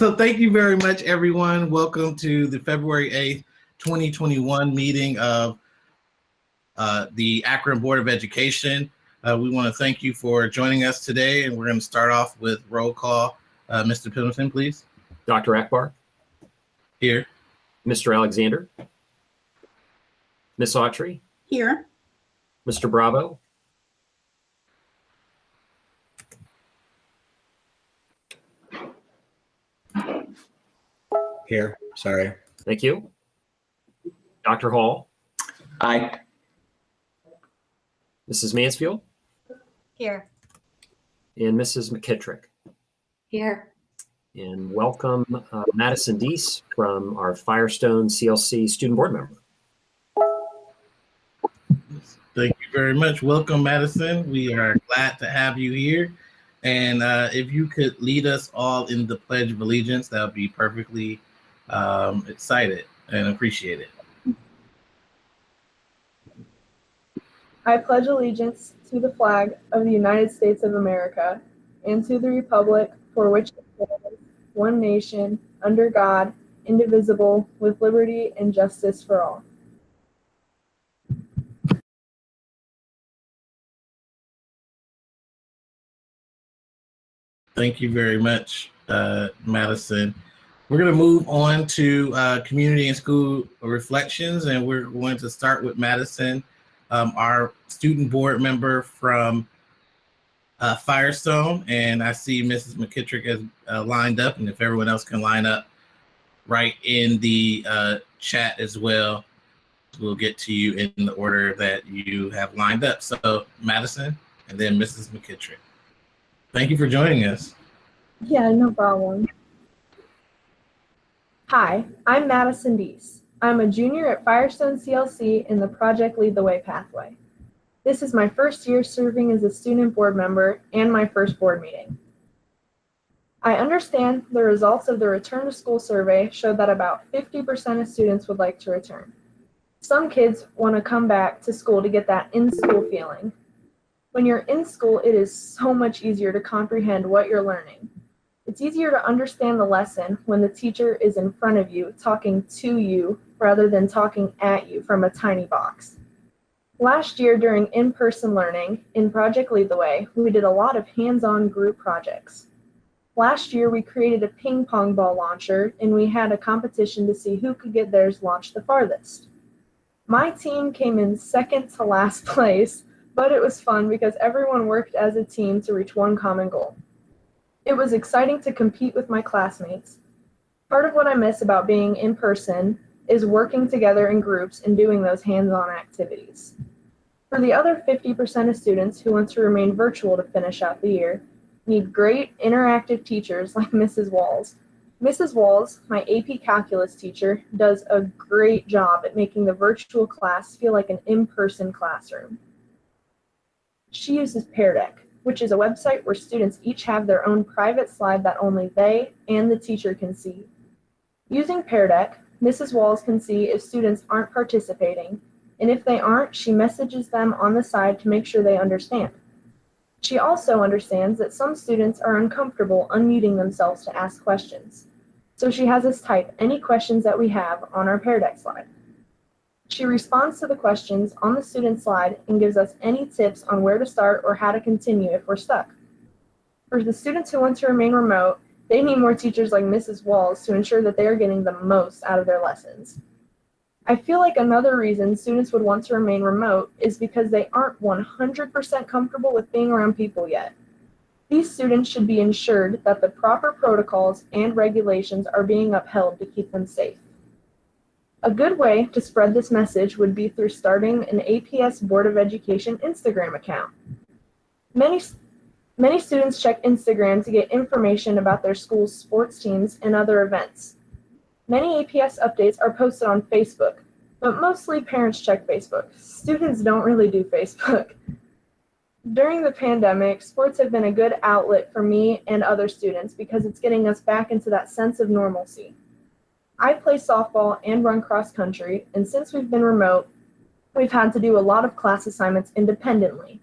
So thank you very much, everyone. Welcome to the February 8th, 2021 meeting of the Akron Board of Education. We want to thank you for joining us today, and we're going to start off with roll call. Mr. Pendleton, please. Dr. Akbar. Here. Mr. Alexander. Ms. Autry. Here. Mr. Bravo. Here, sorry. Thank you. Dr. Hall. Aye. Mrs. Mansfield. Here. And Mrs. McKittrick. Here. And welcome Madison Deese from our Firestone CLC student board member. Thank you very much. Welcome, Madison. We are glad to have you here. And if you could lead us all in the Pledge of Allegiance, that would be perfectly excited and appreciated. I pledge allegiance to the flag of the United States of America and to the republic for which it stands, one nation, under God, indivisible, with liberty and justice for all. Thank you very much, Madison. We're going to move on to community and school reflections, and we're going to start with Madison, our student board member from Firestone. And I see Mrs. McKittrick is lined up, and if everyone else can line up right in the chat as well, we'll get to you in the order that you have lined up. So Madison, and then Mrs. McKittrick. Thank you for joining us. Yeah, no problem. Hi, I'm Madison Deese. I'm a junior at Firestone CLC in the Project Lead the Way pathway. This is my first year serving as a student board member and my first board meeting. I understand the results of the Return to School survey showed that about 50% of students would like to return. Some kids want to come back to school to get that in-school feeling. When you're in school, it is so much easier to comprehend what you're learning. It's easier to understand the lesson when the teacher is in front of you, talking to you, rather than talking at you from a tiny box. Last year during in-person learning in Project Lead the Way, we did a lot of hands-on group projects. Last year, we created a ping pong ball launcher, and we had a competition to see who could get theirs launched the farthest. My team came in second to last place, but it was fun because everyone worked as a team to reach one common goal. It was exciting to compete with my classmates. Part of what I miss about being in person is working together in groups and doing those hands-on activities. For the other 50% of students who want to remain virtual to finish out the year, need great interactive teachers like Mrs. Walls. Mrs. Walls, my AP Calculus teacher, does a great job at making the virtual class feel like an in-person classroom. She uses Pear Deck, which is a website where students each have their own private slide that only they and the teacher can see. Using Pear Deck, Mrs. Walls can see if students aren't participating, and if they aren't, she messages them on the side to make sure they understand. She also understands that some students are uncomfortable unmuting themselves to ask questions, so she has us type any questions that we have on our Pear Deck slide. She responds to the questions on the student slide and gives us any tips on where to start or how to continue if we're stuck. For the students who want to remain remote, they need more teachers like Mrs. Walls to ensure that they are getting the most out of their lessons. I feel like another reason students would want to remain remote is because they aren't 100% comfortable with being around people yet. These students should be ensured that the proper protocols and regulations are being upheld to keep them safe. A good way to spread this message would be through starting an APS Board of Education Instagram account. Many students check Instagram to get information about their school's sports teams and other events. Many APS updates are posted on Facebook, but mostly parents check Facebook. Students don't really do Facebook. During the pandemic, sports have been a good outlet for me and other students because it's getting us back into that sense of normalcy. I play softball and run cross country, and since we've been remote, we've had to do a lot of class assignments independently.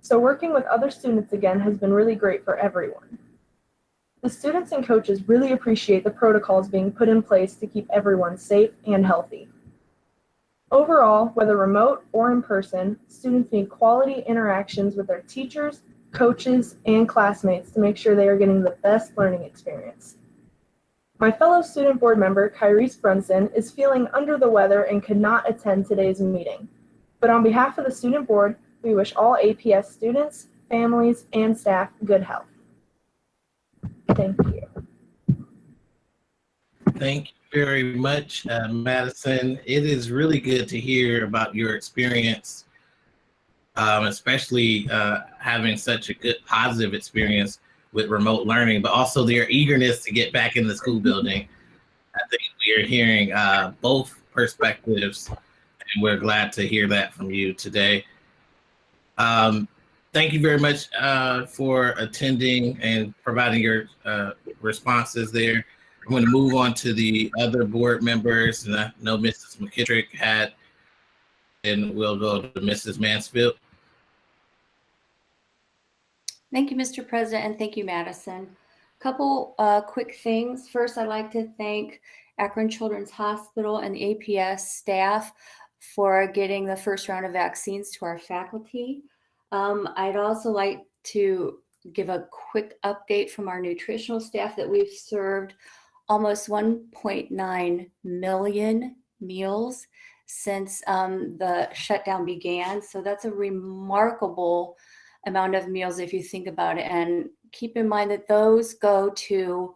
So working with other students again has been really great for everyone. The students and coaches really appreciate the protocols being put in place to keep everyone safe and healthy. Overall, whether remote or in person, students need quality interactions with their teachers, coaches, and classmates to make sure they are getting the best learning experience. My fellow student board member, Kyrese Brunson, is feeling under the weather and could not attend today's meeting. But on behalf of the student board, we wish all APS students, families, and staff good health. Thank you. Thank you very much, Madison. It is really good to hear about your experience, especially having such a good positive experience with remote learning, but also their eagerness to get back in the school building. I think we are hearing both perspectives, and we're glad to hear that from you today. Thank you very much for attending and providing your responses there. I'm going to move on to the other board members, and I know Mrs. McKittrick had, and we'll go to Mrs. Mansfield. Thank you, Mr. President, and thank you, Madison. Couple quick things. First, I'd like to thank Akron Children's Hospital and the APS staff for getting the first round of vaccines to our faculty. I'd also like to give a quick update from our nutritional staff that we've served almost 1.9 million meals since the shutdown began. So that's a remarkable amount of meals if you think about it. And keep in mind that those go to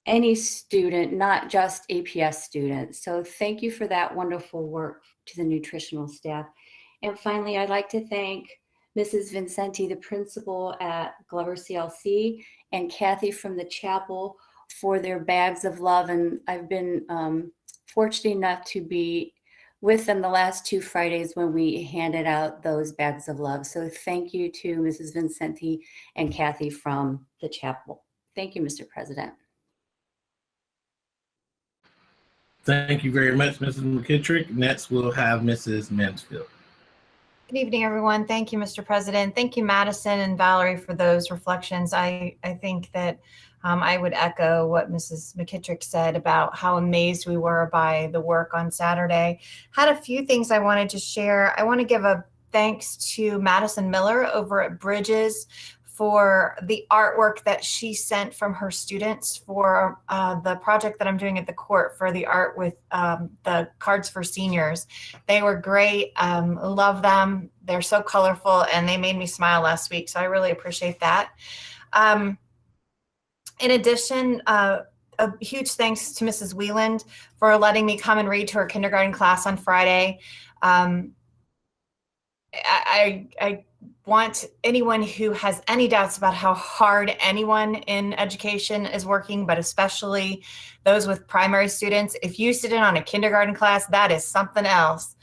any student, not just APS students. So thank you for that wonderful work to the nutritional staff. And finally, I'd like to thank Mrs. Vincenti, the principal at Glover CLC, and Kathy from the chapel for their bags of love. And I've been fortunate enough to be with them the last 2 Fridays when we handed out those bags of love. So thank you to Mrs. Vincenti and Kathy from the chapel. Thank you, Mr. President. Thank you very much, Mrs. McKittrick. Next, we'll have Mrs. Mansfield. Good evening, everyone. Thank you, Mr. President. Thank you, Madison and Valerie, for those reflections. I think that I would echo what Mrs. McKittrick said about how amazed we were by the work on Saturday. Had a few things I wanted to share. I want to give a thanks to Madison Miller over at Bridges for the artwork that she sent from her students for the project that I'm doing at the court for the art with the cards for seniors. They were great. Love them. They're so colorful and they made me smile last week. So I really appreciate that. In addition, a huge thanks to Mrs. Wieland for letting me come and read to her kindergarten class on Friday. I want anyone who has any doubts about how hard anyone in education is working, but especially those with primary students, if you sit in on a kindergarten class, that is something else.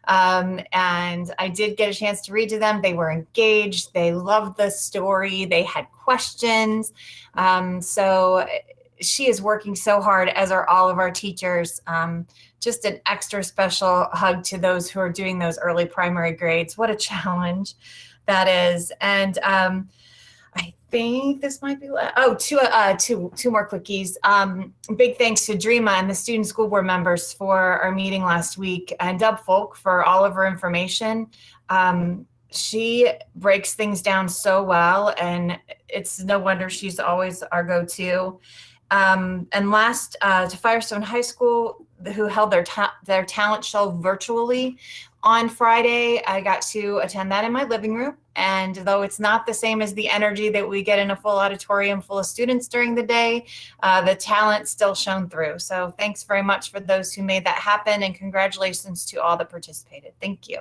And I did get a chance to read to them. They were engaged. They loved the story. They had questions. So she is working so hard, as are all of our teachers. Just an extra special hug to those who are doing those early primary grades. What a challenge that is. And I think this might be, two more quickies. Big thanks to Dreama and the student school board members for our meeting last week, and Deb Folk for all of her information. She breaks things down so well, and it's no wonder she's always our go-to. And last, to Firestone High School, who held their talent show virtually on Friday. I got to attend that in my living room. And though it's not the same as the energy that we get in a full auditorium full of students during the day, the talent still shone through. So thanks very much for those who made that happen, and congratulations to all that participated. Thank you.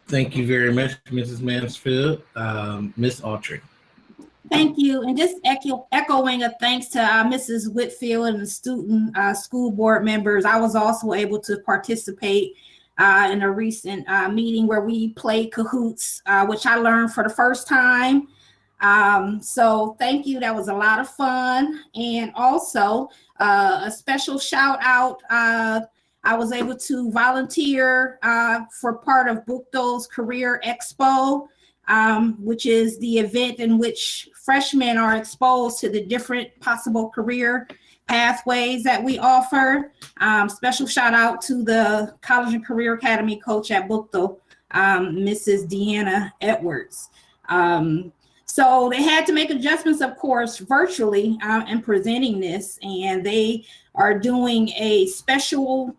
Thank you very much, Mrs. Mansfield. Ms. Autry. Thank you. And just echoing a thanks to Mrs. Whitfield and the student school board members. I was also able to participate in a recent meeting where we played Cahoots, which I learned for the first time. So thank you. That was a lot of fun. And also a special shout out. I was able to volunteer for part of Bukdo's Career Expo. which is the event in which freshmen are exposed to the different possible career pathways that we offer. Special shout out to the College and Career Academy coach at Bookto, Mrs. Deanna Edwards. So they had to make adjustments, of course, virtually in presenting this, and they are doing a special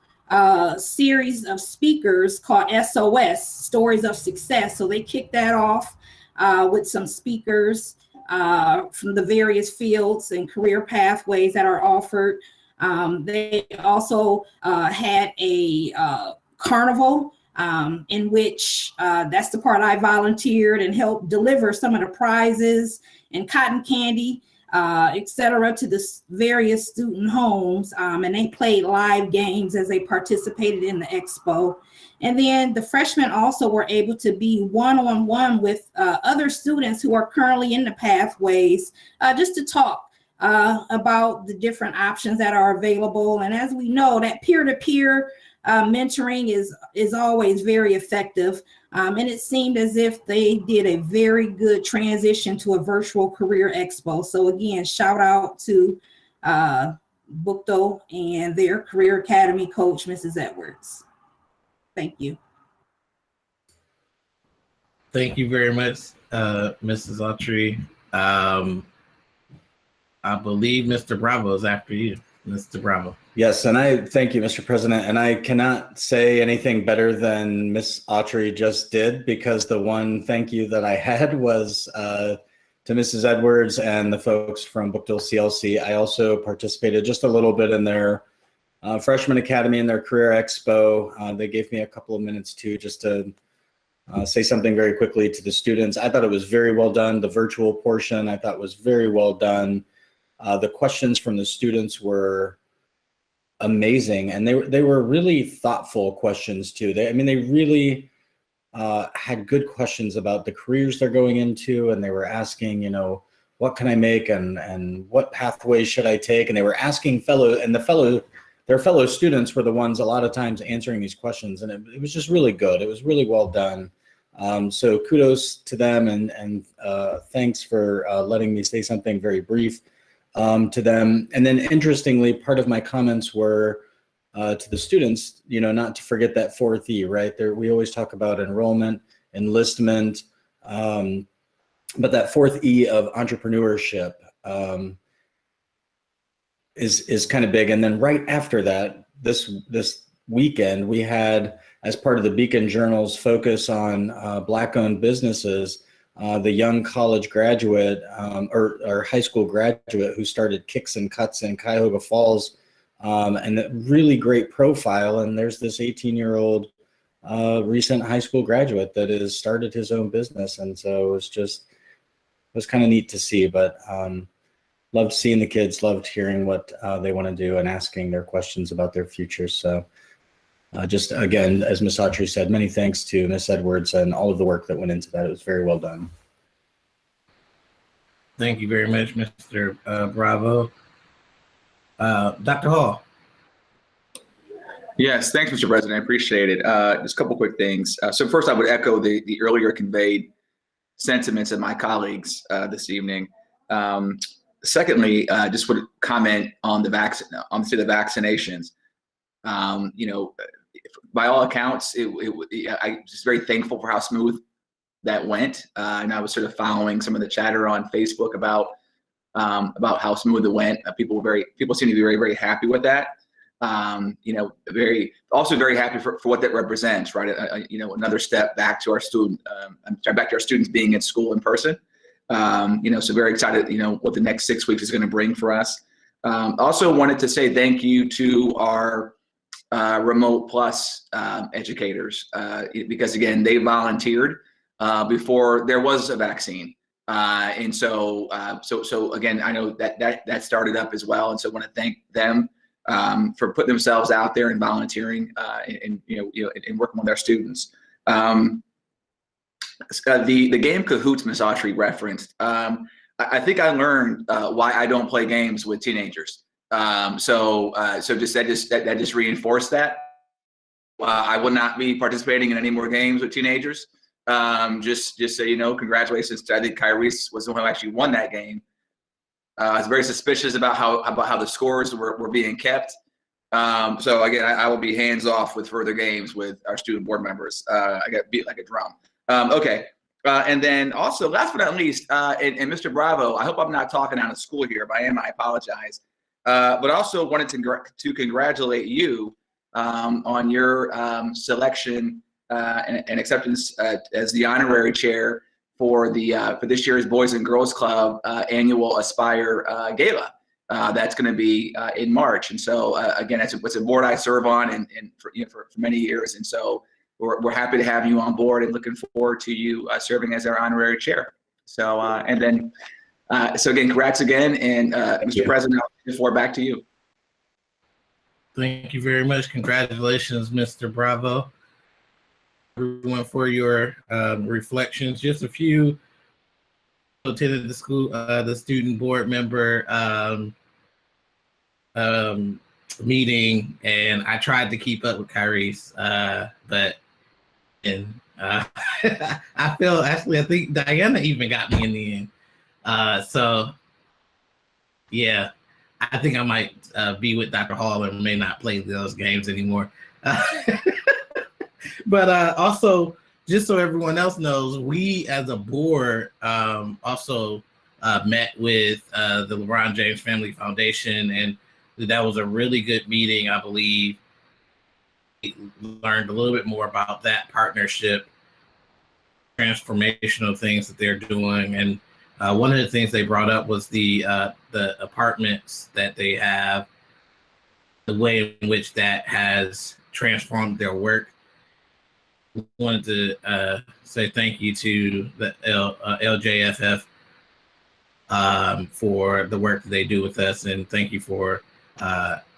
series of speakers called SOS, Stories of Success. So they kicked that off with some speakers from the various fields and career pathways that are offered. They also had a carnival in which that's the part I volunteered and helped deliver some of the prizes and cotton candy, et cetera, to the various student homes. And they played live games as they participated in the expo. And then the freshmen also were able to be one-on-one with other students who are currently in the pathways, just to talk about the different options that are available. And as we know, that peer-to-peer mentoring is always very effective. And it seemed as if they did a very good transition to a virtual career expo. So again, shout out to Bookto and their Career Academy coach, Mrs. Edwards. Thank you. Thank you very much, Mrs. Autry. I believe Mr. Bravo is after you. Mr. Bravo. Yes, and I thank you, Mr. President. And I cannot say anything better than Ms. Autry just did, because the one thank you that I had was to Mrs. Edwards and the folks from Bookto CLC. I also participated just a little bit in their Freshman Academy and their Career Expo. They gave me a couple of minutes too, just to say something very quickly to the students. I thought it was very well done. The virtual portion I thought was very well done. The questions from the students were amazing, and they were really thoughtful questions too. They really had good questions about the careers they're going into, and they were asking, what can I make and what pathways should I take? And they were asking their fellow students were the ones a lot of times answering these questions, and it was just really good. It was really well done. So kudos to them, and thanks for letting me say something very brief to them. And then interestingly, part of my comments were to the students, not to forget that fourth E, right? We always talk about enrollment, enlistment, but that fourth E of entrepreneurship is kind of big. And then right after that, this weekend, we had, as part of the Beacon Journal's focus on Black-owned businesses, the young college graduate or high school graduate who started Kicks and Cuts in Cuyahoga Falls, and a really great profile. And there's this 18-year-old recent high school graduate that has started his own business. And so it was kind of neat to see, but loved seeing the kids, loved hearing what they want to do and asking their questions about their future. So just again, as Ms. Autry said, many thanks to Ms. Edwards and all of the work that went into that. It was very well done. Thank you very much, Mr. Bravo. Dr. Hall. Yes, thanks, Mr. President. I appreciate it. Just a couple quick things. So first, I would echo the earlier conveyed sentiments of my colleagues this evening. Secondly, just would comment on the vaccinations. By all accounts, I just very thankful for how smooth that went. And I was sort of following some of the chatter on Facebook about how smooth it went. People seem to be very, very happy with that. Very happy for what that represents, right? Another step back to our students being in school in person. So very excited, what the next 6 weeks is going to bring for us. Also wanted to say thank you to our remote plus educators, because again, they volunteered before there was a vaccine. And so again, I know that started up as well. And so I want to thank them for putting themselves out there and volunteering and working with our students. The game Cahoots Ms. Autry referenced, I think I learned why I don't play games with teenagers. So that just reinforced that. I will not be participating in any more games with teenagers. Just so you know, congratulations to, I think Kyrese was the one who actually won that game. I was very suspicious about how the scores were being kept. So again, I will be hands off with further games with our student board members. I got beat like a drum. Okay. And then also, last but not least, and Mr. Bravo, I hope I'm not talking out of school here. If I am, I apologize. But also wanted to congratulate you on your selection and acceptance as the honorary chair for this year's Boys and Girls Club annual Aspire Gala. That's going to be in March. And so again, it's a board I serve on and for many years. And so we're happy to have you on board and looking forward to you serving as our honorary chair. So and then so again, congrats again, and Mr. President, I'll give the floor back to you. Thank you very much. Congratulations, Mr. Bravo, everyone, for your reflections. Just a few. Attended the school, the student board member meeting, and I tried to keep up with Kyrese, but I think Diana even got me in the end. So yeah, I think I might be with Dr. Hall and may not play those games anymore. But also, just so everyone else knows, we as a board also met with the LeBron James Family Foundation, and that was a really good meeting, I believe. We learned a little bit more about that partnership, transformational things that they're doing. And one of the things they brought up was the apartments that they have, the way in which that has transformed their work. Wanted to say thank you to the LJFF for the work that they do with us, and thank you for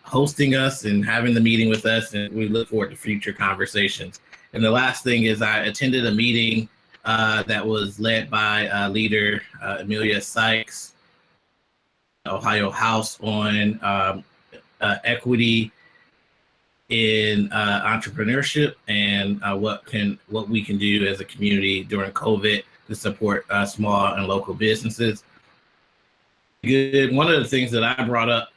hosting us and having the meeting with us, and we look forward to future conversations. And the last thing is, I attended a meeting that was led by leader Amelia Sykes, Ohio House, on equity in entrepreneurship and what we can do as a community during COVID to support small and local businesses. Good. One of the things that I brought up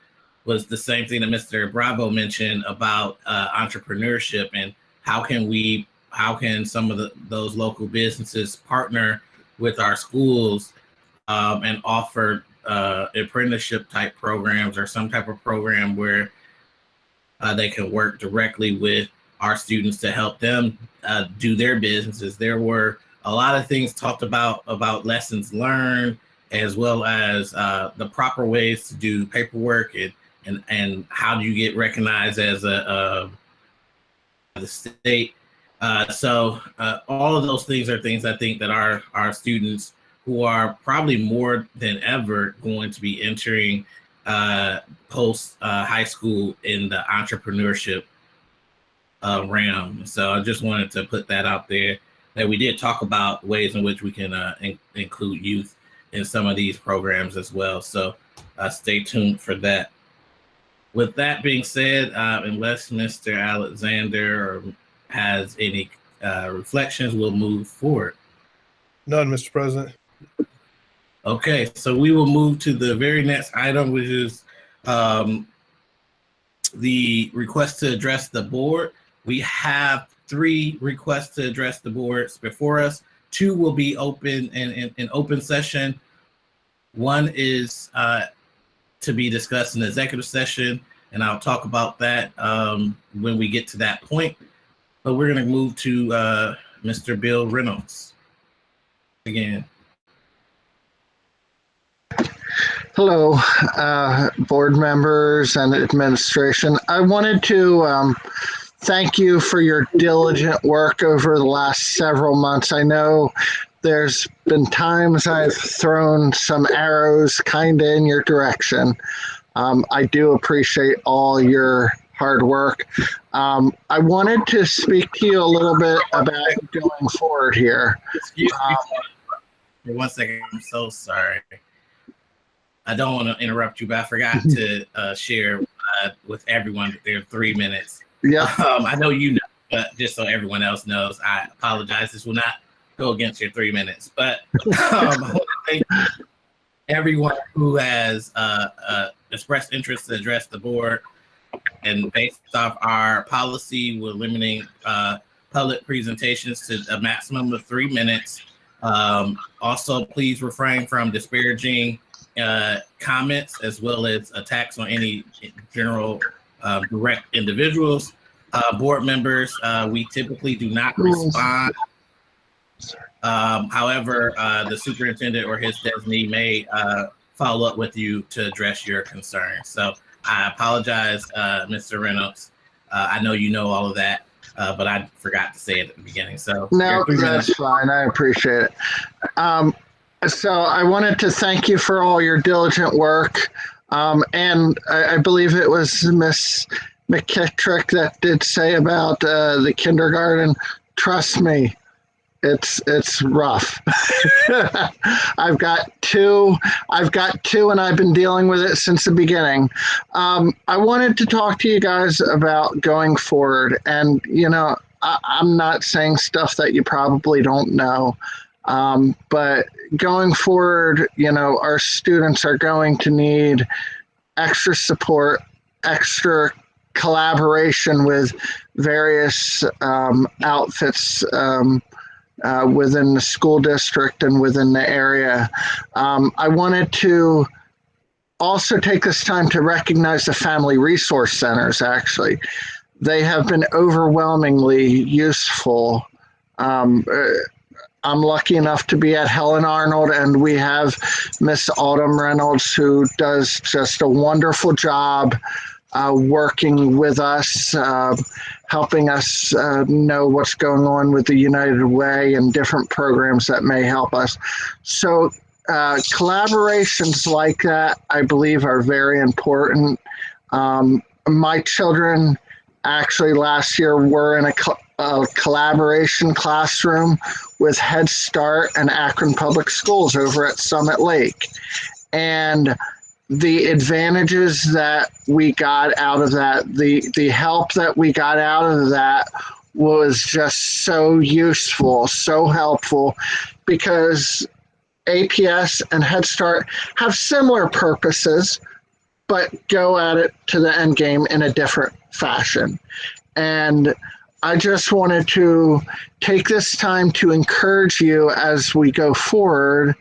was the same thing that Mr. Bravo mentioned about entrepreneurship, and how can some of those local businesses partner with our schools and offer apprenticeship type programs or some type of program where they can work directly with our students to help them do their businesses. There were a lot of things talked about lessons learned, as well as the proper ways to do paperwork and how do you get recognized as the state. So all of those things are things I think that our students, who are probably more than ever going to be entering post high school in the entrepreneurship realm. So I just wanted to put that out there, that we did talk about ways in which we can include youth in some of these programs as well. So stay tuned for that. With that being said, unless Mr. Alexander has any reflections, we'll move forward. None, Mr. President. Okay, so we will move to the very next item, which is the request to address the board. We have 3 requests to address the boards before us. 2 will be open in open session. 1 is to be discussed in executive session, and I'll talk about that when we get to that point. But we're going to move to Mr. Bill Reynolds again. Hello, board members and administration. I wanted to thank you for your diligent work over the last several months. I know there's been times I've thrown some arrows kind of in your direction. I do appreciate all your hard work. I wanted to speak to you a little bit about going forward here. Excuse me for 1 second. I'm so sorry. I don't want to interrupt you, but I forgot to share with everyone that there are 3 minutes. Yeah. I know you know, but just so everyone else knows, I apologize. This will not go against your 3 minutes. But I want to thank everyone who has expressed interest to address the board. And based off our policy, we're limiting public presentations to a maximum of 3 minutes. Also, please refrain from disparaging comments as well as attacks on any general direct individuals. Board members, we typically do not respond. However, the superintendent or his designee may follow up with you to address your concerns. So I apologize, Mr. Reynolds. I know you know all of that, but I forgot to say it at the beginning. So no, that's fine. I appreciate it. So I wanted to thank you for all your diligent work. And I believe it was Miss McKittrick that did say about the kindergarten. Trust me, it's rough. I've got two, and I've been dealing with it since the beginning. I wanted to talk to you guys about going forward, and I'm not saying stuff that you probably don't know, but going forward, our students are going to need extra support, extra collaboration with various outfits within the school district and within the area. I wanted to also take this time to recognize the family resource centers. Actually, they have been overwhelmingly useful. I'm lucky enough to be at Helen Arnold, and we have Miss Autumn Reynolds, who does just a wonderful job working with us, helping us know what's going on with the United Way and different programs that may help us. So collaborations like that, I believe, are very important. My children actually last year were in a collaboration classroom with Head Start and Akron Public Schools over at Summit Lake. And the advantages that we got out of that, the help that we got out of that was just so useful, so helpful, because APS and Head Start have similar purposes, but go at it to the end game in a different fashion. And I just wanted to take this time to encourage you as we go forward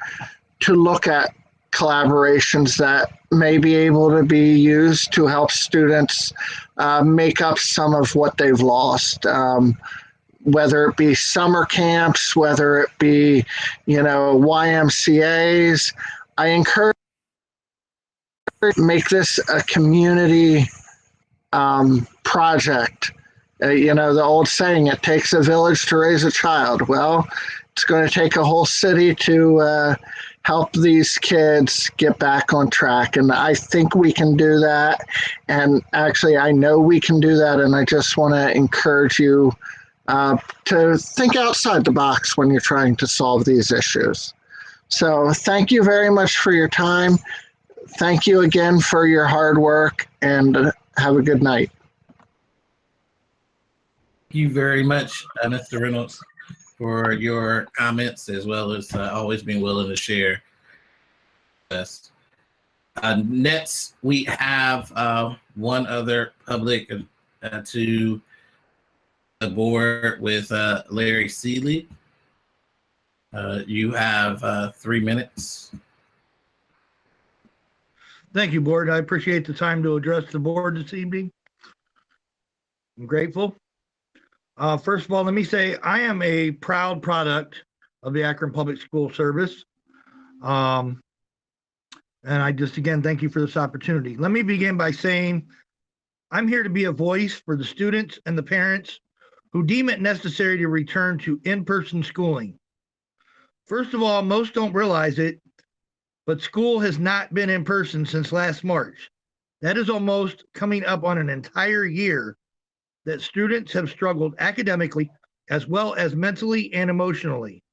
to look at collaborations that may be able to be used to help students make up some of what they've lost, whether it be summer camps, whether it be, YMCAs. I encourage make this a community project. The old saying, it takes a village to raise a child. Well, it's going to take a whole city to help these kids get back on track. And I think we can do that. And actually, I know we can do that. And I just want to encourage you to think outside the box when you're trying to solve these issues. So thank you very much for your time. Thank you again for your hard work, and have a good night. Thank you very much, Mr. Reynolds, for your comments, as well as always being willing to share us. Next, we have one other public to the board with Larry Seeley. You have 3 minutes. Thank you, board. I appreciate the time to address the board this evening. I'm grateful. First of all, let me say I am a proud product of the Akron Public School Service. And I just, again, thank you for this opportunity. Let me begin by saying I'm here to be a voice for the students and the parents who deem it necessary to return to in-person schooling. First of all, most don't realize it, but school has not been in person since last March. That is almost coming up on an entire year that students have struggled academically as well as mentally and emotionally.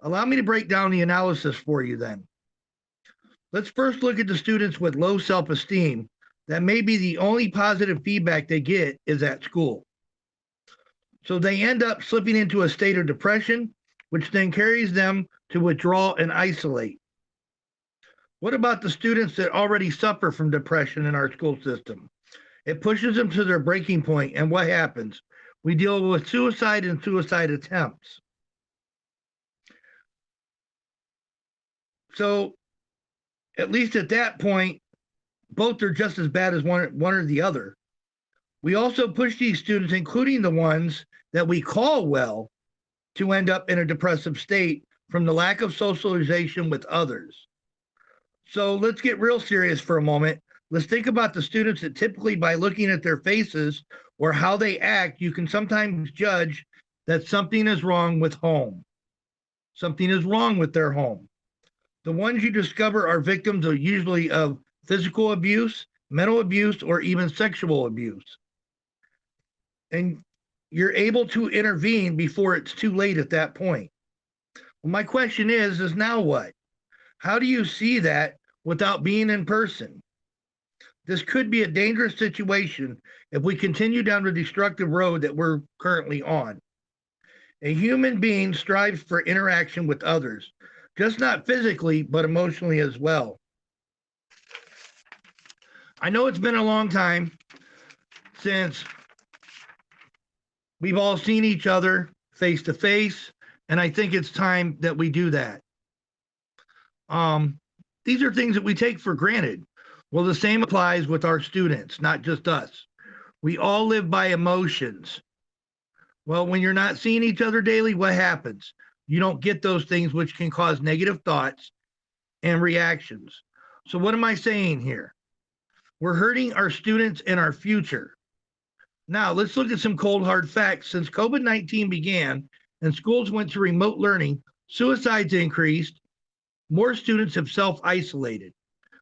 Allow me to break down the analysis for you then. Let's first look at the students with low self-esteem. That may be the only positive feedback they get is at school. So they end up slipping into a state of depression which then carries them to withdraw and isolate. What about the students that already suffer from depression in our school system? It pushes them to their breaking point, and what happens? We deal with suicide and suicide attempts. So, at least at that point, both are just as bad as one or the other. We also push these students, including the ones that we call well, to end up in a depressive state from the lack of socialization with others. So let's get real serious for a moment. Let's think about the students that typically, by looking at their faces or how they act, you can sometimes judge that something is wrong with home. Something is wrong with their home. The ones you discover are victims of usually of physical abuse, mental abuse, or even sexual abuse. And you're able to intervene before it's too late at that point. Well, my question is now what? How do you see that without being in person? This could be a dangerous situation if we continue down the destructive road that we're currently on. A human being strives for interaction with others, just not physically, but emotionally as well. I know it's been a long time since we've all seen each other face to face, and I think it's time that we do that. These are things that we take for granted. Well, the same applies with our students, not just us. We all live by emotions. Well, when you're not seeing each other daily, what happens? You don't get those things which can cause negative thoughts and reactions. So what am I saying here? We're hurting our students and our future. Now, let's look at some cold, hard facts. Since COVID-19 began and schools went to remote learning, suicides increased. More students have self-isolated.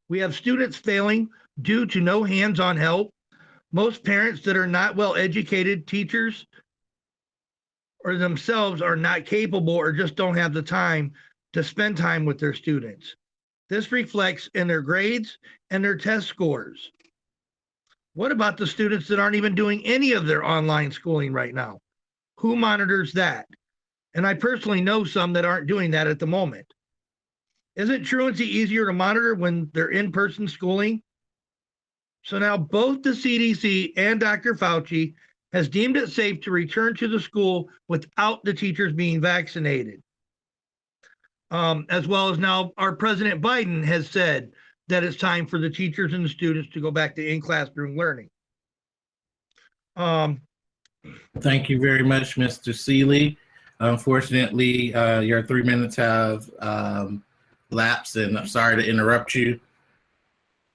We have students failing due to no hands-on help. Most parents that are not well-educated, teachers, or themselves are not capable or just don't have the time to spend time with their students. This reflects in their grades and their test scores. What about the students that aren't even doing any of their online schooling right now? Who monitors that? And I personally know some that aren't doing that at the moment. Isn't truancy easier to monitor when they're in-person schooling? So now both the CDC and Dr. Fauci has deemed it safe to return to the school without the teachers being vaccinated. As well as now our President Biden has said that it's time for the teachers and the students to go back to in-classroom learning. Thank you very much, Mr. Seeley. Unfortunately, your 3 minutes have lapsed, and I'm sorry to interrupt you.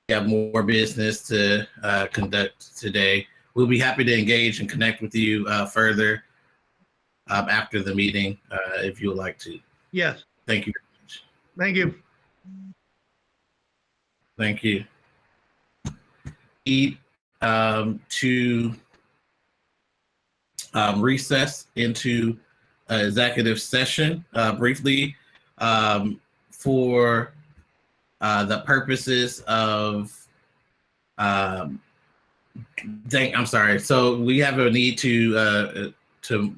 We have more business to conduct today. We'll be happy to engage and connect with you further after the meeting, if you would like to. Yes. Thank you very much. Thank you. Thank you. Need to recess into executive session briefly for the purposes of I'm sorry. So we have a need to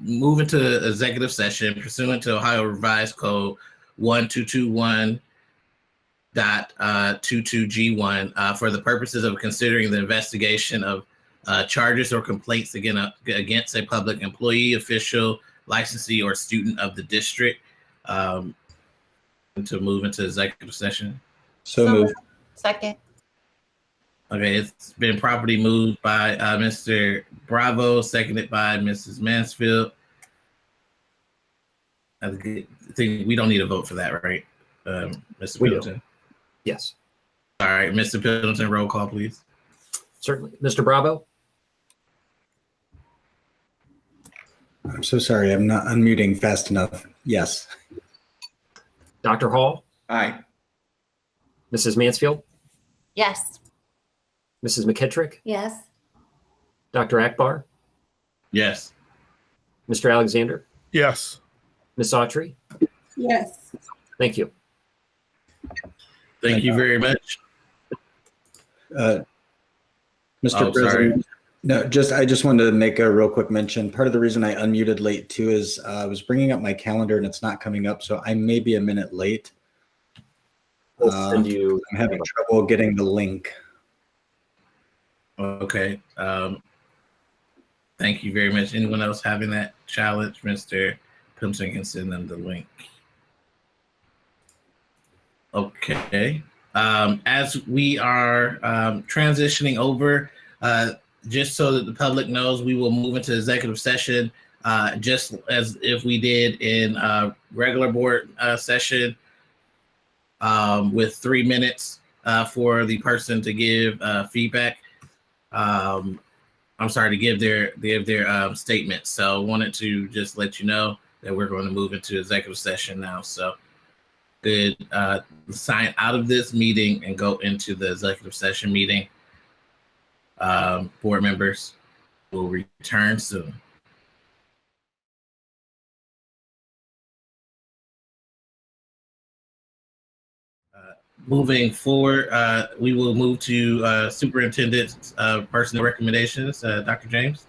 move into executive session pursuant to Ohio Revised Code 1221.22G1 for the purposes of considering the investigation of charges or complaints against a public employee, official, licensee, or student of the district. To move into executive session. So moved. Second. Okay, it's been properly moved by Mr. Bravo, seconded by Mrs. Mansfield. I think we don't need a vote for that, right, Mr. Pendleton? Yes. All right, Mr. Pendleton, roll call, please. Certainly. Mr. Bravo? I'm so sorry. I'm not unmuting fast enough. Yes. Dr. Hall? Aye. Mrs. Mansfield? Yes. Mrs. McKittrick? Yes. Dr. Akbar? Yes. Mr. Alexander? Yes. Ms. Autry? Yes. Thank you. Thank you very much. Mr. Oh, President, No, I just wanted to make a real quick mention. Part of the reason I unmuted late too is I was bringing up my calendar and it's not coming up, so I may be a minute late. We'll send you. I'm having trouble getting the link. Okay. Thank you very much. Anyone else having that challenge? Mr. Pimpson can send them the link. Okay. As we are transitioning over, just so that the public knows, we will move into executive session just as if we did in regular board session with 3 minutes for the person to give feedback. I'm sorry, to give their statement. So wanted to just let you know that we're going to move into executive session now. So good, sign out of this meeting and go into the executive session meeting. Board members will return soon. Moving forward, we will move to Superintendent's personnel recommendations. Dr. James?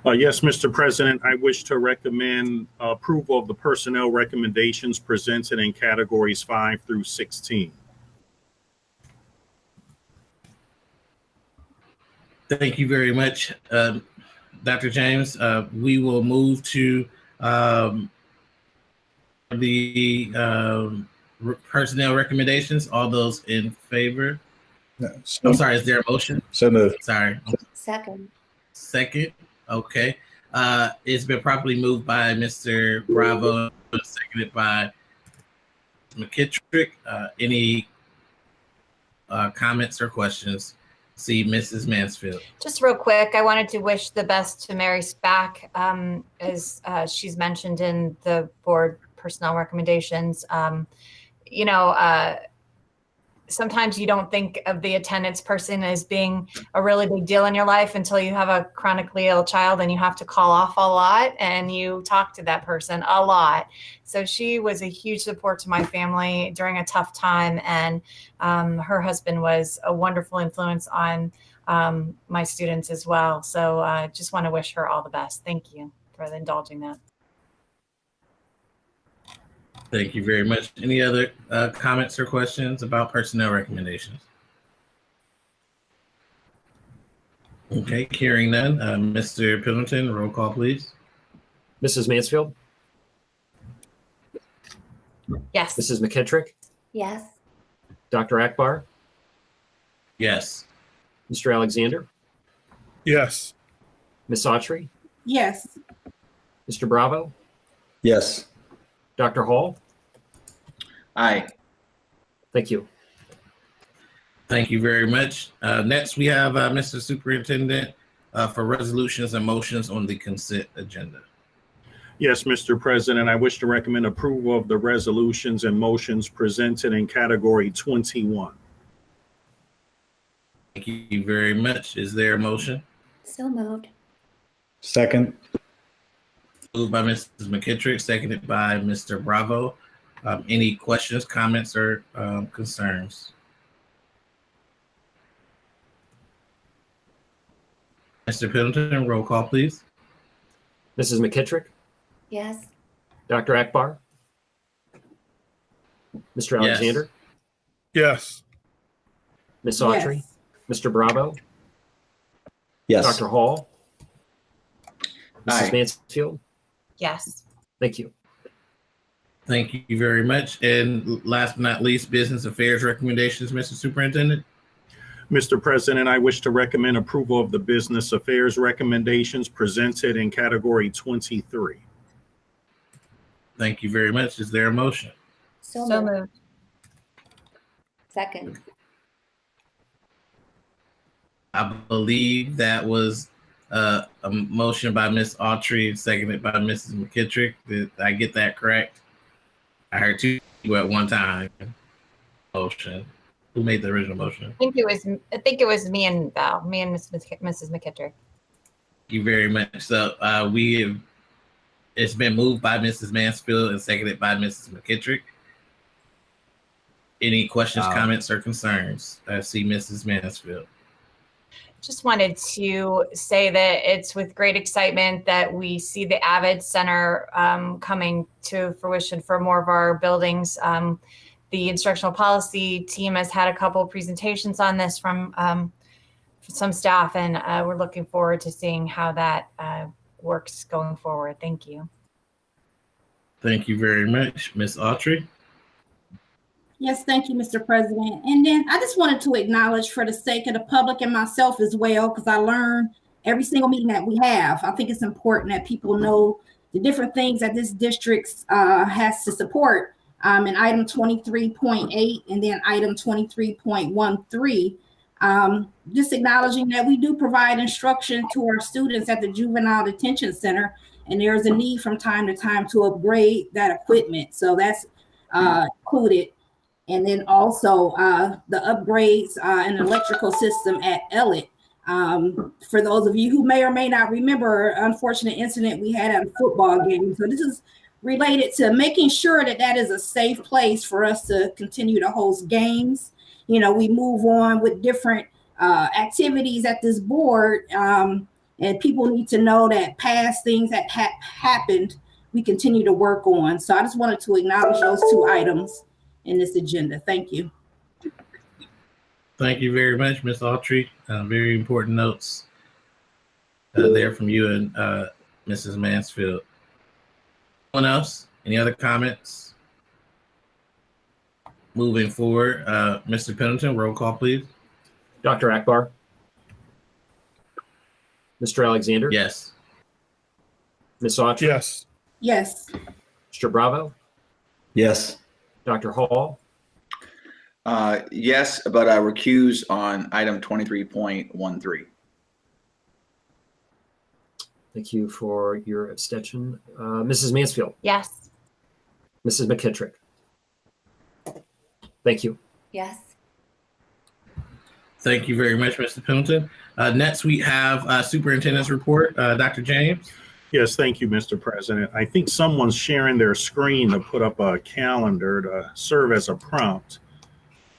Yes, Mr. President, I wish to recommend approval of the personnel recommendations presented in categories 5 through 16. Thank you very much, Dr. James. We will move to the personnel recommendations. All those in favor? No, I'm sorry, is there a motion? So moved. Sorry. Second. Okay. It's been properly moved by Mr. Bravo, seconded by McKittrick. Any comments or questions? See Mrs. Mansfield. Just real quick, I wanted to wish the best to Mary Spack, as she's mentioned in the board personnel recommendations. Sometimes you don't think of the attendance person as being a really big deal in your life until you have a chronically ill child and you have to call off a lot and you talk to that person a lot. So she was a huge support to my family during a tough time. And her husband was a wonderful influence on my students as well. So I just want to wish her all the best. Thank you for indulging that. Thank you very much. Any other comments or questions about personnel recommendations? Okay, hearing none. Mr. Pendleton, roll call, please. Mrs. Mansfield, Yes. Mrs. McKittrick, Yes. Dr. Akbar, Yes. Mr. Alexander, Yes. Miss Autry, Yes. Mr. Bravo, Yes. Dr. Hall. Aye. Thank you. Thank you very much. Next, we have Mr. Superintendent for resolutions and motions on the consent agenda. Yes, Mr. President, I wish to recommend approval of the resolutions and motions presented in category 21. Thank you very much. Is there a motion? So moved. Second. Moved by Mrs. McKittrick, seconded by Mr. Bravo. Any questions, comments, or concerns? Mr. Pendleton, roll call, please. Mrs. McKittrick, Yes. Dr. Akbar, Mr. Yes. Alexander, Yes. Miss Autry, Yes. Mr. Bravo, Yes. Dr. Hall, Mrs. Aye. Mansfield. Yes. Thank you. Thank you very much. And last but not least, business affairs recommendations, Mr. Superintendent. Mr. President, I wish to recommend approval of the business affairs recommendations presented in category 23. Thank you very much. Is there a motion? So So moved. moved. Second. I believe that was a motion by Ms. Autry, seconded by Mrs. McKittrick. Did I get that correct? I heard two at one time. Motion. Who made the original motion? I think it was me and Val, me and Mrs. McKittrick. Thank you very much. So it's been moved by Mrs. Mansfield and seconded by Mrs. McKittrick. Any questions, comments, or concerns? I see Mrs. Mansfield. Just wanted to say that it's with great excitement that we see the Avid Center coming to fruition for more of our buildings. The instructional policy team has had a couple of presentations on this from some staff, and we're looking forward to seeing how that works going forward. Thank you. Thank you very much. Ms. Autry? Yes, thank you, Mr. President. And then I just wanted to acknowledge, for the sake of the public and myself as well, because I learn every single meeting that we have. I think it's important that people know the different things that this district has to support in item 23.8 and then item 23.13. Just acknowledging that we do provide instruction to our students at the Juvenile Detention Center, and there's a need from time to time to upgrade that equipment. So that's included. And then also the upgrades in the electrical system at Elliott. For those of you who may or may not remember an unfortunate incident we had at a football game. So this is related to making sure that that is a safe place for us to continue to host games. You know, we move on with different activities at this board, and people need to know that past things that happened, we continue to work on. So I just wanted to acknowledge those two items in this agenda. Thank you. Thank you very much, Ms. Autry. Very important notes there from you and Mrs. Mansfield. Anyone else? Any other comments? Moving forward, Mr. Pendleton, roll call, please. Dr. Akbar? Mr. Alexander? Yes. Ms. Autry? Yes. Yes. Mr. Bravo? Yes. Dr. Hall? Yes, but I recuse on item 23.13. Thank you for your abstention. Mrs. Mansfield? Yes. Mrs. McKittrick? Thank you. Yes. Thank you very much, Mr. Pendleton. Next, we have Superintendent's report. Dr. James? Yes, thank you, Mr. President. I think someone's sharing their screen to put up a calendar to serve as a prompt.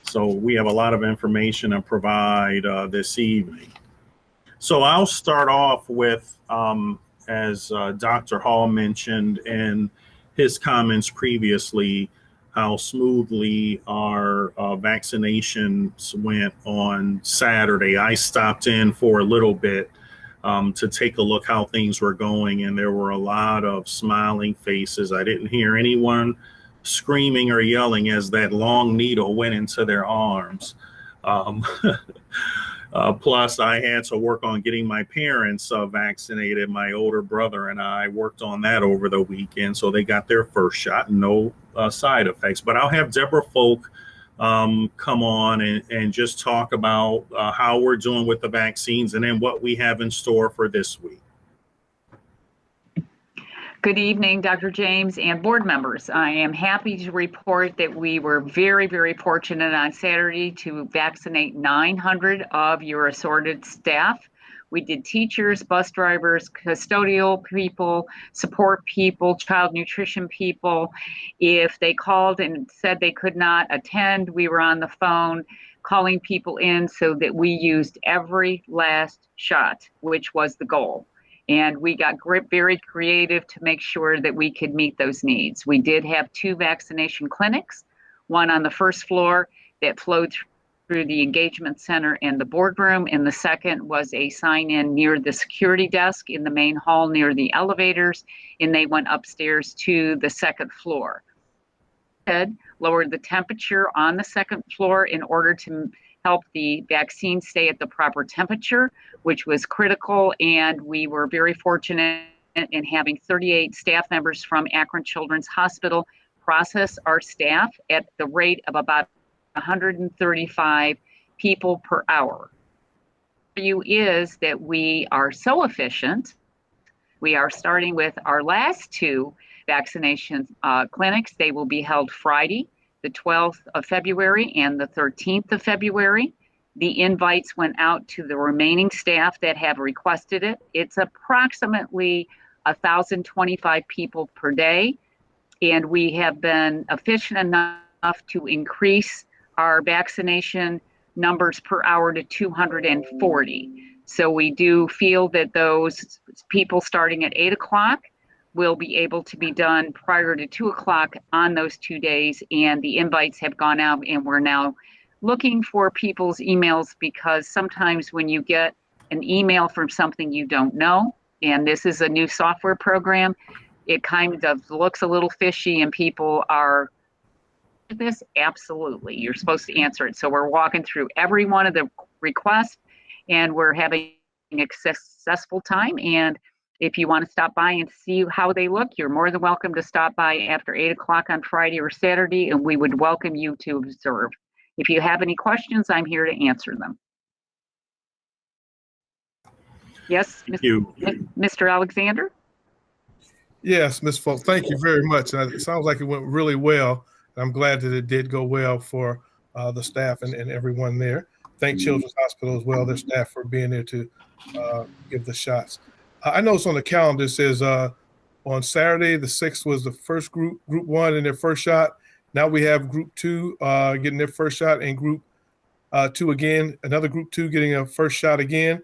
So we have a lot of information to provide this evening. So I'll start off with, as Dr. Hall mentioned in his comments previously, how smoothly our vaccinations went on Saturday. I stopped in for a little bit to take a look how things were going, and there were a lot of smiling faces. I didn't hear anyone screaming or yelling as that long needle went into their arms. Plus, I had to work on getting my parents vaccinated. My older brother and I worked on that over the weekend, so they got their first shot and no side effects. But I'll have Deborah Folk come on and just talk about how we're doing with the vaccines and then what we have in store for this week. Good evening, Dr. James and board members. I am happy to report that we were very, very fortunate on Saturday to vaccinate 900 of your assorted staff. We did teachers, bus drivers, custodial people, support people, child nutrition people. If they called and said they could not attend, we were on the phone calling people in so that we used every last shot, which was the goal. And we got very creative to make sure that we could meet those needs. We did have 2 vaccination clinics, one on the first floor that flowed through the engagement center and the boardroom, and the second was a sign-in near the security desk in the main hall near the elevators, and they went upstairs to the second floor. Lowered the temperature on the second floor in order to help the vaccine stay at the proper temperature, which was critical. And we were very fortunate in having 38 staff members from Akron Children's Hospital process our staff at the rate of about 135 people per hour. The view is that we are so efficient. We are starting with our last 2 vaccination clinics. They will be held Friday, the 12th of February and the 13th of February. The invites went out to the remaining staff that have requested it. It's approximately 1,025 people per day. And we have been efficient enough to increase our vaccination numbers per hour to 240. So we do feel that those people starting at 8 o'clock will be able to be done prior to 2 o'clock on those 2 days. And the invites have gone out, and we're now looking for people's emails, because sometimes when you get an email from something you don't know, and this is a new software program, it kind of looks a little fishy, and people are, this, absolutely, you're supposed to answer it. So we're walking through every one of the requests, and we're having a successful time. And if you want to stop by and see how they look, you're more than welcome to stop by after 8 o'clock on Friday or Saturday, and we would welcome you to observe. If you have any questions, I'm here to answer them. Yes, Mr. Alexander? Yes, Ms. Folk, thank you very much. And it sounds like it went really well. I'm glad that it did go well for the staff and everyone there. Thank Children's Hospital as well, their staff, for being there to give the shots. I noticed on the calendar it says on Saturday, the 6th was the first group 1 in their first shot. Now we have group 2 getting their first shot, and group 2 again, another group 2 getting a first shot again.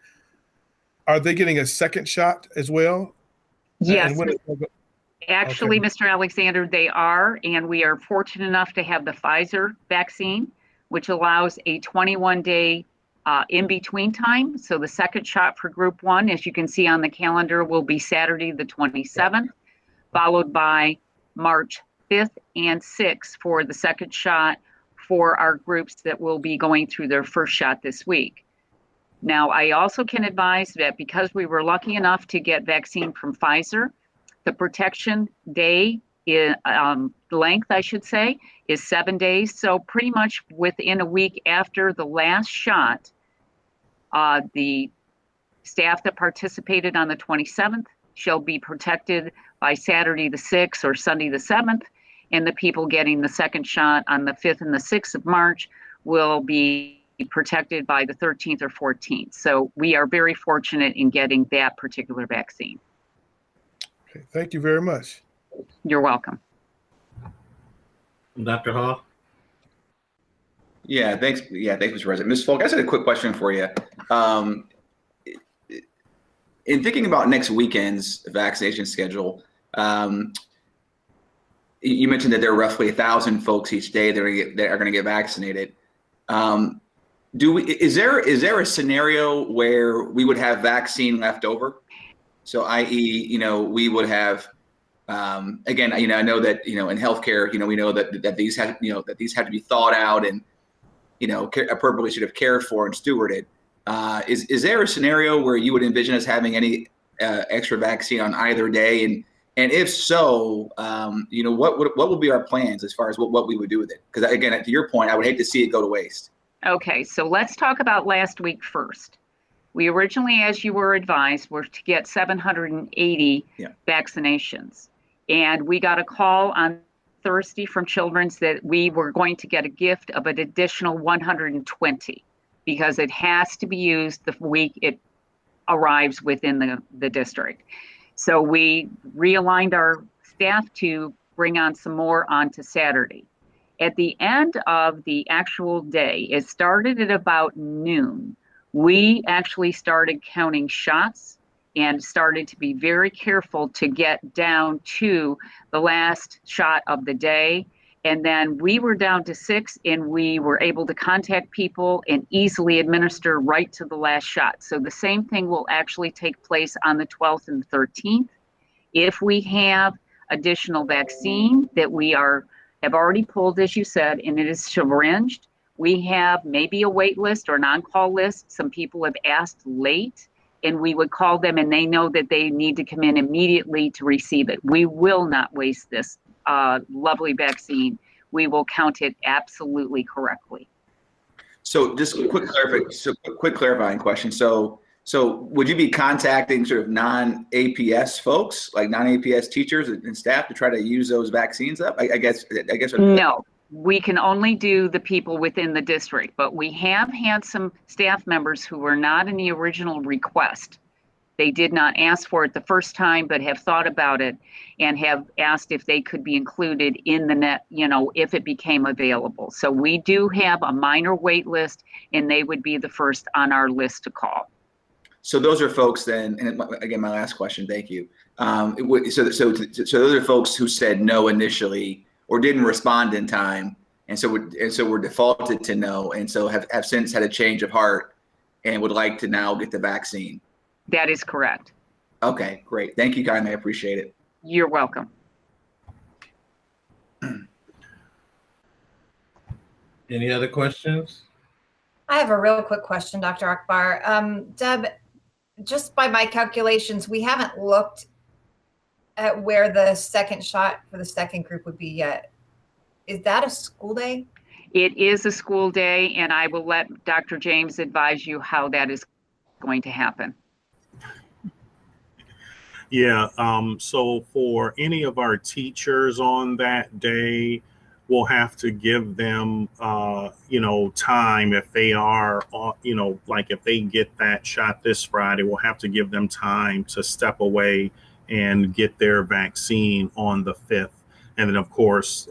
Are they getting a second shot as well? Yes. Actually, okay. Mr. Alexander, they are, and we are fortunate enough to have the Pfizer vaccine, which allows a 21-day in-between time. So the second shot for group 1, as you can see on the calendar, will be Saturday the 27th, followed by March 5th and 6th for the second shot for our groups that will be going through their first shot this week. Now, I also can advise that because we were lucky enough to get vaccine from Pfizer, the protection day length, I should say, is 7 days. So pretty much within a week after the last shot, the staff that participated on the 27th shall be protected by Saturday the 6th or Sunday the 7th, and the people getting the second shot on the 5th and the 6th of March will be protected by the 13th or 14th. So we are very fortunate in getting that particular vaccine. Okay, thank you very much. You're welcome. Dr. Hall? Yeah, thanks. Yeah, thanks, Mr. President. Ms. Folk, I just had a quick question for you. In thinking about next weekend's vaccination schedule, you mentioned that there are roughly 1,000 folks each day that are going to get vaccinated. Is there a scenario where we would have vaccine left over? So, i.e., we would have, again, I know that, in healthcare, we know that these have, that these have to be thought out and, appropriately should have cared for and stewarded. Is there a scenario where you would envision us having any extra vaccine on either day? And if so, what would be our plans as far as what we would do with it? Because again, to your point, I would hate to see it go to waste. Okay, so let's talk about last week first. We originally, as you were advised, were to get 780 vaccinations. And we got a call on Thursday from Children's that we were going to get a gift of an additional 120 because it has to be used the week it arrives within the district. So we realigned our staff to bring on some more onto Saturday. At the end of the actual day, it started at about noon. We actually started counting shots and started to be very careful to get down to the last shot of the day. And then we were down to 6, and we were able to contact people and easily administer right to the last shot. So the same thing will actually take place on the 12th and 13th. If we have additional vaccine that we have already pulled, as you said, and it is syringed, we have maybe a wait list or non-call list. Some people have asked late, and we would call them, and they know that they need to come in immediately to receive it. We will not waste this lovely vaccine. We will count it absolutely correctly. So just quick clarifying question. So would you be contacting sort of non-APS folks, like non-APS teachers and staff, to try to use those vaccines up? I guess. No, we can only do the people within the district, but we have had some staff members who were not in the original request They did not ask for it the first time, but have thought about it and have asked if they could be included in the net, if it became available. So we do have a minor wait list, and they would be the first on our list to call. So those are folks then, and again, my last question, thank you. So those are folks who said no initially or didn't respond in time, and so we're defaulted to no, and so have since had a change of heart and would like to now get the vaccine. That is correct. Okay, great. Thank you, kindly. I appreciate it. You're welcome. Any other questions? I have a real quick question, Dr. Akbar. Deb, just by my calculations, we haven't looked at where the second shot for the second group would be yet. Is that a school day? It is a school day, and I will let Dr. James advise you how that is going to happen. Yeah, so for any of our teachers on that day, we'll have to give them, time if they are, like if they get that shot this Friday, we'll have to give them time to step away and get their vaccine on the 5th. And then, of course,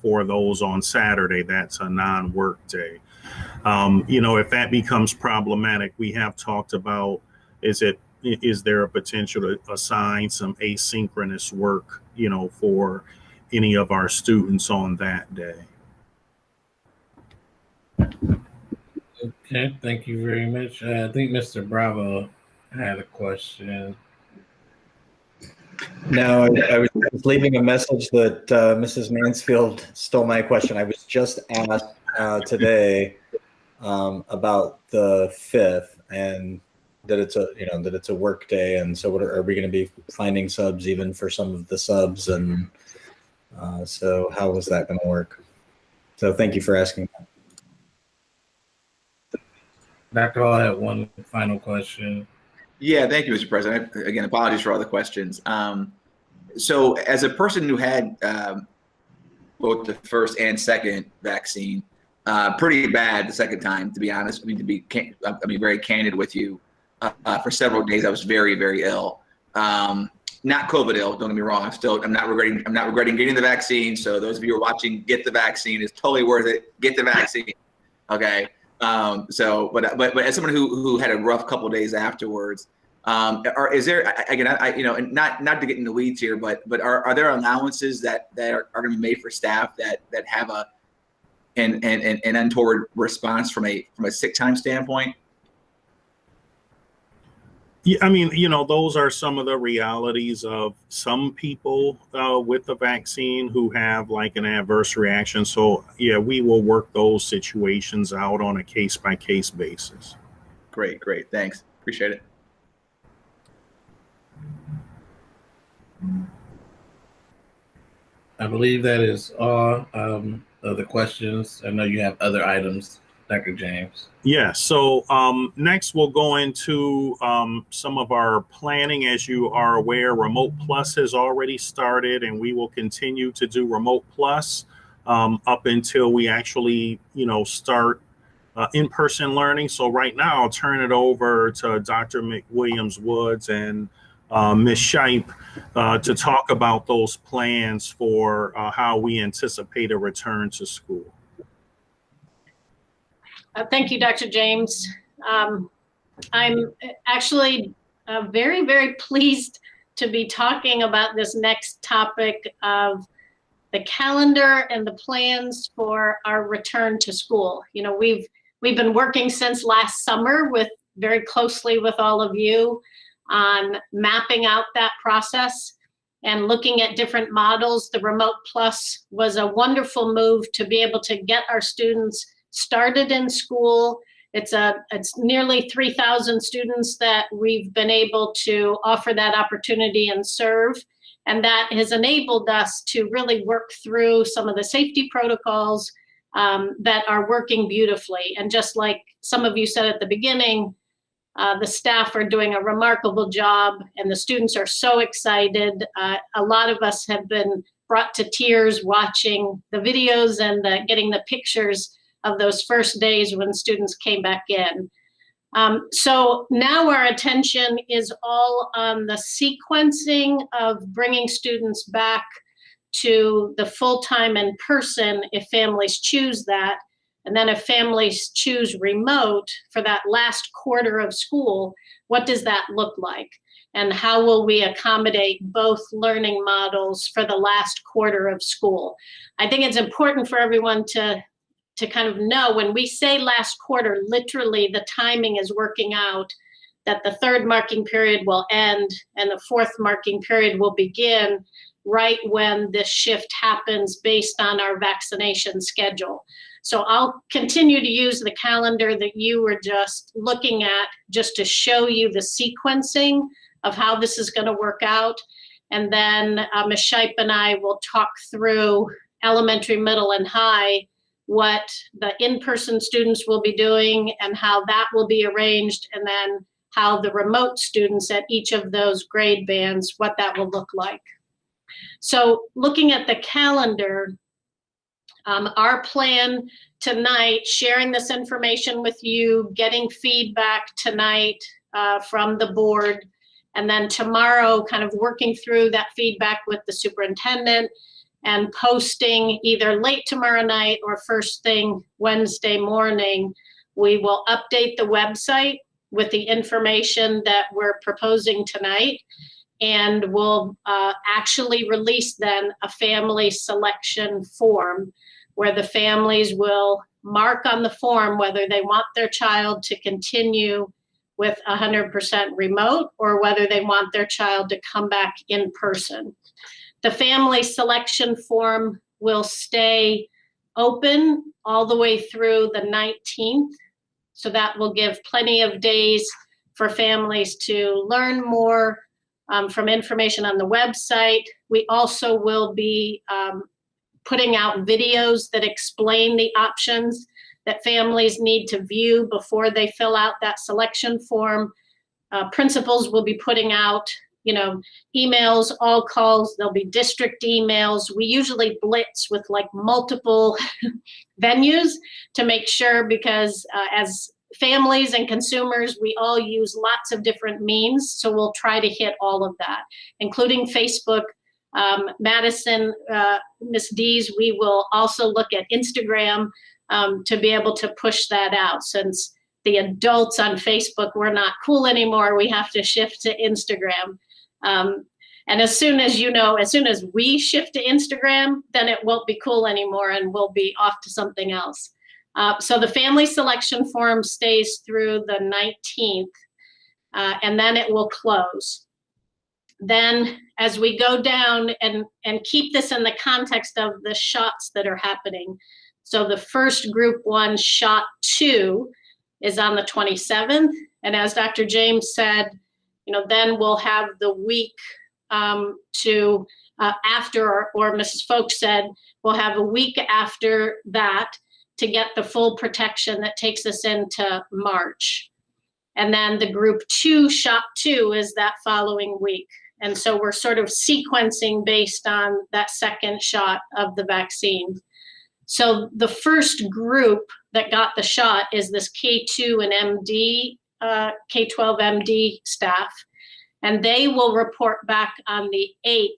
for those on Saturday, that's a non-work day. If that becomes problematic, we have talked about, is there a potential to assign some asynchronous work, for any of our students on that day? Okay, thank you very much. I think Mr. Bravo had a question. No, I was leaving a message that Mrs. Mansfield stole my question. I was just asked today about the 5th and that it's a work day, and so are we going to be finding subs even for some of the subs, and so how is that going to work? So thank you for asking that. Dr. Hall had one final question. Yeah, thank you, Mr. President. Again, apologies for all the questions. So as a person who had both the first and second vaccine, pretty bad the second time, to be honest. To be very candid with you. For several days, I was very, very ill. Not COVID ill. Don't get me wrong. I'm not regretting getting the vaccine. So those of you who are watching, get the vaccine. It's totally worth it. Get the vaccine. Okay. But as someone who had a rough couple of days afterwards, is there, again, and not to get in the weeds here, but are there allowances that are going to be made for staff that have an untoward response from a sick time standpoint? Yeah, those are some of the realities of some people with the vaccine who have like an adverse reaction. So yeah, we will work those situations out on a case-by-case basis. Great. Thanks. Appreciate it. I believe that is all of the questions. I know you have other items, Dr. James. Yeah, so next we'll go into some of our planning. As you are aware, Remote Plus has already started, and we will continue to do Remote Plus up until we actually, start in-person learning. So right now I'll turn it over to Dr. McWilliams-Woods and Ms. Shipe to talk about those plans for how we anticipate a return to school. Thank you, Dr. James. I'm actually very, very pleased to be talking about this next topic of the calendar and the plans for our return to school. We've been working since last summer very closely with all of you on mapping out that process and looking at different models. The Remote Plus was a wonderful move to be able to get our students started in school. It's nearly 3,000 students that we've been able to offer that opportunity and serve. And that has enabled us to really work through some of the safety protocols that are working beautifully. And just like some of you said at the beginning, the staff are doing a remarkable job and the students are so excited. A lot of us have been brought to tears watching the videos and getting the pictures of those first days when students came back in. So now our attention is all on the sequencing of bringing students back to the full-time in person if families choose that. And then if families choose remote for that last quarter of school, what does that look like? And how will we accommodate both learning models for the last quarter of school? I think it's important for everyone to kind of know when we say last quarter, literally the timing is working out that the third marking period will end and the fourth marking period will begin right when this shift happens based on our vaccination schedule. So I'll continue to use the calendar that you were just looking at just to show you the sequencing of how this is going to work out. And then Ms. Shipe and I will talk through elementary, middle, and high, what the in-person students will be doing and how that will be arranged, and then how the remote students at each of those grade bands, what that will look like. So looking at the calendar, our plan tonight, sharing this information with you, getting feedback tonight from the board, and then tomorrow kind of working through that feedback with the superintendent and posting either late tomorrow night or first thing Wednesday morning. We will update the website with the information that we're proposing tonight, and we'll actually release then a family selection form where the families will mark on the form whether they want their child to continue with 100% remote or whether they want their child to come back in person. The family selection form will stay open all the way through the 19th. So that will give plenty of days for families to learn more from information on the website. We also will be putting out videos that explain the options that families need to view before they fill out that selection form. Principals will be putting out, emails, all calls. There'll be district emails. We usually blitz with like multiple venues to make sure, because as families and consumers, we all use lots of different means. So we'll try to hit all of that, including Facebook. Madison, Ms. Dees, we will also look at Instagram to be able to push that out. Since the adults on Facebook, we're not cool anymore, we have to shift to Instagram. And as soon as we shift to Instagram, then it won't be cool anymore and we'll be off to something else. So the family selection form stays through the 19th, and then it will close. Then as we go down and keep this in the context of the shots that are happening. So the first group 1, shot 2, is on the 27th. And as Dr. James said, then we'll have the week after, or Mrs. Folks said, we'll have a week after that to get the full protection that takes us into March. And then the group 2, shot 2, is that following week. And so we're sort of sequencing based on that second shot of the vaccine. So the first group that got the shot is this K2 and MD, K-12 MD staff. And they will report back on the 8th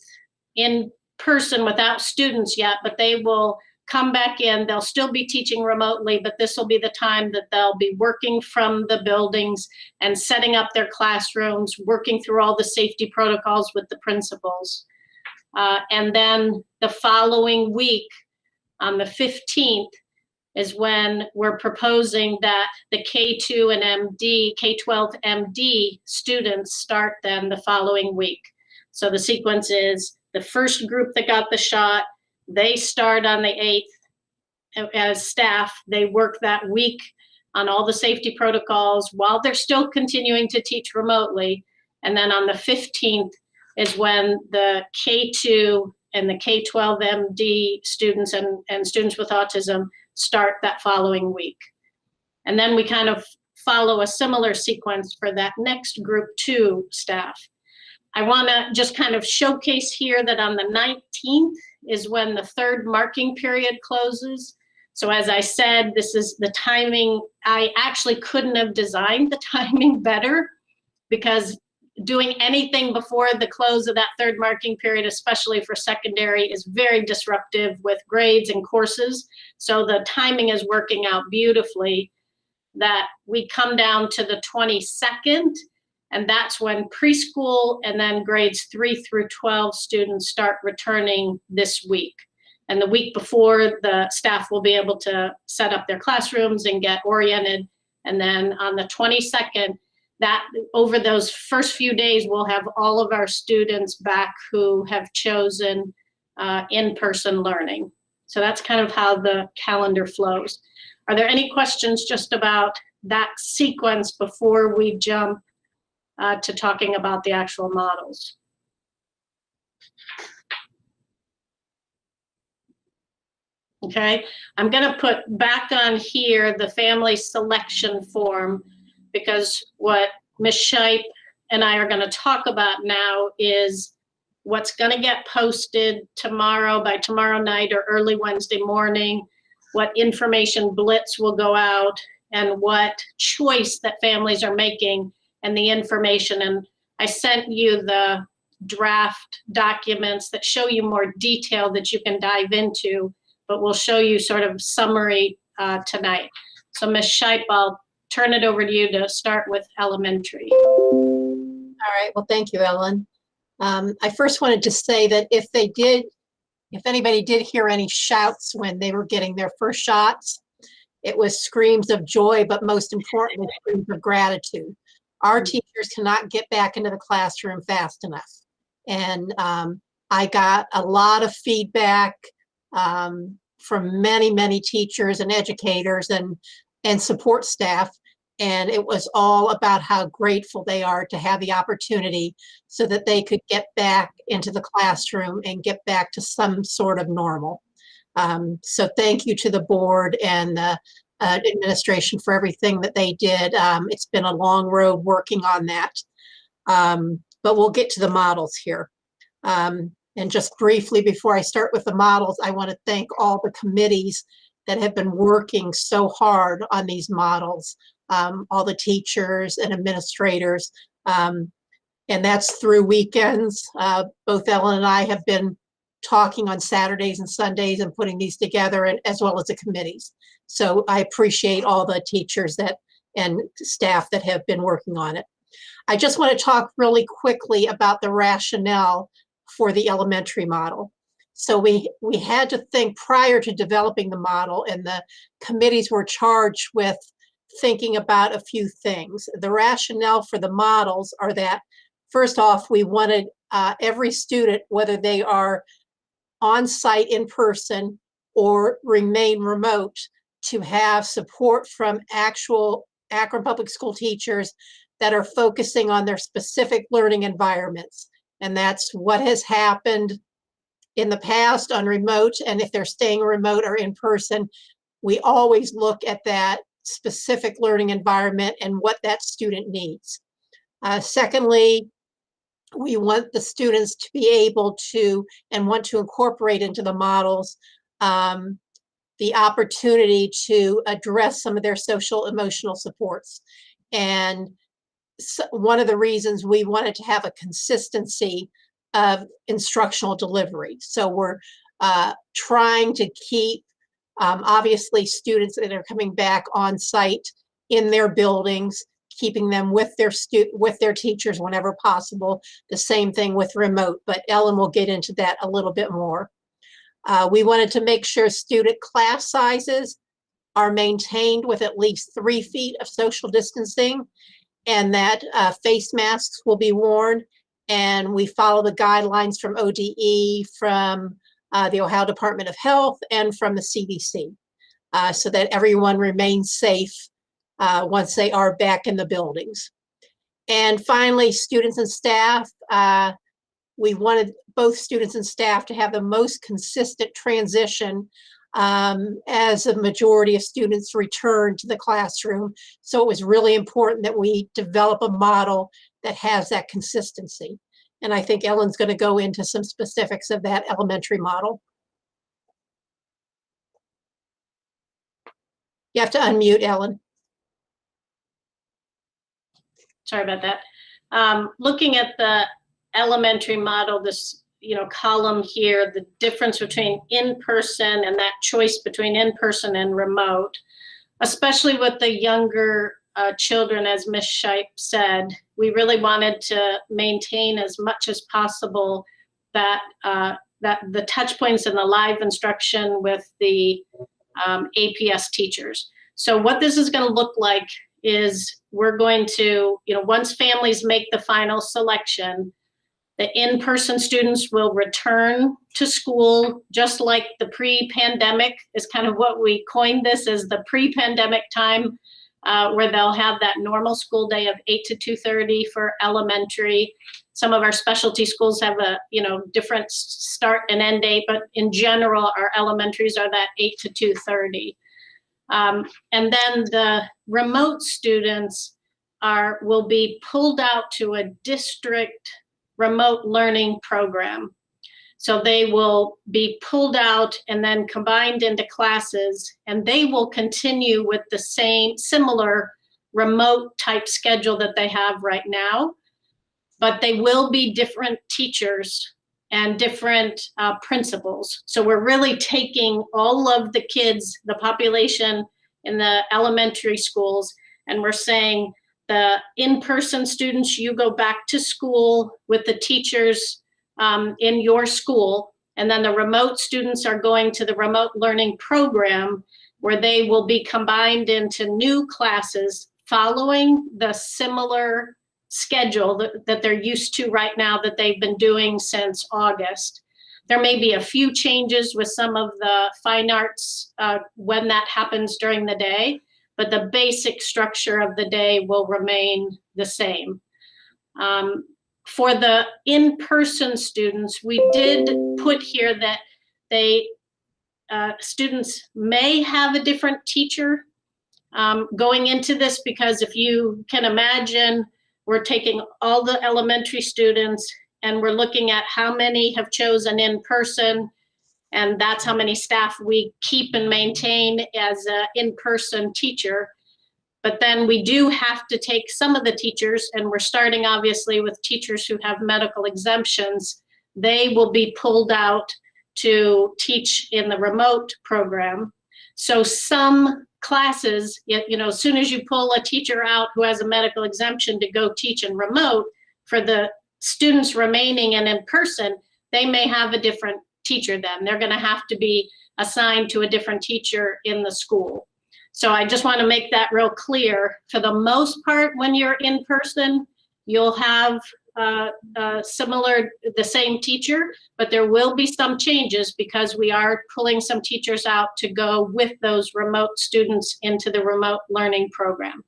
in person without students yet, but they will come back in. They'll still be teaching remotely, but this will be the time that they'll be working from the buildings and setting up their classrooms, working through all the safety protocols with the principals. And then the following week, on the 15th, is when we're proposing that the K2 and MD, K-12 MD students start then the following week. So the sequence is the first group that got the shot, they start on the 8th as staff. They work that week on all the safety protocols while they're still continuing to teach remotely. And then on the 15th is when the K2 and the K-12 MD students and students with autism start that following week. And then we kind of follow a similar sequence for that next group 2 staff. I want to just kind of showcase here that on the 19th is when the third marking period closes. So as I said, this is the timing. I actually couldn't have designed the timing better, because doing anything before the close of that third marking period, especially for secondary, is very disruptive with grades and courses. So the timing is working out beautifully, that we come down to the 22nd, and that's when preschool and then grades 3 through 12 students start returning this week. And the week before, the staff will be able to set up their classrooms and get oriented. And then on the 22nd, that over those first few days, we'll have all of our students back who have chosen in-person learning. So that's kind of how the calendar flows. Are there any questions just about that sequence before we jump to talking about the actual models? Okay, I'm gonna put back on here the family selection form, because what Ms. Shipe and I are gonna talk about now is what's gonna get posted tomorrow, by tomorrow night or early Wednesday morning, what information blitz will go out, and what choice that families are making, and the information. And I sent you the draft documents that show you more detail that you can dive into, but we'll show you sort of summary tonight. So Ms. Shipe, I'll turn it over to you to start with elementary. All right, well, thank you, Ellen. I first wanted to say that if anybody did hear any shouts when they were getting their first shots, it was screams of joy, but most importantly, screams of gratitude. Our teachers cannot get back into the classroom fast enough. And I got a lot of feedback from many, many teachers and educators and support staff. And it was all about how grateful they are to have the opportunity so that they could get back into the classroom and get back to some sort of normal. So thank you to the board and the administration for everything that they did. It's been a long road working on that. But we'll get to the models here. And just briefly, before I start with the models, I want to thank all the committees that have been working so hard on these models, all the teachers and administrators. And that's through weekends. Both Ellen and I have been talking on Saturdays and Sundays and putting these together, and as well as the committees. So I appreciate all the teachers and staff that have been working on it. I just want to talk really quickly about the rationale for the elementary model. So we had to think prior to developing the model, and the committees were charged with thinking about a few things. The rationale for the models are that, first off, we wanted every student, whether they are on site in person or remain remote, to have support from actual Akron Public School teachers that are focusing on their specific learning environments. And that's what has happened in the past on remote. And if they're staying remote or in person, we always look at that specific learning environment and what that student needs. Secondly, we want the students to be able to and want to incorporate into the models the opportunity to address some of their social emotional supports. And so one of the reasons we wanted to have a consistency of instructional delivery. So we're trying to keep, obviously, students that are coming back on site in their buildings, keeping them with their teachers whenever possible. The same thing with remote, but Ellen will get into that a little bit more. We wanted to make sure student class sizes are maintained with at least 3 feet of social distancing, and that face masks will be worn. And we follow the guidelines from ODE, from the Ohio Department of Health, and from the CDC, so that everyone remains safe once they are back in the buildings. And finally, students and staff, we wanted both students and staff to have the most consistent transition as a majority of students return to the classroom. So it was really important that we develop a model that has that consistency. And I think Ellen's going to go into some specifics of that elementary model. You have to unmute, Ellen. Sorry about that. Looking at the elementary model, this column here, the difference between in-person and that choice between in-person and remote, especially with the younger children, as Ms. Shipe said, we really wanted to maintain as much as possible that the touch points and the live instruction with the APS teachers. So what this is going to look like is we're going to, once families make the final selection, the in-person students will return to school just like the pre-pandemic is kind of what we coined this as the pre-pandemic time, where they'll have that normal school day of 8 to 2:30 for elementary. Some of our specialty schools have a different start and end date, but in general, our elementaries are that 8 to 2:30. And then the remote students will be pulled out to a district remote learning program. So they will be pulled out and then combined into classes, and they will continue with the similar remote type schedule that they have right now, but they will be different teachers and different principals. So we're really taking all of the kids, the population in the elementary schools, and we're saying the in-person students, you go back to school with the teachers in your school, and then the remote students are going to the remote learning program where they will be combined into new classes following the similar schedule that they're used to right now that they've been doing since August. There may be a few changes with some of the fine arts when that happens during the day, but the basic structure of the day will remain the same. For the in-person students, we did put here that students may have a different teacher going into this, because if you can imagine, we're taking all the elementary students and we're looking at how many have chosen in person, and that's how many staff we keep and maintain as an in-person teacher. But then we do have to take some of the teachers, and we're starting obviously with teachers who have medical exemptions. They will be pulled out to teach in the remote program. So some classes, as soon as you pull a teacher out who has a medical exemption to go teach in remote, for the students remaining and in person, they may have a different teacher then. They're going to have to be assigned to a different teacher in the school. So I just want to make that real clear. For the most part, when you're in person, you'll have the same teacher, but there will be some changes because we are pulling some teachers out to go with those remote students into the remote learning program.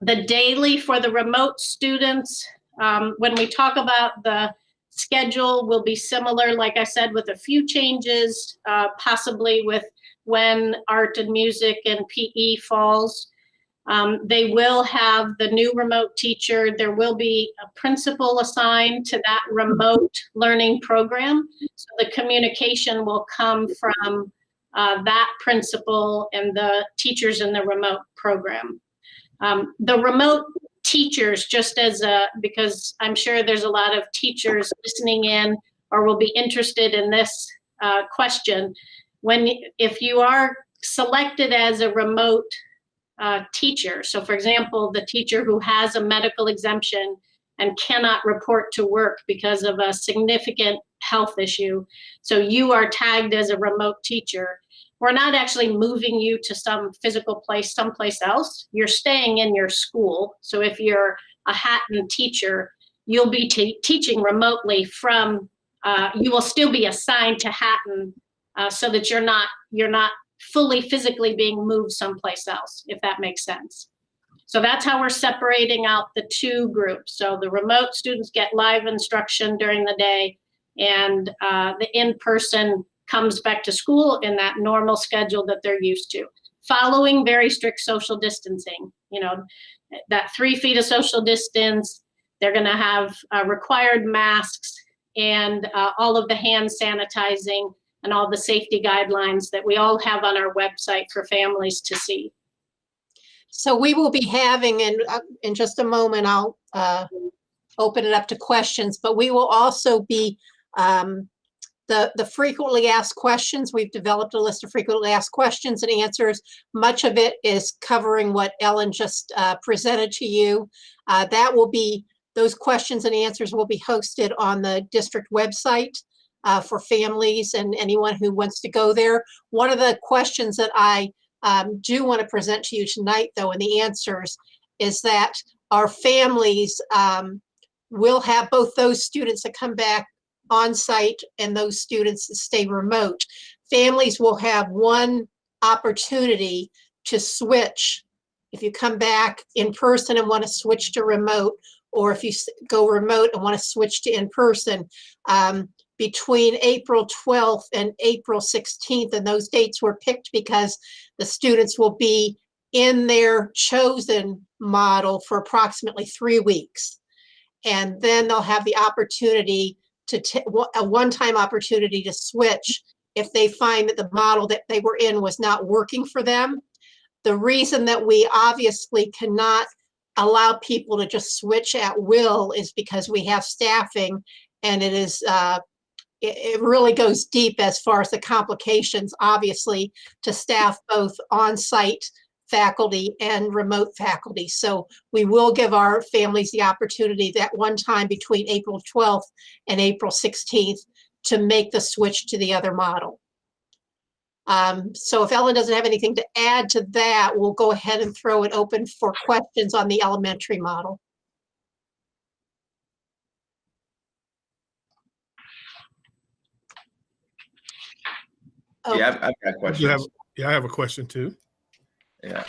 The daily for the remote students, when we talk about the schedule, will be similar, like I said, with a few changes, possibly with when art and music and PE falls. They will have the new remote teacher. There will be a principal assigned to that remote learning program. So the communication will come from that principal and the teachers in the remote program. The remote teachers, just as because I'm sure there's a lot of teachers listening in or will be interested in this question. If you are selected as a remote teacher, so for example, the teacher who has a medical exemption and cannot report to work because of a significant health issue, so you are tagged as a remote teacher, we're not actually moving you to some physical place someplace else. You're staying in your school. So if you're a Hatton teacher, you'll be teaching remotely from, you will still be assigned to Hatton so that you're not fully physically being moved someplace else, if that makes sense. So that's how we're separating out the two groups. So the remote students get live instruction during the day, and the in-person comes back to school in that normal schedule that they're used to, following very strict social distancing. That 3 feet of social distance, they're gonna have required masks and all of the hand sanitizing and all the safety guidelines that we all have on our website for families to see. So we will be having, in just a moment, I'll open it up to questions, but we will also be, the frequently asked questions. We've developed a list of frequently asked questions and answers. Much of it is covering what Ellen just presented to you. That will be, those questions and answers will be hosted on the district website for families and anyone who wants to go there. One of the questions that I do want to present to you tonight, though, and the answers, is that our families will have both those students that come back on site and those students that stay remote. Families will have one opportunity to switch. If you come back in person and want to switch to remote, or if you go remote and want to switch to in person, between April 12th and April 16th, and those dates were picked because the students will be in their chosen model for approximately 3 weeks. And then they'll have the opportunity to a one-time opportunity to switch if they find that the model that they were in was not working for them. The reason that we obviously cannot allow people to just switch at will is because we have staffing, and it is it really goes deep as far as the complications, obviously, to staff both on-site faculty and remote faculty. So we will give our families the opportunity that one time between April 12th and April 16th to make the switch to the other model. So if Ellen doesn't have anything to add to that, we'll go ahead and throw it open for questions on the elementary model. Oh. Yeah, I've got questions. I have a question too. Yeah.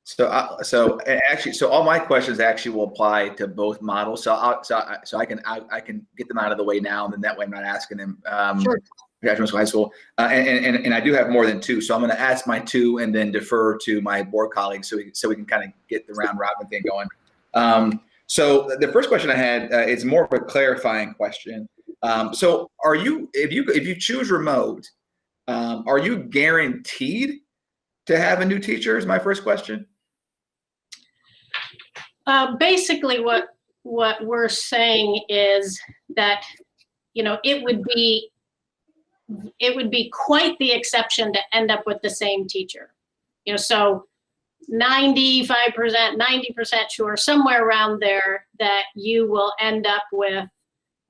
So actually, all my questions actually will apply to both models. So I can get them out of the way now, and then that way I'm not asking them. Sure. Graduate high school, and I do have more than two, so I'm going to ask my two and then defer to my board colleagues so we can kind of get the round robin thing going. So the first question I had is more of a clarifying question. So are you, if you choose remote, are you guaranteed to have a new teacher? Is my first question. Basically, what we're saying is that, you know, it would be quite the exception to end up with the same teacher. You know, so 95%, 90% sure, somewhere around there, that you will end up with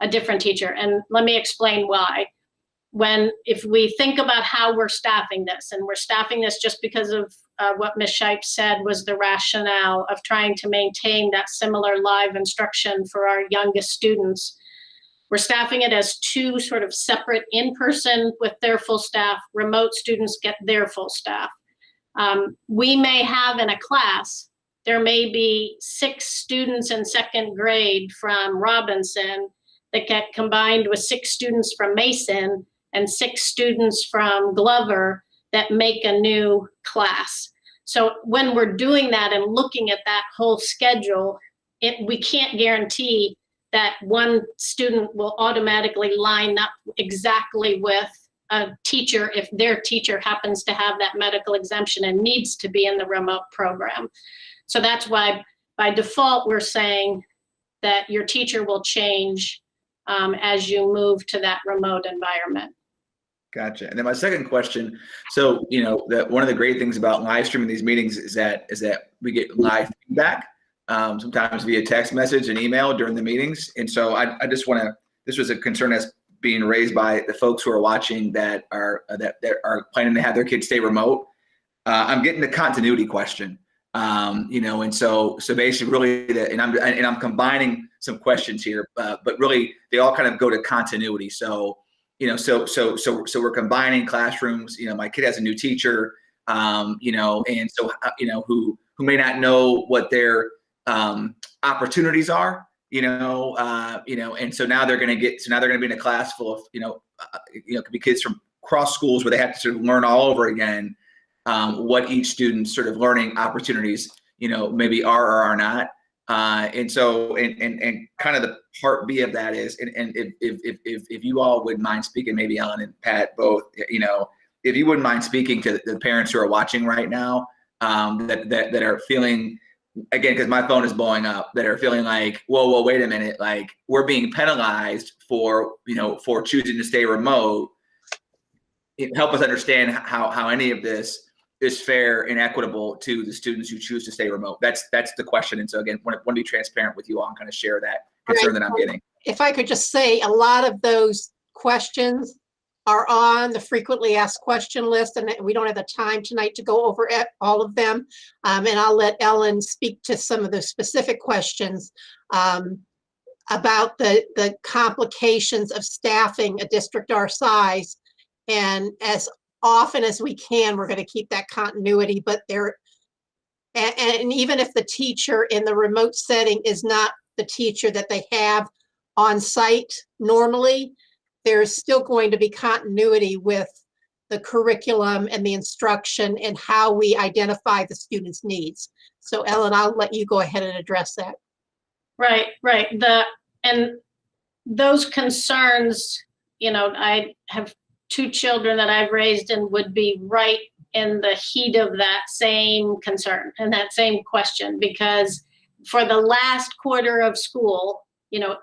a different teacher. And let me explain why. If we think about how we're staffing this, and we're staffing this just because of what Ms. Shipe said was the rationale of trying to maintain that similar live instruction for our youngest students. We're staffing it as two sort of separate in-person with their full staff. Remote students get their full staff. We may have in a class, there may be 6 students in 2nd grade from Robinson that get combined with 6 students from Mason and 6 students from Glover that make a new class. So when we're doing that and looking at that whole schedule, we can't guarantee that one student will automatically line up exactly with a teacher if their teacher happens to have that medical exemption and needs to be in the remote program. So that's why by default, we're saying that your teacher will change as you move to that remote environment. Gotcha. And then my second question, so, you know, that one of the great things about live streaming these meetings is that we get live feedback, sometimes via text message and email during the meetings. And so I just want to, this was a concern that's being raised by the folks who are watching that are planning to have their kids stay remote. I'm getting the continuity question, you know, and so basically really, and I'm combining some questions here, but really they all kind of go to continuity. So, you know, so we're combining classrooms. You know, my kid has a new teacher, you know, and so, you know, who may not know what their opportunities are, you know, and so now they're going to be in a class full of, you know, it could be kids from cross schools where they have to sort of learn all over again what each student's sort of learning opportunities, you know, maybe are or are not. And so, and kind of the part B of that is, and if you all wouldn't mind speaking, maybe Ellen and Pat both, if you wouldn't mind speaking to the parents who are watching right now, that are feeling, again, because my phone is blowing up, that are feeling like, whoa, wait a minute, like we're being penalized for choosing to stay remote. Help us understand how any of this is fair and equitable to the students who choose to stay remote. That's the question. And so again, want to be transparent with you all and kind of share that concern that I'm getting. If I could just say, a lot of those questions are on the frequently asked question list, and we don't have the time tonight to go over all of them. And I'll let Ellen speak to some of the specific questions about the complications of staffing a district our size. And as often as we can, we're going to keep that continuity, but and even if the teacher in the remote setting is not the teacher that they have on site normally, there's still going to be continuity with the curriculum and the instruction and how we identify the students' needs. So Ellen, I'll let you go ahead and address that. Right. And those concerns, I have 2 children that I've raised and would be right in the heat of that same concern and that same question, because for the last quarter of school,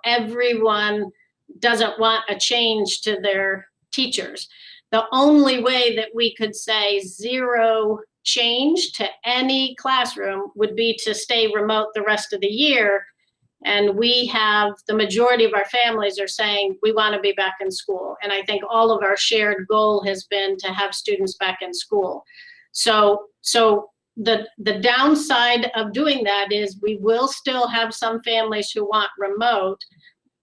everyone doesn't want a change to their teachers. The only way that we could say 0 change to any classroom would be to stay remote the rest of the year. And we have, the majority of our families are saying we want to be back in school. And I think all of our shared goal has been to have students back in school. So the downside of doing that is we will still have some families who want remote.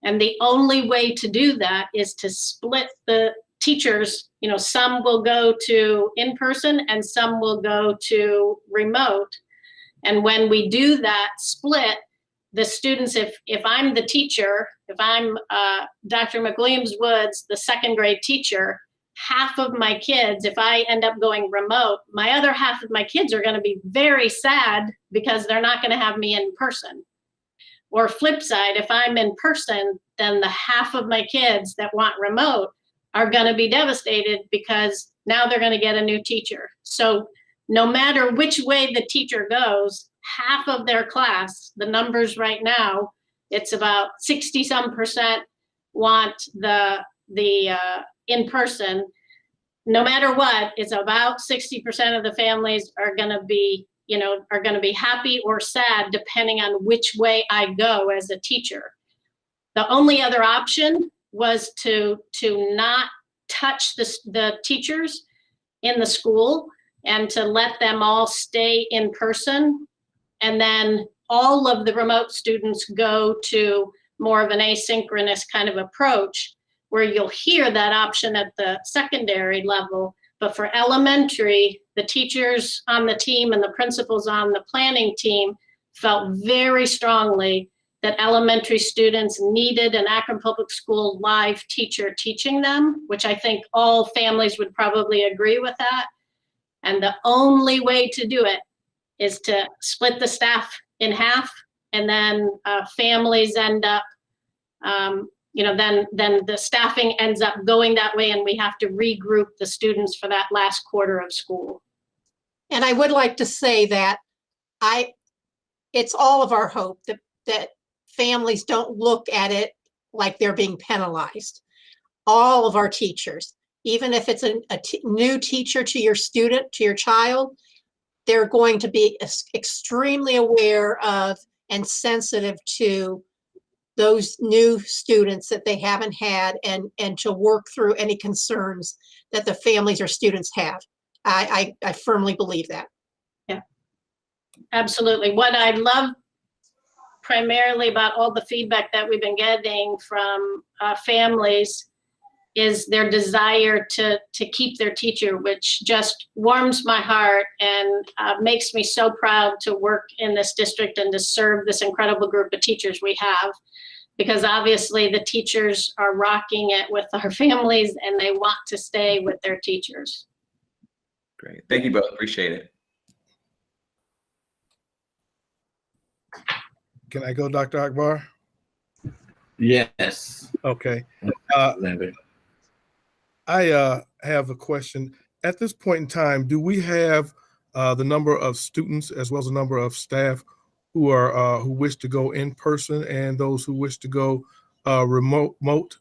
And the only way to do that is to split the teachers. Some will go to in-person and some will go to remote. And when we do that split, the students, if I'm the teacher, if I'm Dr. McWilliams-Woods, the 2nd grade teacher, half of my kids, if I end up going remote, my other half of my kids are going to be very sad because they're not going to have me in person. Or flip side, if I'm in person, then the half of my kids that want remote are going to be devastated because now they're going to get a new teacher. So no matter which way the teacher goes, half of their class, the numbers right now, it's about 60-some% want the in-person. No matter what, it's about 60% of the families are going to be, happy or sad depending on which way I go as a teacher. The only other option was to not touch the teachers in the school and to let them all stay in person. And then all of the remote students go to more of an asynchronous kind of approach where you'll hear that option at the secondary level. But for elementary, the teachers on the team and the principals on the planning team felt very strongly that elementary students needed an Akron Public School live teacher teaching them, which I think all families would probably agree with that. And the only way to do it is to split the staff in half, and then families end up, then the staffing ends up going that way, and we have to regroup the students for that last quarter of school. And I would like to say that it's all of our hope that families don't look at it like they're being penalized. All of our teachers, even if it's a new teacher to your student, to your child, they're going to be extremely aware of and sensitive to those new students that they haven't had, and to work through any concerns that the families or students have. I firmly believe that. Yeah, absolutely. What I love primarily about all the feedback that we've been getting from families is their desire to keep their teacher, which just warms my heart and makes me so proud to work in this district and to serve this incredible group of teachers we have. Because obviously the teachers are rocking it with our families and they want to stay with their teachers. Great. Thank you both. Appreciate it. Can I go, Dr. Akbar? Yes. Okay. I have a question. At this point in time, do we have the number of students as well as the number of staff who are who wish to go in person and those who wish to go remote?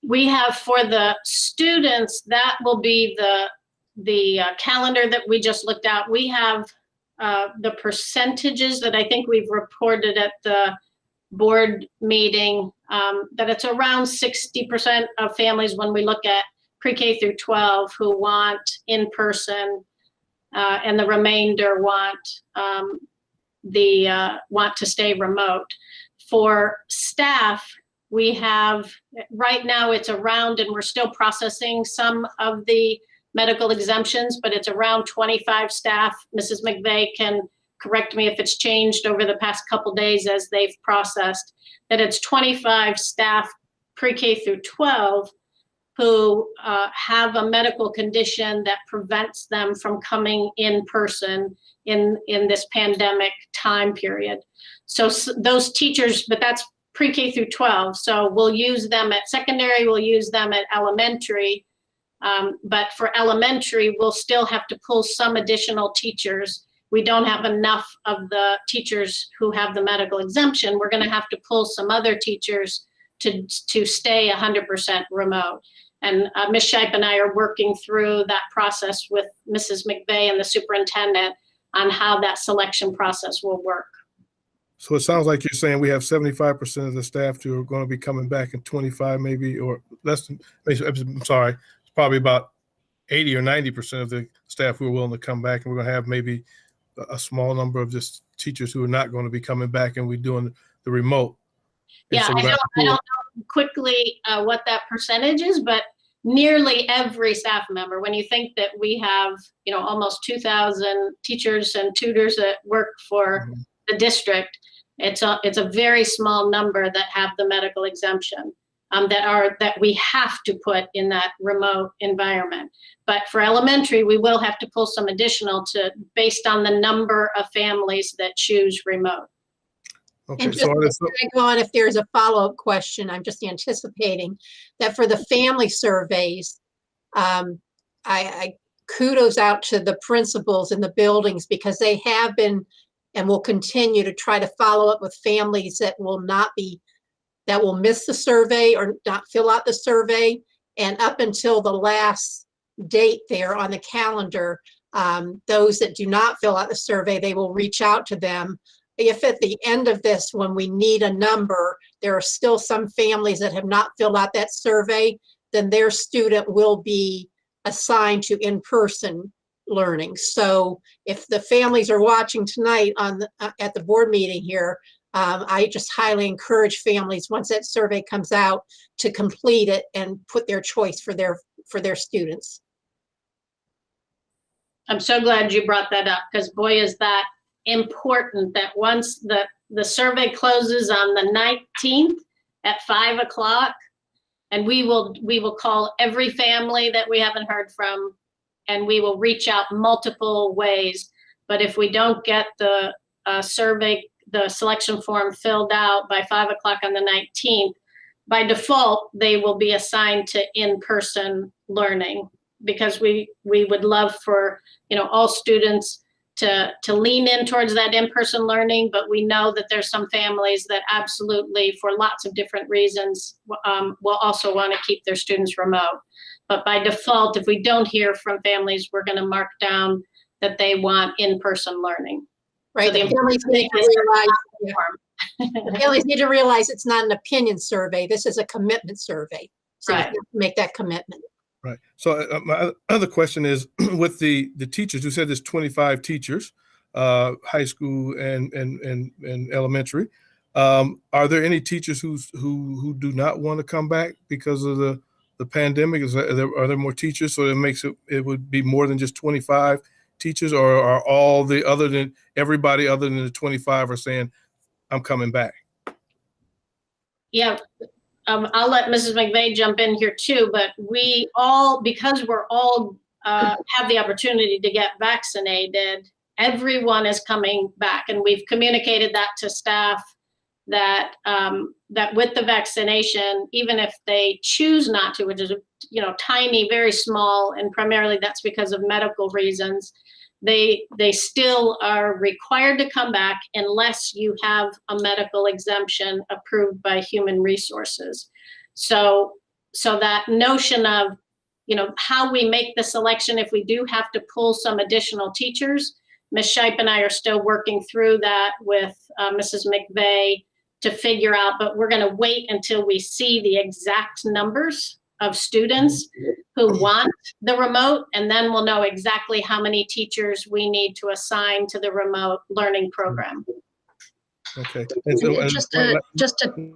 We have for the students, that will be the calendar that we just looked at. We have the percentages that I think we've reported at the board meeting, that it's around 60% of families when we look at pre-K through 12 who want in-person, and the remainder want to stay remote. For staff, we have, right now it's around, and we're still processing some of the medical exemptions, but it's around 25 staff. Mrs. McVeigh can correct me if it's changed over the past couple days as they've processed, that it's 25 staff pre-K through 12 who have a medical condition that prevents them from coming in person in this pandemic time period. So those teachers, but that's pre-K through 12. So we'll use them at secondary, we'll use them at elementary. But for elementary, we'll still have to pull some additional teachers. We don't have enough of the teachers who have the medical exemption. We're going to have to pull some other teachers to stay 100% remote. And Ms. Shipe and I are working through that process with Mrs. McVeigh and the superintendent on how that selection process will work. So it sounds like you're saying we have 75% of the staff who are going to be coming back, and 25 maybe, or less than, I'm sorry, it's probably about 80 or 90% of the staff who are willing to come back, and we're going to have maybe a small number of just teachers who are not going to be coming back, and we're doing the remote. Yeah, so I don't know quickly what that percentage is, but nearly every staff member, when you think that we have, almost 2,000 teachers and tutors that work for the district, it's a very small number that have the medical exemption, that we have to put in that remote environment. But for elementary, we will have to pull some additional based on the number of families that choose remote. Okay, And just before I go on, if there's a follow-up question, I'm just anticipating that for the family surveys, I kudos out to the principals in the buildings, because they have been and will continue to try to follow up with families that will miss the survey or not fill out the survey. And up until the last date there on the calendar, those that do not fill out the survey, they will reach out to them. If at the end of this, when we need a number, there are still some families that have not filled out that survey, then their student will be assigned to in-person learning. So if the families are watching tonight at the board meeting here, I just highly encourage families, once that survey comes out, to complete it and put their choice for their students. I'm so glad you brought that up, because boy, is that important, that once the survey closes on the 19th at 5 o'clock, and we will call every family that we haven't heard from, and we will reach out multiple ways. But if we don't get the survey, the selection form filled out by 5 o'clock on the 19th, by default, they will be assigned to in-person learning, because we would love for all students to lean in towards that in-person learning, but we know that there's some families that absolutely, for lots of different reasons, will also want to keep their students remote. But by default, if we don't hear from families, we're going to mark down that they want in-person learning. Right. So the families need to realize it's not an opinion survey. This is a commitment survey. So you have to make that commitment. Right. So my other question is, with the teachers, you said there's 25 teachers, high school and elementary. Are there any teachers who do not want to come back because of the pandemic? Are there more teachers? So it would be more than just 25 teachers, or are everybody other than the 25 are saying, I'm coming back? Yeah. I'll let Mrs. McVeigh jump in here too, but we all, because we're all have the opportunity to get vaccinated, everyone is coming back. And we've communicated that to staff that that with the vaccination, even if they choose not to, which is, you know, tiny, very small, and primarily that's because of medical reasons, they still are required to come back unless you have a medical exemption approved by Human Resources. So that notion of, you know, how we make the selection, if we do have to pull some additional teachers, Ms. Shipe and I are still working through that with Mrs. McVeigh to figure out, but we're going to wait until we see the exact numbers of students who want the remote, and then we'll know exactly how many teachers we need to assign to the remote learning program. Okay.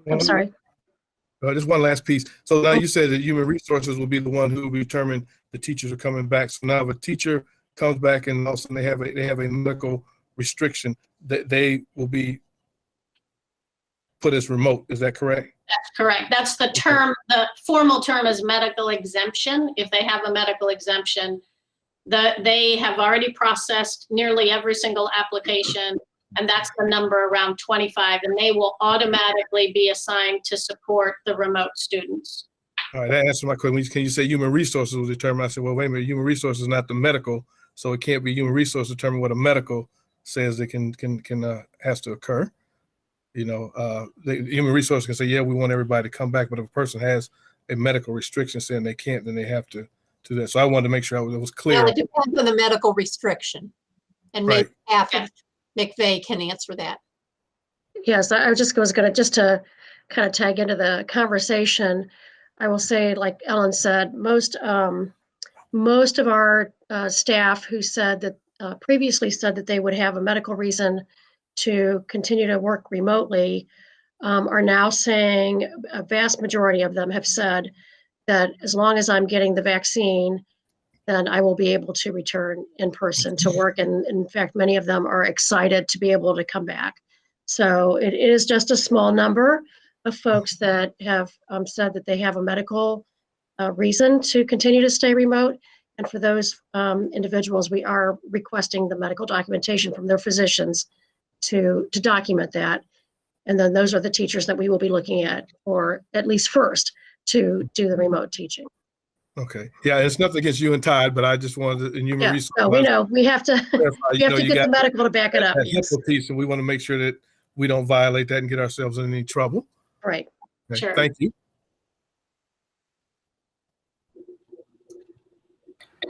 I'm sorry. Just one last piece. So now you said that Human Resources will be the one who will determine the teachers are coming back. So now if a teacher comes back and also they have a medical restriction, that they will be put as remote. Is that correct? That's correct. That's the term. The formal term is medical exemption. If they have a medical exemption, they have already processed nearly every single application, and that's the number, around 25, and they will automatically be assigned to support the remote students. All right, that answers my question. Can you say Human Resources will determine? I said, well, wait a minute, Human Resources is not the medical, so it can't be Human Resources determine what a medical says that has to occur. You know, the Human Resources can say, yeah, we want everybody to come back, but if a person has a medical restriction saying they can't, then they have to do that. So I wanted to make sure it was clear. Well, it depends on the medical restriction, and maybe after McVeigh can answer that. Yes, I was going to, just to kind of tag into the conversation, I will say, like Ellen said, most of our staff who said that previously said that they would have a medical reason to continue to work remotely are now saying, a vast majority of them have said that as long as I'm getting the vaccine, then I will be able to return in person to work. And in fact, many of them are excited to be able to come back. So it is just a small number of folks that have said that they have a medical reason to continue to stay remote. And for those individuals, we are requesting the medical documentation from their physicians to document that. And then those are the teachers that we will be looking at, or at least first, to do the remote teaching. Okay. Yeah, it's nothing against you and Todd, but I just wanted to, in Human Resources. No, we know we have to get the medical to back it up. Yes. Piece, and we want to make sure that we don't violate that and get ourselves in any trouble. Right. Okay. Sure. Thank you.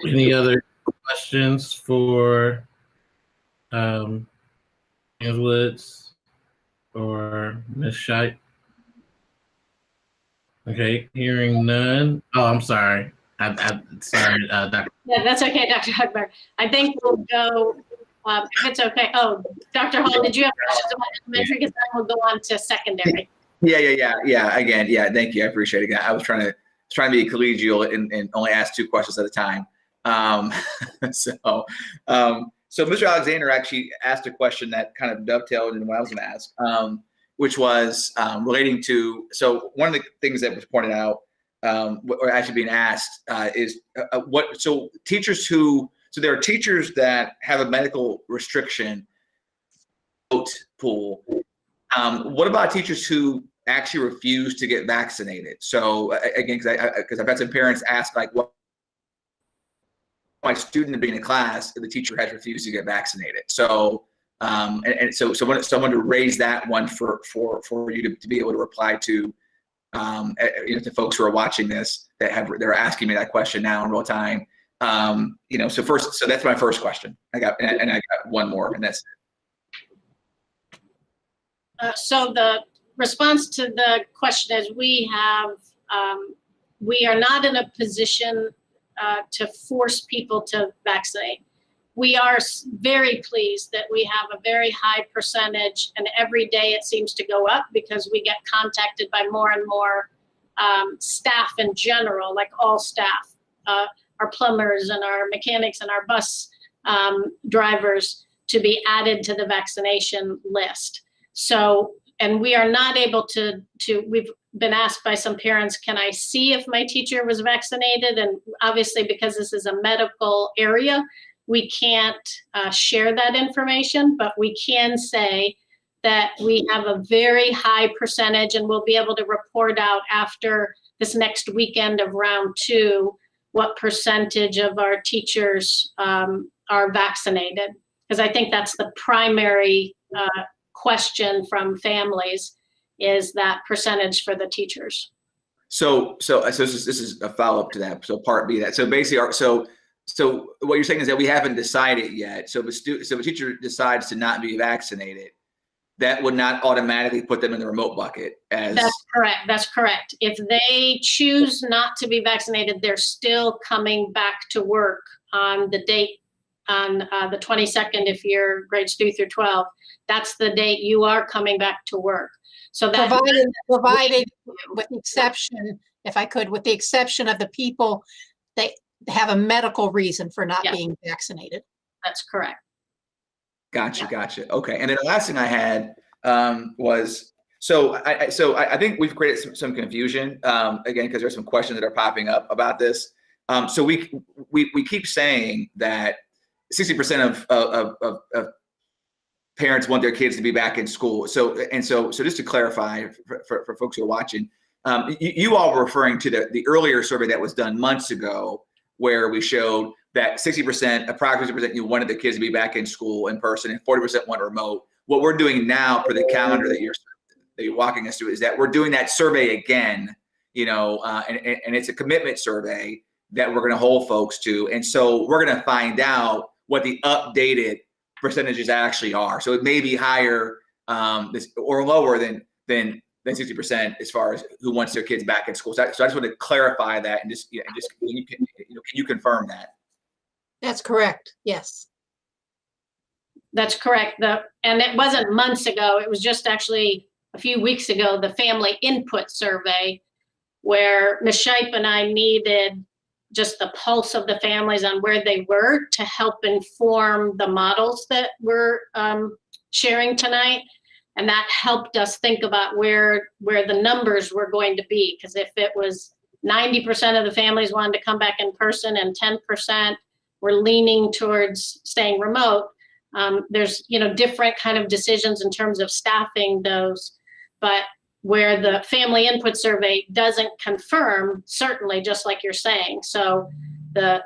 Any other questions for Ms. Woods or Ms. Shipe? Okay, hearing none. Oh, I'm sorry. I'm sorry, Dr. Yeah, that's okay, Dr. Huckberg. I think we'll go, if it's okay. Oh, Dr. Hall, did you have questions about elementary? Because then we'll go on to secondary. Yeah. Again, yeah. Thank you. I appreciate it. Again, I was trying to be collegial and only ask 2 questions at a time. So Mr. Alexander actually asked a question that kind of dovetailed into what I was going to ask, which was relating to. So one of the things that was pointed out, or actually being asked, is what. So teachers there are teachers that have a medical restriction pool. What about teachers who actually refuse to get vaccinated? So again, because I've had some parents ask, like, what my student being in class, the teacher has refused to get vaccinated. So so someone to raise that one for you to be able to reply to, to folks who are watching this they're asking me that question now in real time. So that's my first question. I got one more, and that's it. So the response to the question is we are not in a position to force people to vaccinate. We are very pleased that we have a very high percentage, and every day it seems to go up because we get contacted by more and more staff in general, like all staff, our plumbers and our mechanics and our bus drivers, to be added to the vaccination list. So, and we are not able to we've been asked by some parents, can I see if my teacher was vaccinated? And obviously, because this is a medical area, we can't share that information, but we can say that we have a very high percentage, and we'll be able to report out after this next weekend of round 2 what percentage of our teachers are vaccinated. Because I think that's the primary question from families, is that percentage for the teachers. So this is a follow-up to that. So part B that. So basically, so what you're saying is that we haven't decided yet. So if a teacher decides to not be vaccinated, that would not automatically put them in the remote bucket. That's correct. That's correct. If they choose not to be vaccinated, they're still coming back to work on the date on the 22nd. If you're grades 3 through 12, that's the date you are coming back to work. So that provided with the exception, if I could, with the exception of the people that have a medical reason for not being vaccinated. That's correct. Gotcha. Okay. And then the last thing I had was, so I think we've created some confusion, again, because there's some questions that are popping up about this. So we keep saying that 60% of parents want their kids to be back in school. So just to clarify for folks who are watching, you all were referring to the earlier survey that was done months ago, where we showed that 60%, approximately 60%, you wanted the kids to be back in school in person, and 40% want remote. What we're doing now for the calendar that you're walking us through is that we're doing that survey again, and it's a commitment survey that we're going to hold folks to. And so we're going to find out what the updated percentages actually are. So it may be higher or lower than 60% as far as who wants their kids back in school. So I just want to clarify that, and can you confirm that? That's correct. Yes. That's correct. And it wasn't months ago. It was just actually a few weeks ago, the family input survey, where Ms. Shipe and I needed just the pulse of the families on where they were to help inform the models that we're sharing tonight. And that helped us think about where the numbers were going to be. Because if it was 90% of the families wanted to come back in person and 10% were leaning towards staying remote, there's different kind of decisions in terms of staffing those. But where the family input survey doesn't confirm, certainly, just like you're saying. So the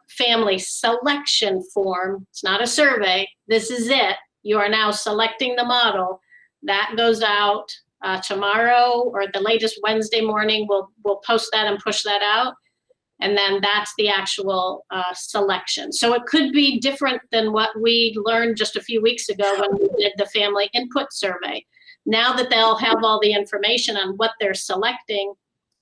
family selection form, it's not a survey, this is it. You are now selecting the model. That goes out tomorrow, or at the latest Wednesday morning. We'll post that and push that out. And then that's the actual selection. So it could be different than what we learned just a few weeks ago when we did the family input survey. Now that they'll have all the information on what they're selecting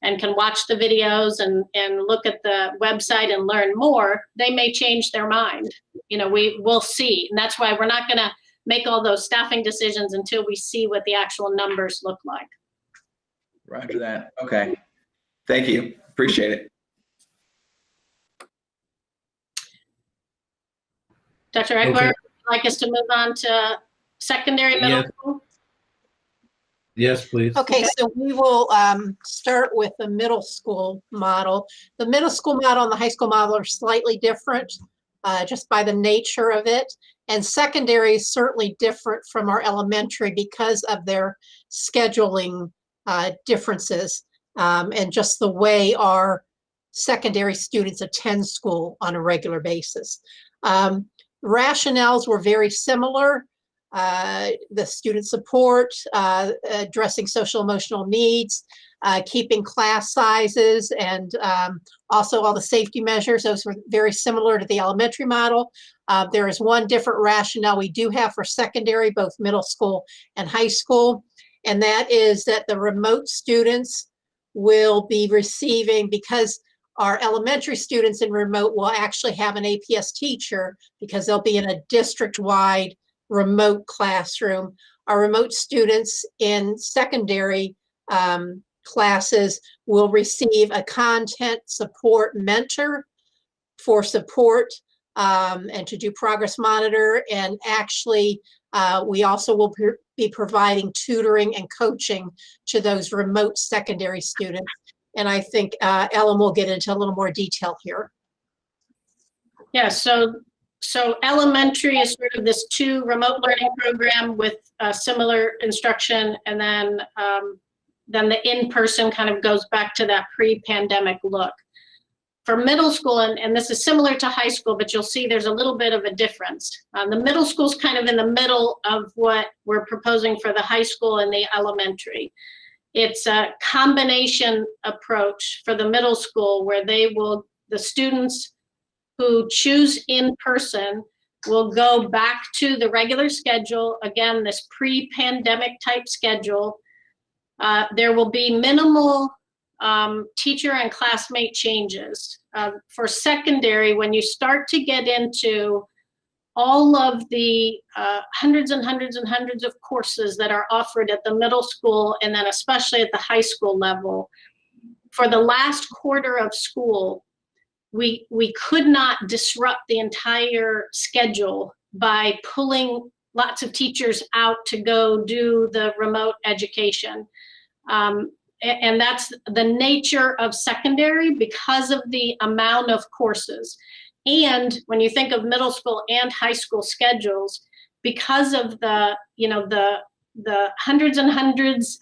and can watch the videos and look at the website and learn more, they may change their mind. We'll see. And that's why we're not going to make all those staffing decisions until we see what the actual numbers look like. Roger that. Okay. Thank you. Appreciate it. Dr. Eckler, would you like us to move on to secondary middle school? Yes, please. Okay, so we will start with the middle school model. The middle school model and the high school model are slightly different just by the nature of it. And secondary is certainly different from our elementary because of their scheduling differences and just the way our secondary students attend school on a regular basis. Rationales were very similar. The student support, addressing social emotional needs, keeping class sizes, and also all the safety measures. Those were very similar to the elementary model. There is one different rationale we do have for secondary, both middle school and high school, and that is that the remote students will be receiving, because our elementary students in remote will actually have an APS teacher because they'll be in a district-wide remote classroom. Our remote students in secondary classes will receive a content support mentor for support and to do progress monitor. And actually, we also will be providing tutoring and coaching to those remote secondary students. And I think Ellen will get into a little more detail here. Yeah, so So elementary is sort of this 2 remote learning program with similar instruction, and then the in-person kind of goes back to that pre-pandemic look. For middle school, and this is similar to high school, but you'll see there's a little bit of a difference. The middle school is kind of in the middle of what we're proposing for the high school and the elementary. It's a combination approach for the middle school where the students who choose in person will go back to the regular schedule. Again, this pre-pandemic type schedule. There will be minimal teacher and classmate changes. For secondary, when you start to get into all of the hundreds and hundreds and hundreds of courses that are offered at the middle school and then especially at the high school level, for the last quarter of school, we could not disrupt the entire schedule by pulling lots of teachers out to go do the remote education. And that's the nature of secondary because of the amount of courses. And when you think of middle school and high school schedules, because of the hundreds and hundreds,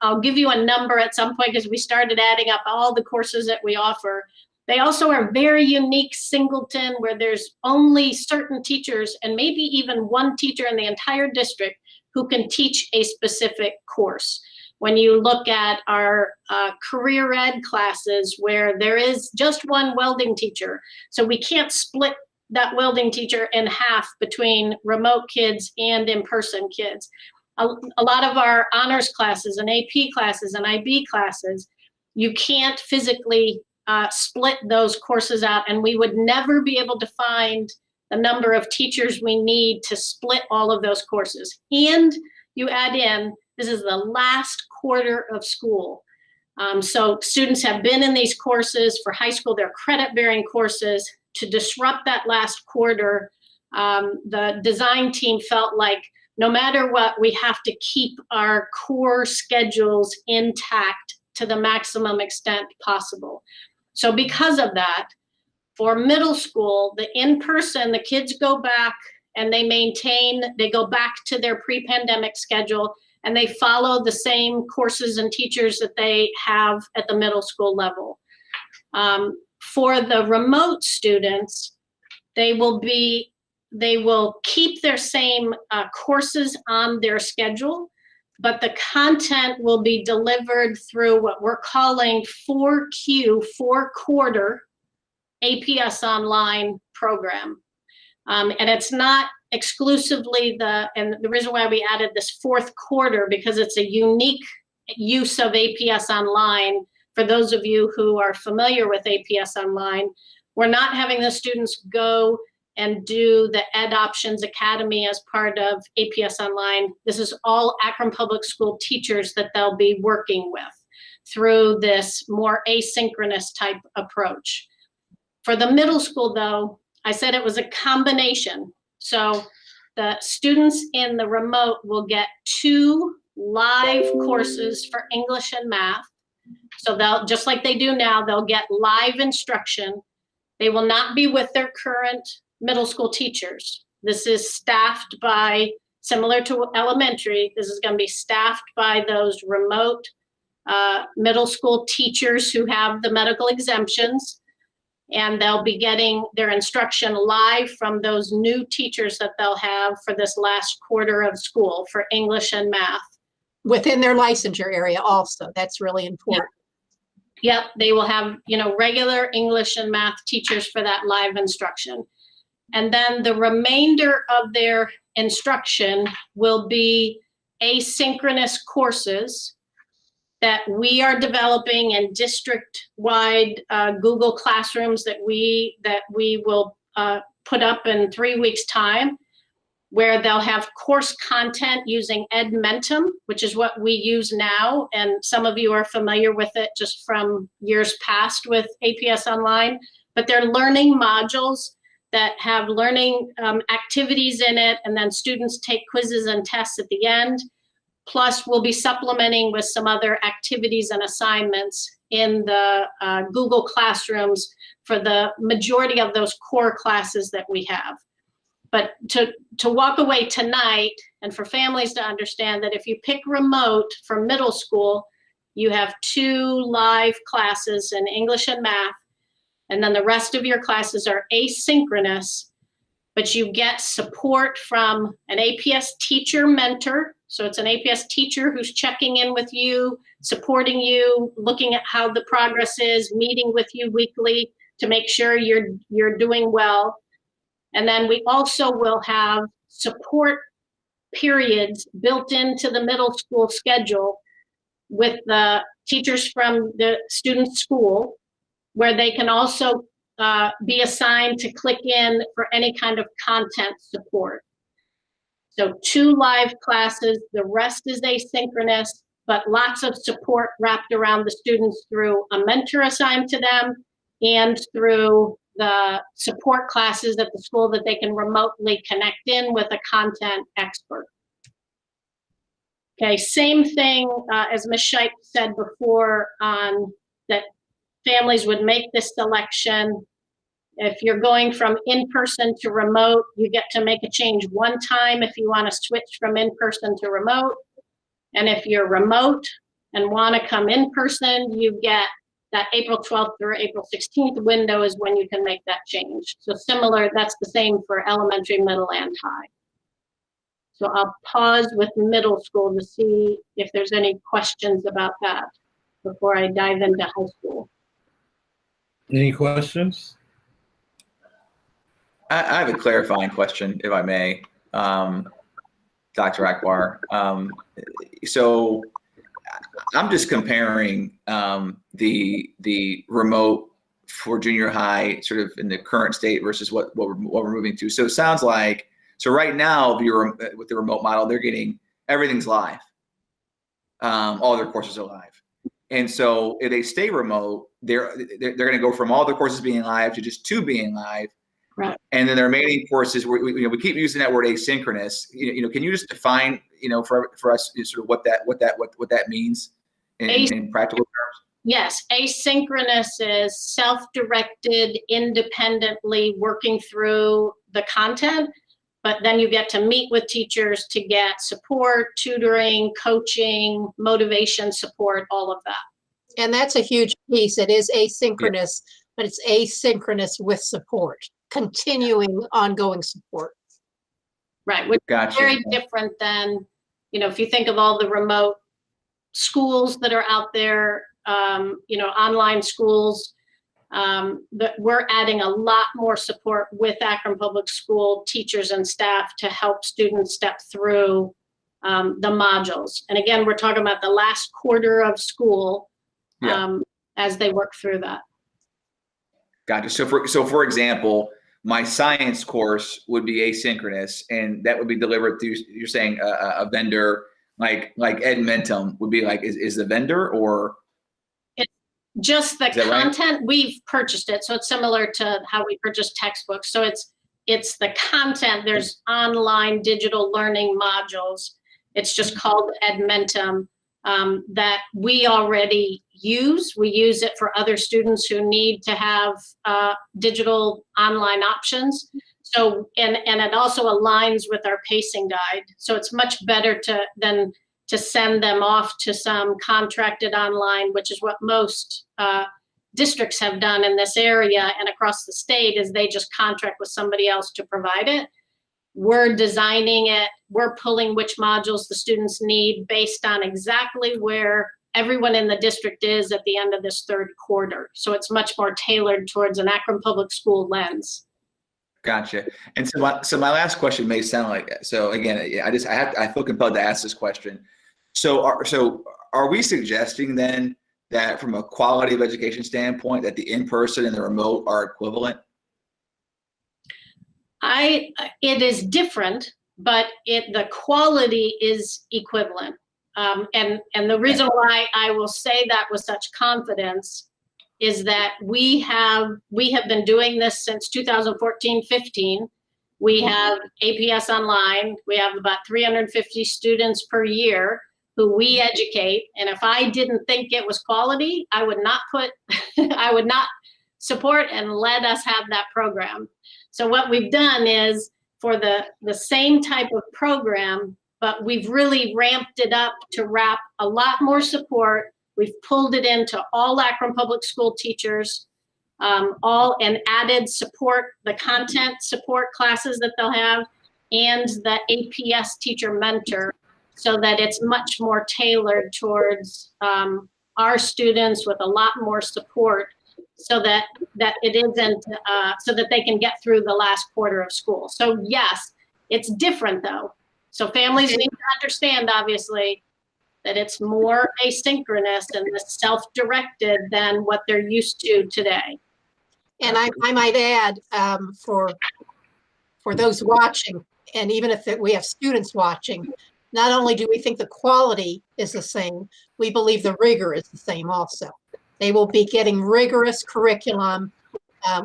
I'll give you a number at some point because we started adding up all the courses that we offer. They also are very unique singleton where there's only certain teachers and maybe even one teacher in the entire district who can teach a specific course. When you look at our career ed classes where there is just one welding teacher, so we can't split that welding teacher in half between remote kids and in-person kids. A lot of our honors classes and AP classes and IB classes, you can't physically split those courses out, and we would never be able to find the number of teachers we need to split all of those courses. And you add in, this is the last quarter of school. So students have been in these courses. For high school, they're credit-bearing courses. To disrupt that last quarter, the design team felt like no matter what, we have to keep our core schedules intact to the maximum extent possible. So because of that, for middle school, the in-person, the kids go back and they go back to their pre-pandemic schedule, and they follow the same courses and teachers that they have at the middle school level. For the remote students, they will keep their same courses on their schedule, but the content will be delivered through what we're calling 4Q, 4-quarter APS online program. And it's not exclusively and the reason why we added this 4th quarter, because it's a unique use of APS online. For those of you who are familiar with APS online, we're not having the students go and do the Ed Options Academy as part of APS online. This is all Akron Public School teachers that they'll be working with through this more asynchronous type approach. For the middle school though, I said it was a combination. So the students in the remote will get 2 live courses for English and math. So they'll, just like they do now, they'll get live instruction. They will not be with their current middle school teachers. This is staffed by, similar to elementary, this is going to be staffed by those remote middle school teachers who have the medical exemptions. And they'll be getting their instruction live from those new teachers that they'll have for this last quarter of school for English and math. Within their licensure area also, that's really important. Yep, they will have, regular English and math teachers for that live instruction. And then the remainder of their instruction will be asynchronous courses that we are developing in district-wide Google Classrooms that we will put up in 3 weeks' time, where they'll have course content using Edmentum, which is what we use now, and some of you are familiar with it just from years past with APS Online, but they're learning modules that have learning activities in it, and then students take quizzes and tests at the end. Plus, we'll be supplementing with some other activities and assignments in the Google Classrooms for the majority of those core classes that we have. But to walk away tonight, and for families to understand that if you pick remote for middle school, you have 2 live classes in English and math, and then the rest of your classes are asynchronous, but you get support from an APS teacher mentor. So it's an APS teacher who's checking in with you, supporting you, looking at how the progress is, meeting with you weekly to make sure you're doing well. And then we also will have support periods built into the middle school schedule with the teachers from the student's school, where they can also be assigned to click in for any kind of content support. So 2 live classes, the rest is asynchronous, but lots of support wrapped around the students through a mentor assigned to them and through the support classes at the school that they can remotely connect in with a content expert. Okay, same thing as Ms. Scheib said before on that families would make this selection. If you're going from in-person to remote, you get to make a change one time if you want to switch from in-person to remote. And if you're remote and want to come in person, you get that April 12th or April 16th window is when you can make that change. So similar, that's the same for elementary, middle, and high. So I'll pause with middle school to see if there's any questions about that before I dive into high school. Any questions? I have a clarifying question, if I may, Dr. Akbar. So I'm just comparing the remote for junior high sort of in the current state versus what we're moving to. So it sounds like, so right now, if you're with the remote model, they're getting, everything's live. All their courses are live. And so if they stay remote, they're going to go from all the courses being live to just 2 being live. Right. And then the remaining courses, we keep using that word asynchronous. Can you just define, for us, sort of what that means in practical terms? Yes, asynchronous is self-directed, independently working through the content, but then you get to meet with teachers to get support, tutoring, coaching, motivation support, all of that. And that's a huge piece. It is asynchronous, but it's asynchronous with support, continuing ongoing support. Right, which is very different than, if you think of all the remote schools that are out there, online schools, that we're adding a lot more support with Akron Public School teachers and staff to help students step through the modules. And again, we're talking about the last quarter of school as they work through that. Gotcha. So for example, my science course would be asynchronous, and that would be delivered through, you're saying a vendor like Edmentum would be like, is the vendor, or? It's just the content, right? We've purchased it. So it's similar to how we purchase textbooks. So it's the content. There's online digital learning modules. It's just called Edmentum that we already use. We use it for other students who need to have digital online options. So, and it also aligns with our pacing guide. So it's much better than to send them off to some contracted online, which is what most districts have done in this area and across the state, is they just contract with somebody else to provide it. We're designing it. We're pulling which modules the students need based on exactly where everyone in the district is at the end of this 3rd quarter. So it's much more tailored towards an Akron Public School lens. Gotcha. And so my last question may sound like, so again, I feel compelled to ask this question. So are we suggesting then that from a quality of education standpoint that the in-person and the remote are equivalent? It is different, but the quality is equivalent. And the reason why I will say that with such confidence is that we have been doing this since 2014-15. We have APS online. We have about 350 students per year who we educate. And if I didn't think it was quality, I would not I would not support and let us have that program. So what we've done is for the same type of program, but we've really ramped it up to wrap a lot more support. We've pulled it into all Akron Public School teachers, and added support, the content support classes that they'll have, and the APS teacher mentor, so that it's much more tailored towards our students with a lot more support, so that it isn't, so that they can get through the last quarter of school. So yes, it's different though. So families need to understand, obviously, that it's more asynchronous and self-directed than what they're used to today. And I might add, for those watching, and even if we have students watching, not only do we think the quality is the same, we believe the rigor is the same also. They will be getting rigorous curriculum.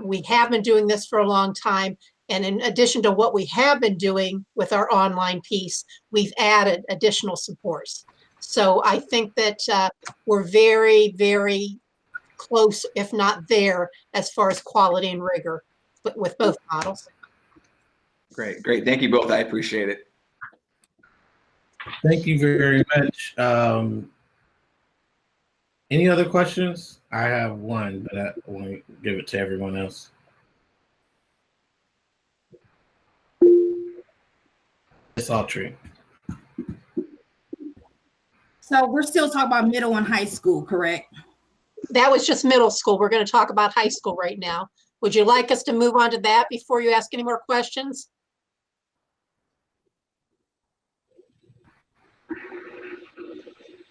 We have been doing this for a long time. And in addition to what we have been doing with our online piece, we've added additional supports. So I think that we're very, very close, if not there, as far as quality and rigor with both models. Great. Thank you both. I appreciate it. Thank you very much. Any other questions? I have one, but I want to give it to everyone else. Ms. Autry. So we're still talking about middle and high school, correct? That was just middle school. We're going to talk about high school right now. Would you like us to move on to that before you ask any more questions?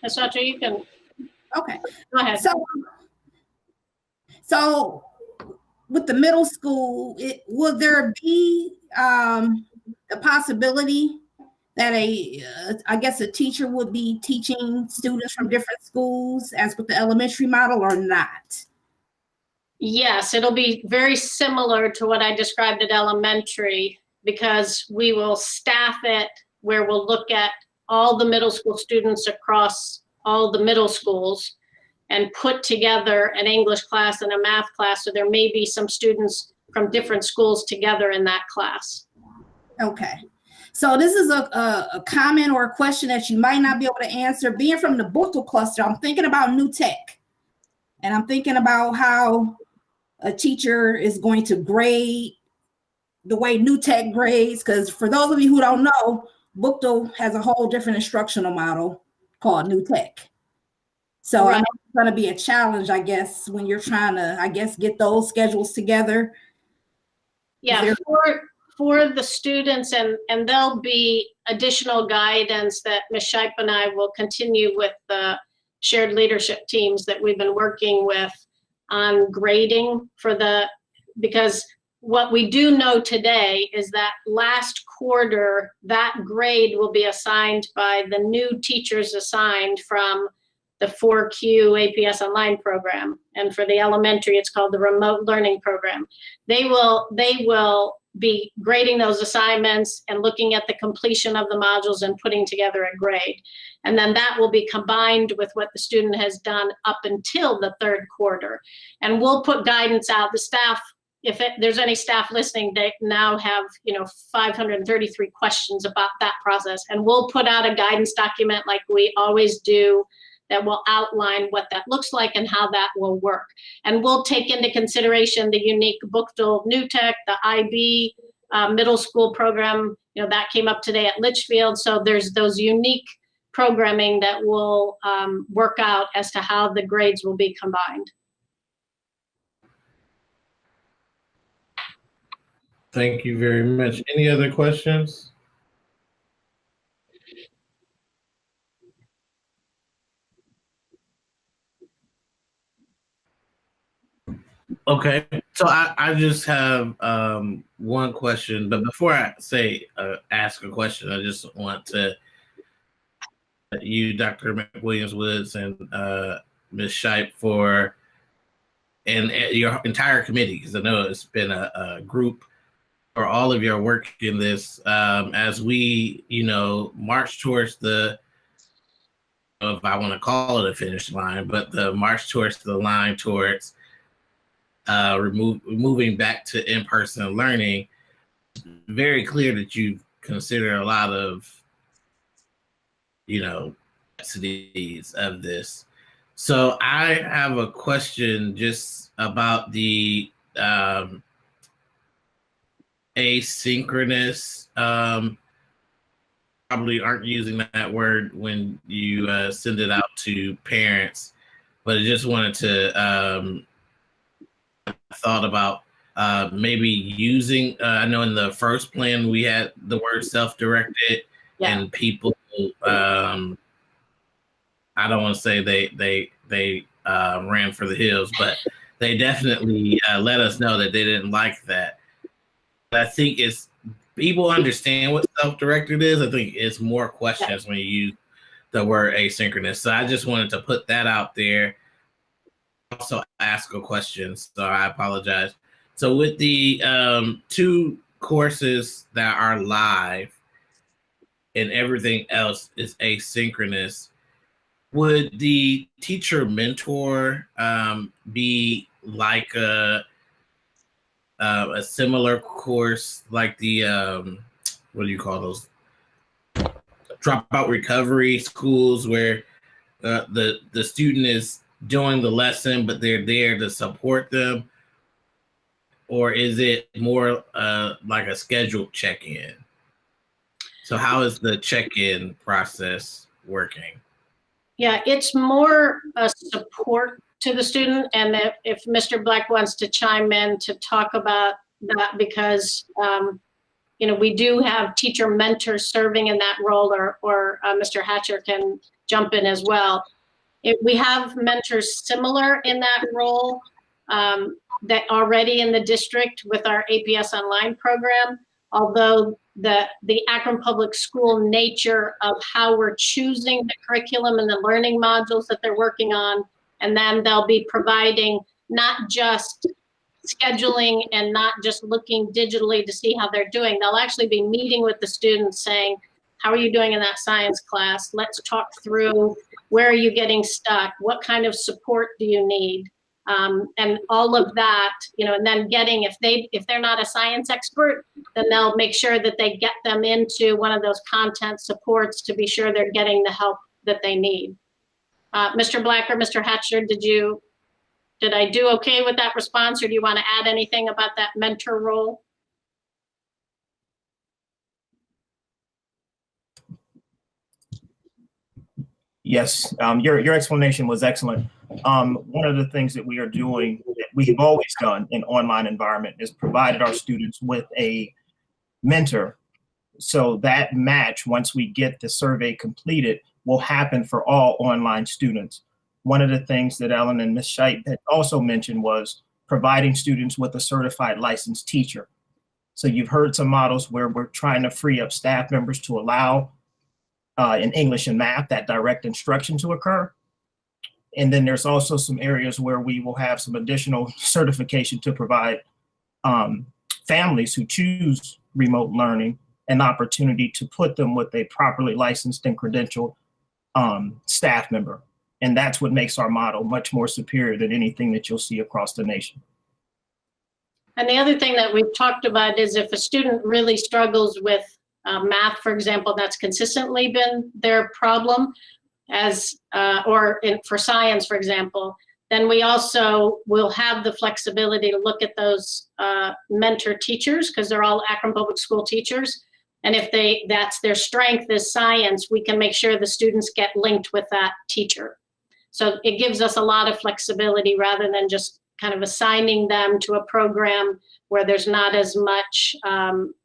Ms. Autry, you can. Okay. Go ahead. So with the middle school, will there be the possibility that I guess a teacher would be teaching students from different schools as with the elementary model, or not? Yes, it'll be very similar to what I described at elementary, because we will staff it where we'll look at all the middle school students across all the middle schools and put together an English class and a math class. So there may be some students from different schools together in that class. Okay. So this is a comment or a question that you might not be able to answer. Being from the Buchtel cluster, I'm thinking about new tech. And I'm thinking about how a teacher is going to grade the way new tech grades. Because for those of you who don't know, Buchtel has a whole different instructional model called new tech. So I know it's going to be a challenge, I guess, when you're trying to, I guess, get those schedules together. Yeah, for the students, and there'll be additional guidance that Ms. Shipe and I will continue with the shared leadership teams that we've been working with on grading because what we do know today is that last quarter, that grade will be assigned by the new teachers assigned from the 4Q APS online program. And for the elementary, it's called the remote learning program. They will be grading those assignments and looking at the completion of the modules and putting together a grade. And then that will be combined with what the student has done up until the third quarter. And we'll put guidance out. The staff, if there's any staff listening, they now have 533 questions about that process. And we'll put out a guidance document like we always do that will outline what that looks like and how that will work. And we'll take into consideration the unique Buchtel New Tech, the IB middle school program, that came up today at Litchfield. So there's those unique programming that will work out as to how the grades will be combined. Thank you very much. Any other questions? Okay, so I just have one question, but before I say ask a question, I just want to you, Dr. McWilliams-Woods, and Ms. Shipe and your entire committee, because I know it's been a group for all of your work in this as we march towards the know if I want to call it a finish line, but the march towards the line towards moving back to in-person learning. Very clear that you consider a lot of, complexities of this. So I have a question just about the asynchronous. Probably aren't using that word when you send it out to parents, but I just wanted to thought about maybe using. I know in the first plan we had the word self-directed, and people. I don't want to say they ran for the hills, but they definitely let us know that they didn't like that. I think it's people understand what self-directed is. I think it's more questions when you use the word asynchronous. So I just wanted to put that out there. Also ask a question, so I apologize. So with the 2 courses that are live and everything else is asynchronous, would the teacher mentor be like a similar course like the what do you call those, dropout recovery schools, where the student is doing the lesson but they're there to support them, or is it more like a scheduled check-in? So how is the check-in process working? Yeah, it's more a support to the student, and if Mr. Black wants to chime in to talk about that, because we do have teacher mentors serving in that role, or Mr. Hatcher can jump in as well. We have mentors similar in that role that already in the district with our APS Online program, although the Akron Public School nature of how we're choosing the curriculum and the learning modules that they're working on, and then they'll be providing not just scheduling and not just looking digitally to see how they're doing. They'll actually be meeting with the students saying, how are you doing in that science class? Let's talk through, where are you getting stuck? What kind of support do you need? And all of that, and then getting, if they're not a science expert, then they'll make sure that they get them into one of those content supports to be sure they're getting the help that they need. Mr. Black or Mr. Hatcher, did I do okay with that response, or do you want to add anything about that mentor role? Yes, your explanation was excellent. One of the things that we are doing, that we've always done in online environment, is provided our students with a mentor. So that match, once we get the survey completed, will happen for all online students. One of the things that Ellen and Ms. Scheidt had also mentioned was providing students with a certified licensed teacher. So you've heard some models where we're trying to free up staff members to allow in English and math that direct instruction to occur. And then there's also some areas where we will have some additional certification to provide families who choose remote learning an opportunity to put them with a properly licensed and credentialed staff member. And that's what makes our model much more superior than anything that you'll see across the nation. And the other thing that we've talked about is if a student really struggles with math, for example, that's consistently been their problem, for science, for example, then we also will have the flexibility to look at those mentor teachers, because they're all Akron Public School teachers. And if that's their strength is science, we can make sure the students get linked with that teacher. So it gives us a lot of flexibility rather than just kind of assigning them to a program where there's not as much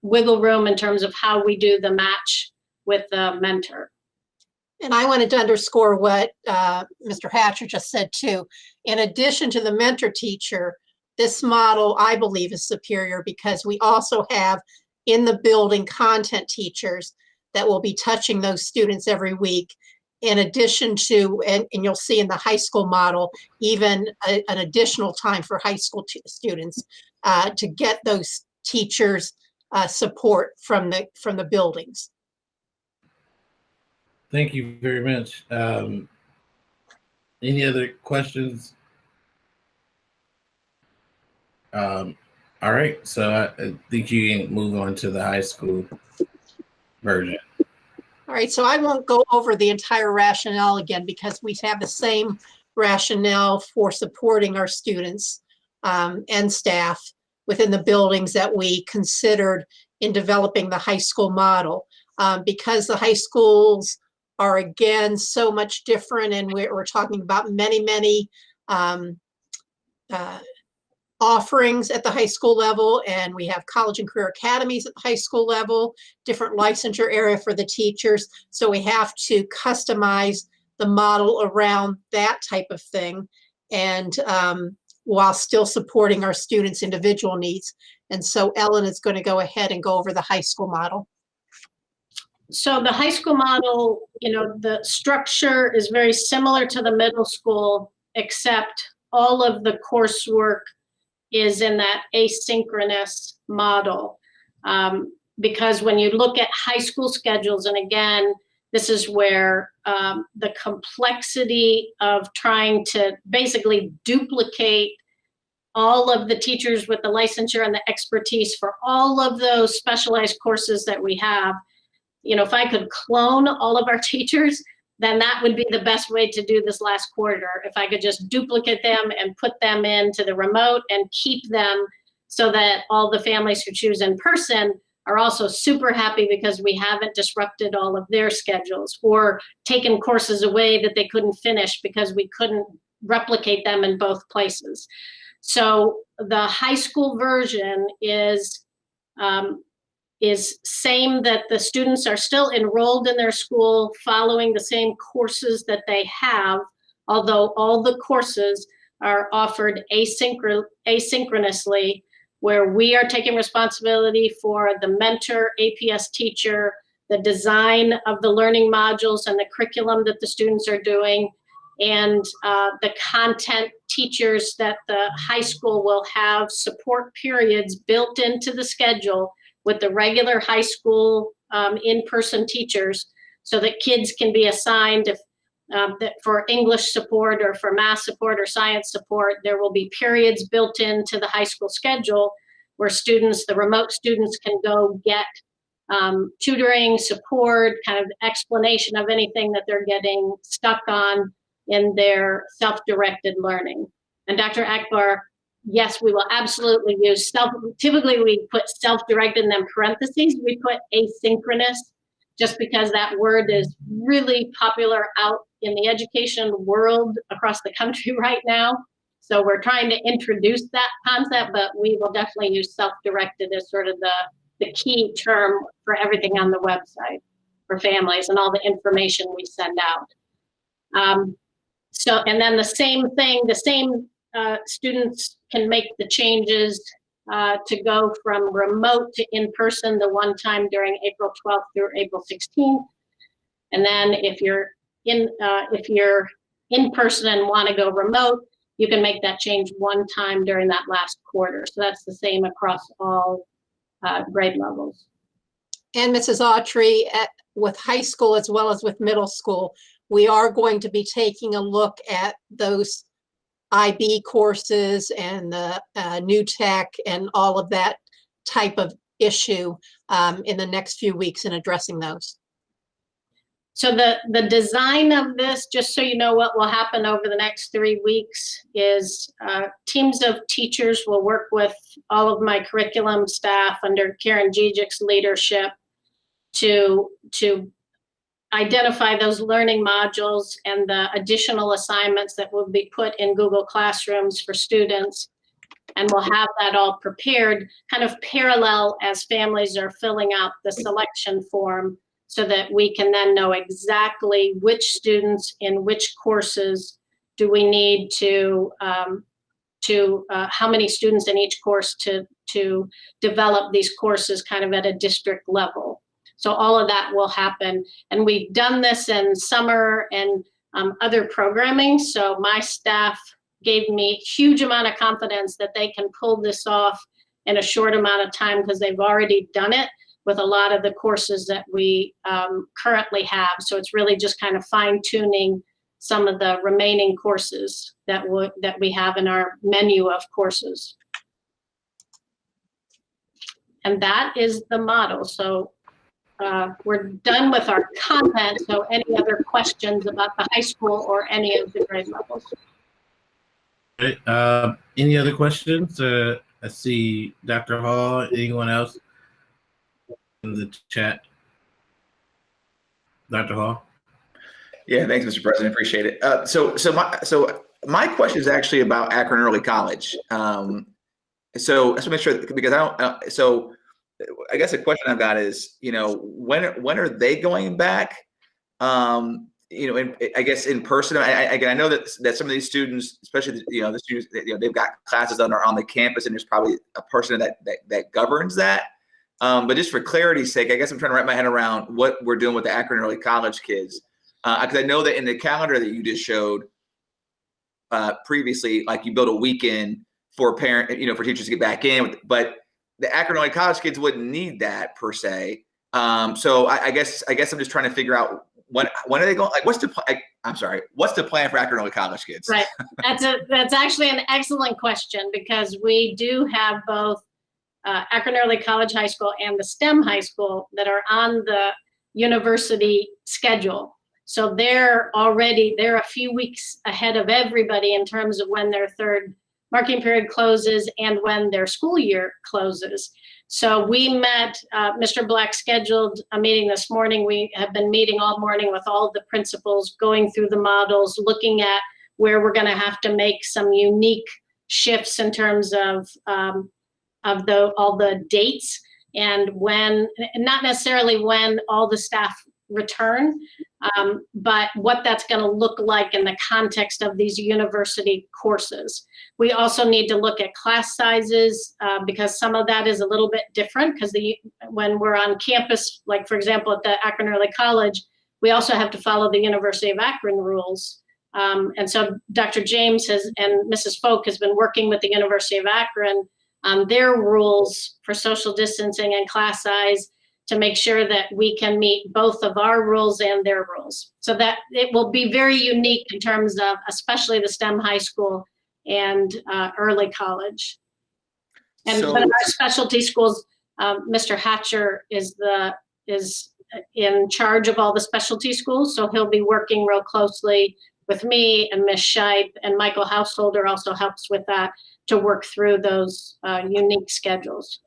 wiggle room in terms of how we do the match with the mentor. And I wanted to underscore what Mr. Hatcher just said too. In addition to the mentor teacher, this model, I believe, is superior because we also have in the building content teachers that will be touching those students every week. In addition to, and you'll see in the high school model, even an additional time for high school students to get those teachers support from the buildings. Thank you very much. Any other questions? All right, so I think you can move on to the high school version. All right, so I won't go over the entire rationale again because we have the same rationale for supporting our students and staff within the buildings that we considered in developing the high school model. Because the high schools are, again, so much different, and we're talking about many offerings at the high school level, and we have college and career academies at the high school level, different licensure area for the teachers. So we have to customize the model around that type of thing, and while still supporting our students' individual needs. And so Ellen is going to go ahead and go over the high school model. So the high school model, you know, the structure is very similar to the middle school, except all of the coursework is in that asynchronous model. Because when you look at high school schedules, and again, this is where the complexity of trying to basically duplicate all of the teachers with the licensure and the expertise for all of those specialized courses that we have. You know, if I could clone all of our teachers, then that would be the best way to do this last quarter. If I could just duplicate them and put them into the remote and keep them so that all the families who choose in person are also super happy because we haven't disrupted all of their schedules or taken courses away that they couldn't finish because we couldn't replicate them in both places. So the high school version is same that the students are still enrolled in their school following the same courses that they have, although all the courses are offered asynchronously, where we are taking responsibility for the mentor, APS teacher, the design of the learning modules and the curriculum that the students are doing, and the content teachers that the high school will have support periods built into the schedule with the regular high school in-person teachers so that kids can be assigned if, for English support or for math support or science support. There will be periods built into the high school schedule where students, the remote students, can go get tutoring, support, kind of explanation of anything that they're getting stuck on in their self-directed learning. And Dr. Akbar, yes, we will absolutely use typically we put self-directed in them parentheses, we put asynchronous, just because that word is really popular out in the education world across the country right now. So we're trying to introduce that concept, but we will definitely use self-directed as sort of the key term for everything on the website for families and all the information we send out. So, and then the same thing, students can make the changes to go from remote to in-person the one time during April 12th through April 16th. And then if you're in person and want to go remote, you can make that change one time during that last quarter. So that's the same across all grade levels. And Mrs. Autry, with high school as well as with middle school, we are going to be taking a look at those IB courses and the new tech and all of that type of issue in the next few weeks and addressing those. So the design of this, just so you know what will happen over the next 3 weeks, is teams of teachers will work with all of my curriculum staff under Karen Gijic's leadership to identify those learning modules and the additional assignments that will be put in Google Classrooms for students. And we'll have that all prepared kind of parallel as families are filling out the selection form so that we can then know exactly which students in which courses do we need to how many students in each course to develop these courses kind of at a district level. So all of that will happen. And we've done this in summer and other programming. So my staff gave me a huge amount of confidence that they can pull this off in a short amount of time because they've already done it with a lot of the courses that we currently have. So it's really just kind of fine tuning some of the remaining courses that we have in our menu of courses. And that is the model. So we're done with our content. So any other questions about the high school or any of the grade levels? Right. Any other questions? I see Dr. Hall. Anyone else in the chat? Dr. Hall? Yeah, thanks, Mr. President. Appreciate it. So my question is actually about Akron Early College. So let's make sure, because I don't. So I guess the question I've got is, when are they going back? I guess in person. I know that some of these students, especially the students, they've got classes that are on the campus, and there's probably a person that governs that. But just for clarity's sake, I guess I'm trying to wrap my head around what we're doing with the Akron Early College kids, because I know that in the calendar that you just showed previously, like you build a weekend for for teachers to get back in, but the Akron Early College kids wouldn't need that per se. So I guess I'm just trying to figure out when are they going? Like, what's the plan for Akron Early College kids? Right. That's actually an excellent question, because we do have both Akron Early College High School and the STEM High School that are on the university schedule. So they're a few weeks ahead of everybody in terms of when their third marking period closes and when their school year closes. So we met, Mr. Black scheduled a meeting this morning. We have been meeting all morning with all the principals, going through the models, looking at where we're gonna have to make some unique shifts in terms of all the dates and when, not necessarily when all the staff return, but what that's going to look like in the context of these university courses. We also need to look at class sizes because some of that is a little bit different, because when we're on campus, like for example at the Akron Early College, we also have to follow the University of Akron rules. And so Dr. James and Mrs. Folk has been working with the University of Akron on their rules for social distancing and class size to make sure that we can meet both of our rules and their rules. So that it will be very unique in terms of especially the STEM high school and early college. But our specialty schools, Mr. Hatcher is in charge of all the specialty schools. So he'll be working real closely with me and Ms. Scheib, and Michael Householder also helps with that to work through those unique schedules.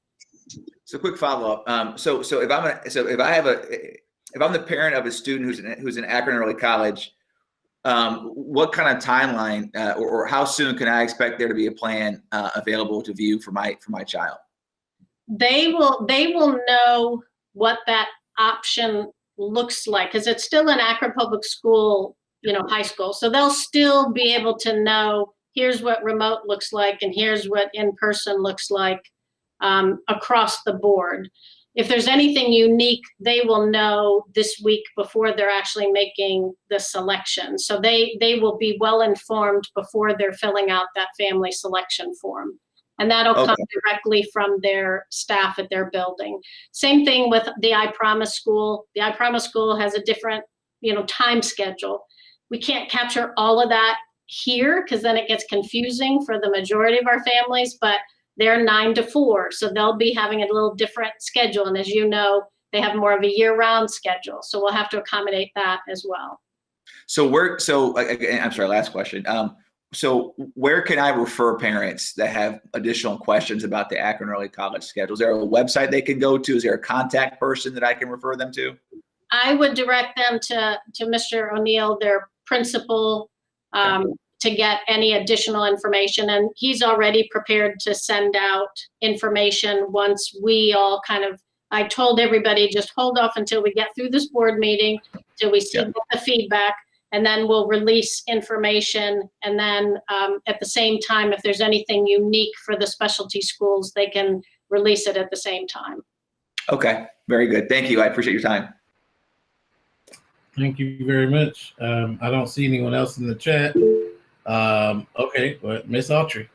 So quick follow-up. So if I'm the parent of a student who's in Akron Early College, what kind of timeline or how soon can I expect there to be a plan available to view for my child? They will know what that option looks like, because it's still an Akron Public School, high school. So they'll still be able to know, here's what remote looks like and here's what in-person looks like across the board. If there's anything unique, they will know this week before they're actually making the selection. So they will be well informed before they're filling out that family selection form. And that'll come directly from their staff at their building. Same thing with the I Promise School. The I Promise School has a different, time schedule. We can't capture all of that here because then it gets confusing for the majority of our families, but they're 9 to 4. So they'll be having a little different schedule. And as you know, they have more of a year-round schedule. So we'll have to accommodate that as well. I'm sorry, last question. So where can I refer parents that have additional questions about the Akron Early College schedule? Is there a website they can go to? Is there a contact person that I can refer them to? I would direct them to Mr. O'Neill, their principal, to get any additional information. And he's already prepared to send out information once we all I told everybody, just hold off until we get through this board meeting, till we see the feedback, and then we'll release information. And then at the same time, if there's anything unique for the specialty schools, they can release it at the same time. Okay, very good. Thank you. I appreciate your time. Thank you very much. I don't see anyone else in the chat. Okay, but Miss Autry.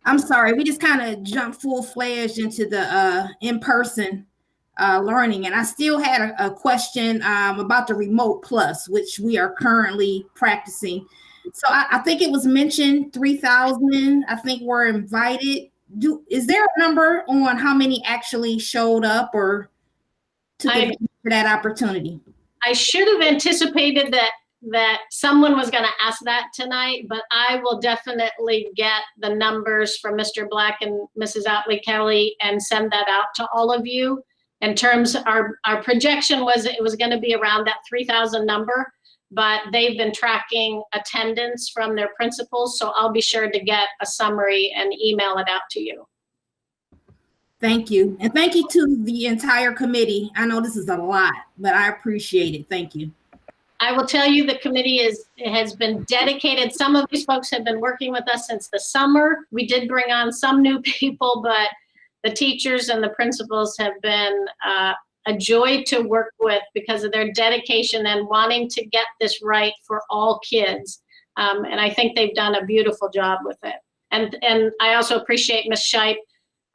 I'm sorry, we just kind of jumped full-fledged into the in-person learning. And I still had a question about the remote plus, which we are currently practicing. So I think it was mentioned 3,000, I think were invited. Is there a number on how many actually showed up or took advantage of that opportunity? I should have anticipated that someone was going to ask that tonight, but I will definitely get the numbers from Mr. Black and Mrs. Otley Kelly and send that out to all of you. In terms, our projection was it was going to be around that 3,000 number, but they've been tracking attendance from their principals, so I'll be sure to get a summary and email it out to you. Thank you. And thank you to the entire committee. I know this is a lot, but I appreciate it. Thank you. I will tell you the committee has been dedicated. Some of these folks have been working with us since the summer. We did bring on some new people, but the teachers and the principals have been a joy to work with because of their dedication and wanting to get this right for all kids. And I think they've done a beautiful job with it. And I also appreciate Ms. Shipe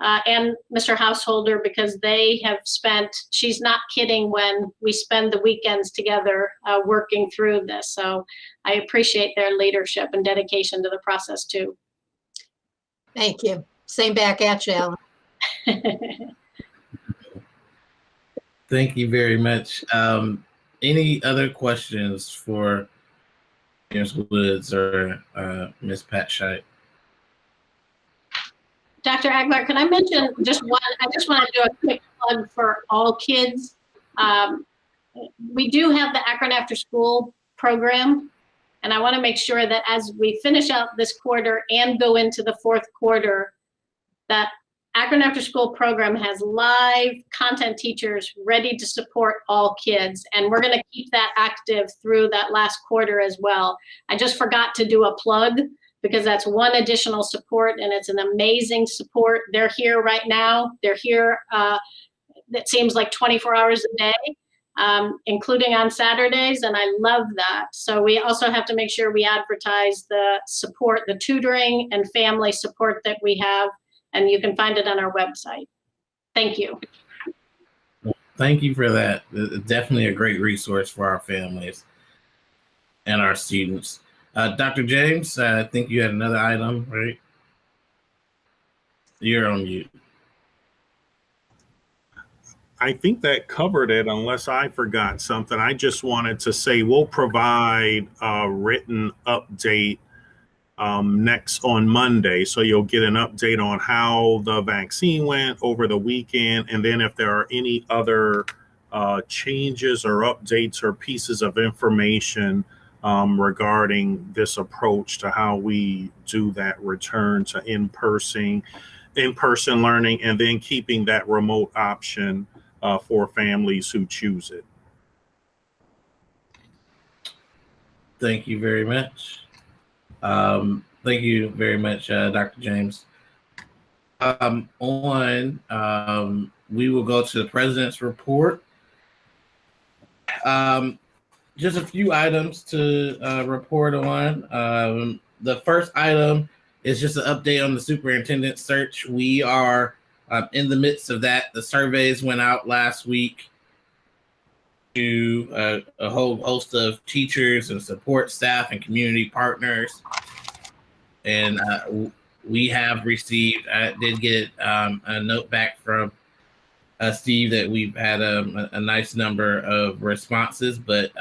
and Mr. Householder because they have spent, she's not kidding when we spend the weekends together working through this. So I appreciate their leadership and dedication to the process too. Thank you. Same back at you, Ellen. Thank you very much. Any other questions for Ms. Woods or Ms. Pat Shipe? Dr. Aguilar, can I mention just one? I just want to do a quick plug for all kids. We do have the Akron After School program, and I want to make sure that as we finish out this quarter and go into the fourth quarter, that Akron After School program has live content teachers ready to support all kids, and we're going to keep that active through that last quarter as well. I just forgot to do a plug because that's one additional support, and it's an amazing support. They're here right now. They're here, it seems like 24 hours a day, including on Saturdays, and I love that. So we also have to make sure we advertise the support, the tutoring and family support that we have, and you can find it on our website. Thank you. Thank you for that. Definitely a great resource for our families and our students. Dr. James, I think you had another item, right? You're on mute. I think that covered it unless I forgot something. I just wanted to say we'll provide a written update next on Monday. So you'll get an update on how the vaccine went over the weekend. And then if there are any other changes or updates or pieces of information regarding this approach to how we do that return to in-person learning, and then keeping that remote option for families who choose it. Thank you very much. Thank you very much, Dr. James. We will go to the president's report. Just a few items to report on. The first item is just an update on the superintendent search. We are in the midst of that. The surveys went out last week to a whole host of teachers and support staff and community partners. And we have received, I did get a note back from Steve that we've had a nice number of responses, but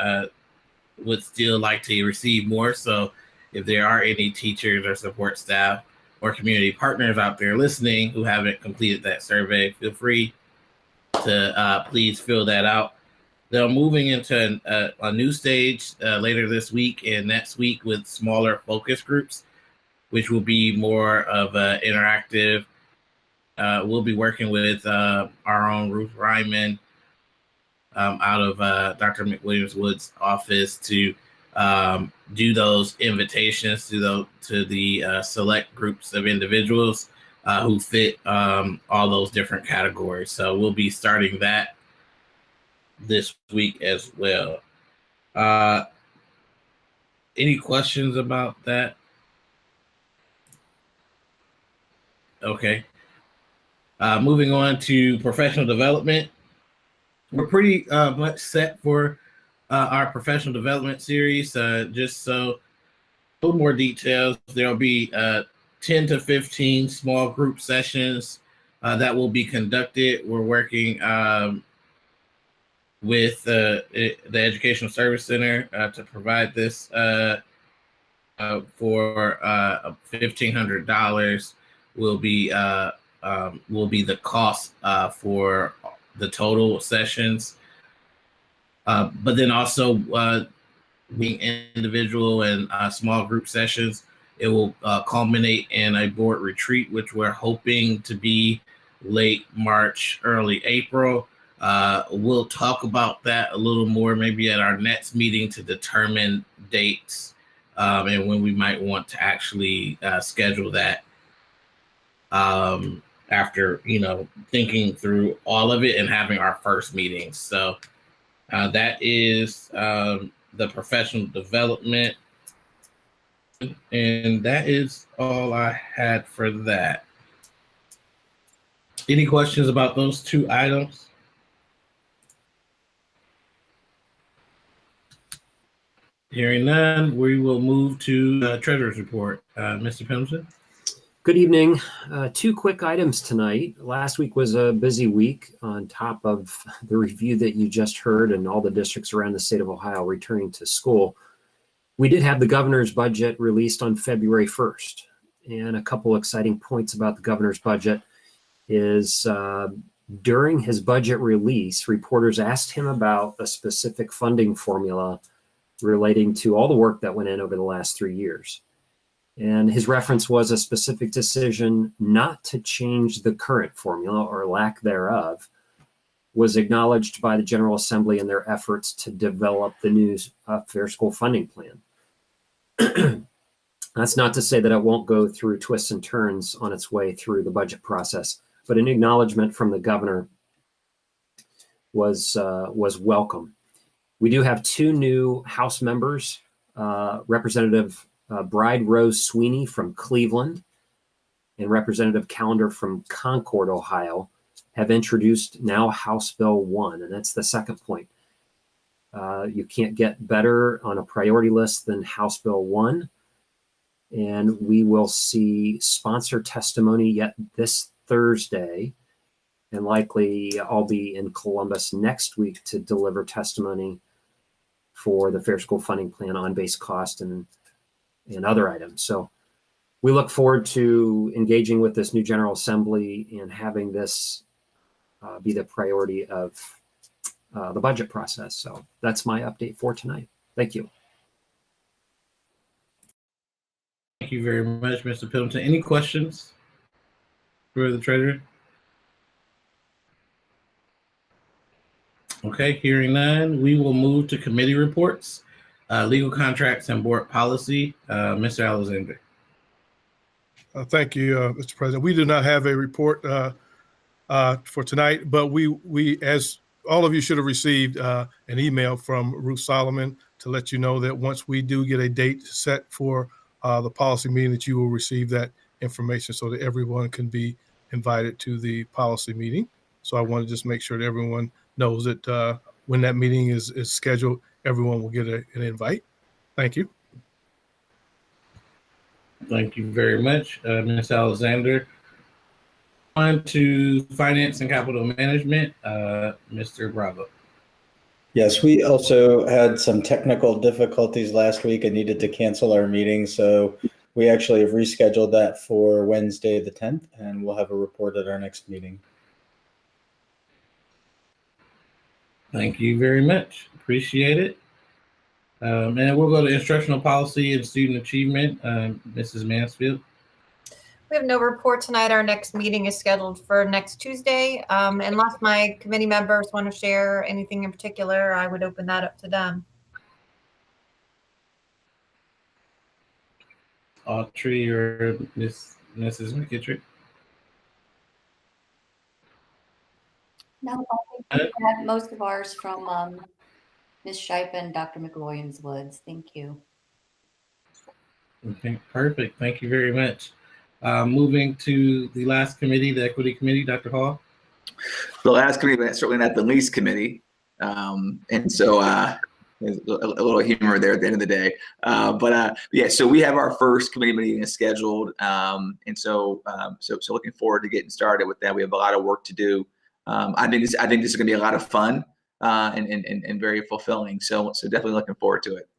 would still like to receive more. So if there are any teachers or support staff or community partners out there listening who haven't completed that survey, feel free to please fill that out. They're moving into a new stage later this week and next week with smaller focus groups, which will be more of an interactive. We'll be working with our own Ruth Ryman out of Dr. McWilliams-Woods' office to do those invitations to the select groups of individuals who fit all those different categories. So we'll be starting that this week as well. Any questions about that? Okay. Moving on to professional development. We're pretty much set for our professional development series. Just so a little more details, there'll be 10 to 15 small group sessions that will be conducted. We're working with the Educational Service Center to provide this for $1,500 will be the cost for the total sessions. But then also being individual and small group sessions, it will culminate in a board retreat, which we're hoping to be late March, early April. We'll talk about that a little more maybe at our next meeting to determine dates and when we might want to actually schedule that after, thinking through all of it and having our first meeting. So that is the professional development. And that is all I had for that. Any questions about those two items? Hearing none, we will move to the Treasurer's Report. Mr. Pendleton? Good evening. Two quick items tonight. Last week was a busy week on top of the review that you just heard and all the districts around the state of Ohio returning to school. We did have the governor's budget released on February 1st. And a couple exciting points about the governor's budget is during his budget release, reporters asked him about a specific funding formula relating to all the work that went in over the last 3 years. And his reference was a specific decision not to change the current formula or lack thereof was acknowledged by the General Assembly in their efforts to develop the new Fair School Funding Plan. That's not to say that it won't go through twists and turns on its way through the budget process, but an acknowledgement from the governor was welcome. We do have two new House members, Representative Bride Rose Sweeney from Cleveland and Representative Callender from Concord, Ohio, have introduced now House Bill 1, and that's the second point. You can't get better on a priority list than House Bill 1, and we will see sponsor testimony yet this Thursday, and likely I'll be in Columbus next week to deliver testimony for the Fair School Funding Plan on base cost and other items. So we look forward to engaging with this new General Assembly and having this be the priority of the budget process. So that's my update for tonight. Thank you. Thank you very much, Mr. Pendleton. Any questions for the Treasurer? Okay, hearing none, we will move to committee reports, legal contracts and board policy. Mr. Alexander. Thank you, Mr. President. We do not have a report for tonight, but we, as all of you should have received an email from Ruth Solomon to let you know that once we do get a date set for the policy meeting, that you will receive that information so that everyone can be invited to the policy meeting. So I want to just make sure that everyone knows that when that meeting is scheduled, everyone will get an invite. Thank you. Thank you very much, Ms. Alexander. On to finance and capital management, Mr. Bravo. Yes, we also had some technical difficulties last week and needed to cancel our meeting. So we actually have rescheduled that for Wednesday, the 10th, and we'll have a report at our next meeting. Thank you very much. Appreciate it. And we'll go to instructional policy and student achievement. Mrs. Mansfield. We have no report tonight. Our next meeting is scheduled for next Tuesday. Unless my committee members want to share anything in particular, I would open that up to them. Autry or Mrs. McKittrick? No, I think we have most of ours from Ms. Shipe and Dr. McWilliams-Woods. Thank you. Okay, perfect. Thank you very much. Moving to the last committee, the Equity Committee, Dr. Hall. The last committee, but certainly not the least committee. And so there's a little humor there at the end of the day. Yeah, so we have our first committee meeting scheduled. And so looking forward to getting started with that. We have a lot of work to do. I think this is going to be a lot of fun and very fulfilling. So definitely looking forward to it.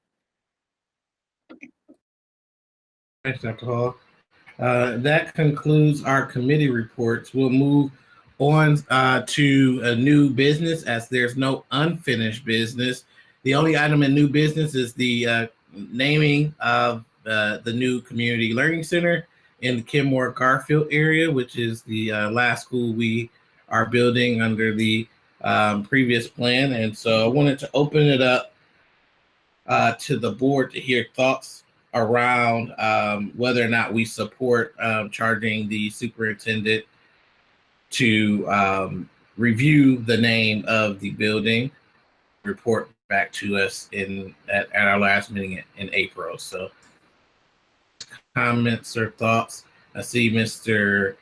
Thanks, Dr. Hall. That concludes our committee reports. We'll move on to a new business, as there's no unfinished business. The only item in new business is the naming of the new community learning center in the Kenmore Garfield area, which is the last school we are building under the previous plan. And so I wanted to open it up to the board to hear thoughts around whether or not we support charging the superintendent to review the name of the building, report back to us at our last meeting in April. So comments or thoughts? I see Mr.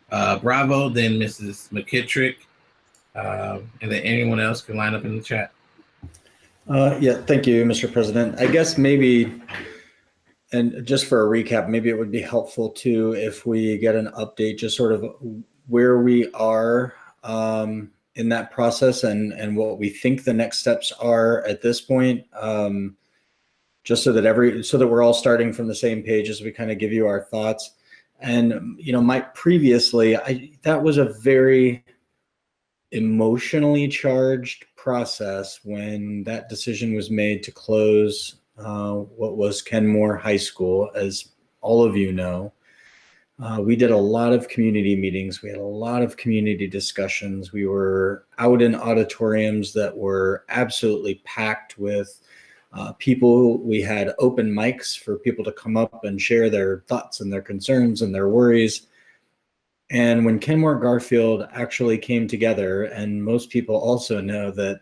Bravo, then Mrs. McKittrick, and then anyone else can line up in the chat. Yeah, thank you, Mr. President. I guess maybe, and just for a recap, maybe it would be helpful too if we get an update, just sort of where we are in that process and what we think the next steps are at this point, just so that we're all starting from the same page as we kind of give you our thoughts. And Mike, previously, that was a very emotionally charged process when that decision was made to close what was Kenmore High School, as all of you know. We did a lot of community meetings. We had a lot of community discussions. We were out in auditoriums that were absolutely packed with people. We had open mics for people to come up and share their thoughts and their concerns and their worries. And when Kenmore Garfield actually came together, and most people also know that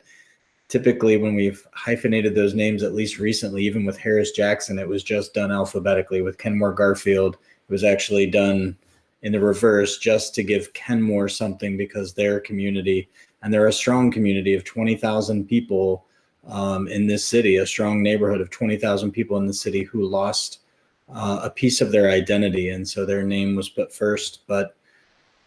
typically when we've hyphenated those names, at least recently, even with Harris Jackson, it was just done alphabetically. With Kenmore Garfield, it was actually done in the reverse, just to give Kenmore something, because their community, and they're a strong community of 20,000 people in this city, a strong neighborhood of 20,000 people in the city who lost a piece of their identity. And so their name was put first. But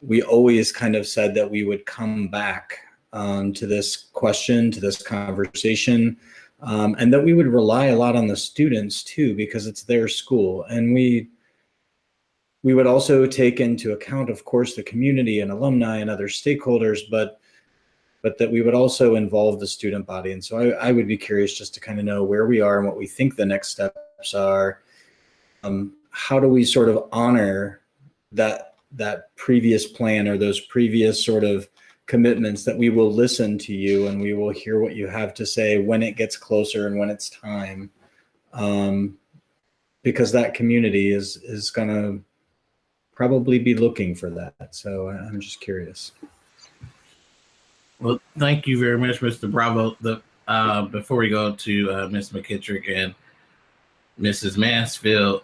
we always kind of said that we would come back to this question, to this conversation, and that we would rely a lot on the students too, because it's their school. And we would also take into account, of course, the community and alumni and other stakeholders, but that we would also involve the student body. And so I would be curious just to kind of know where we are and what we think the next steps are. How do we sort of honor that previous plan, or those previous sort of commitments, that we will listen to you and we will hear what you have to say when it gets closer and when it's time, because that community is going to probably be looking for that. So I'm just curious. Well, thank you very much, Mr. Bravo. Before we go to Ms. McKittrick and Mrs. Mansfield,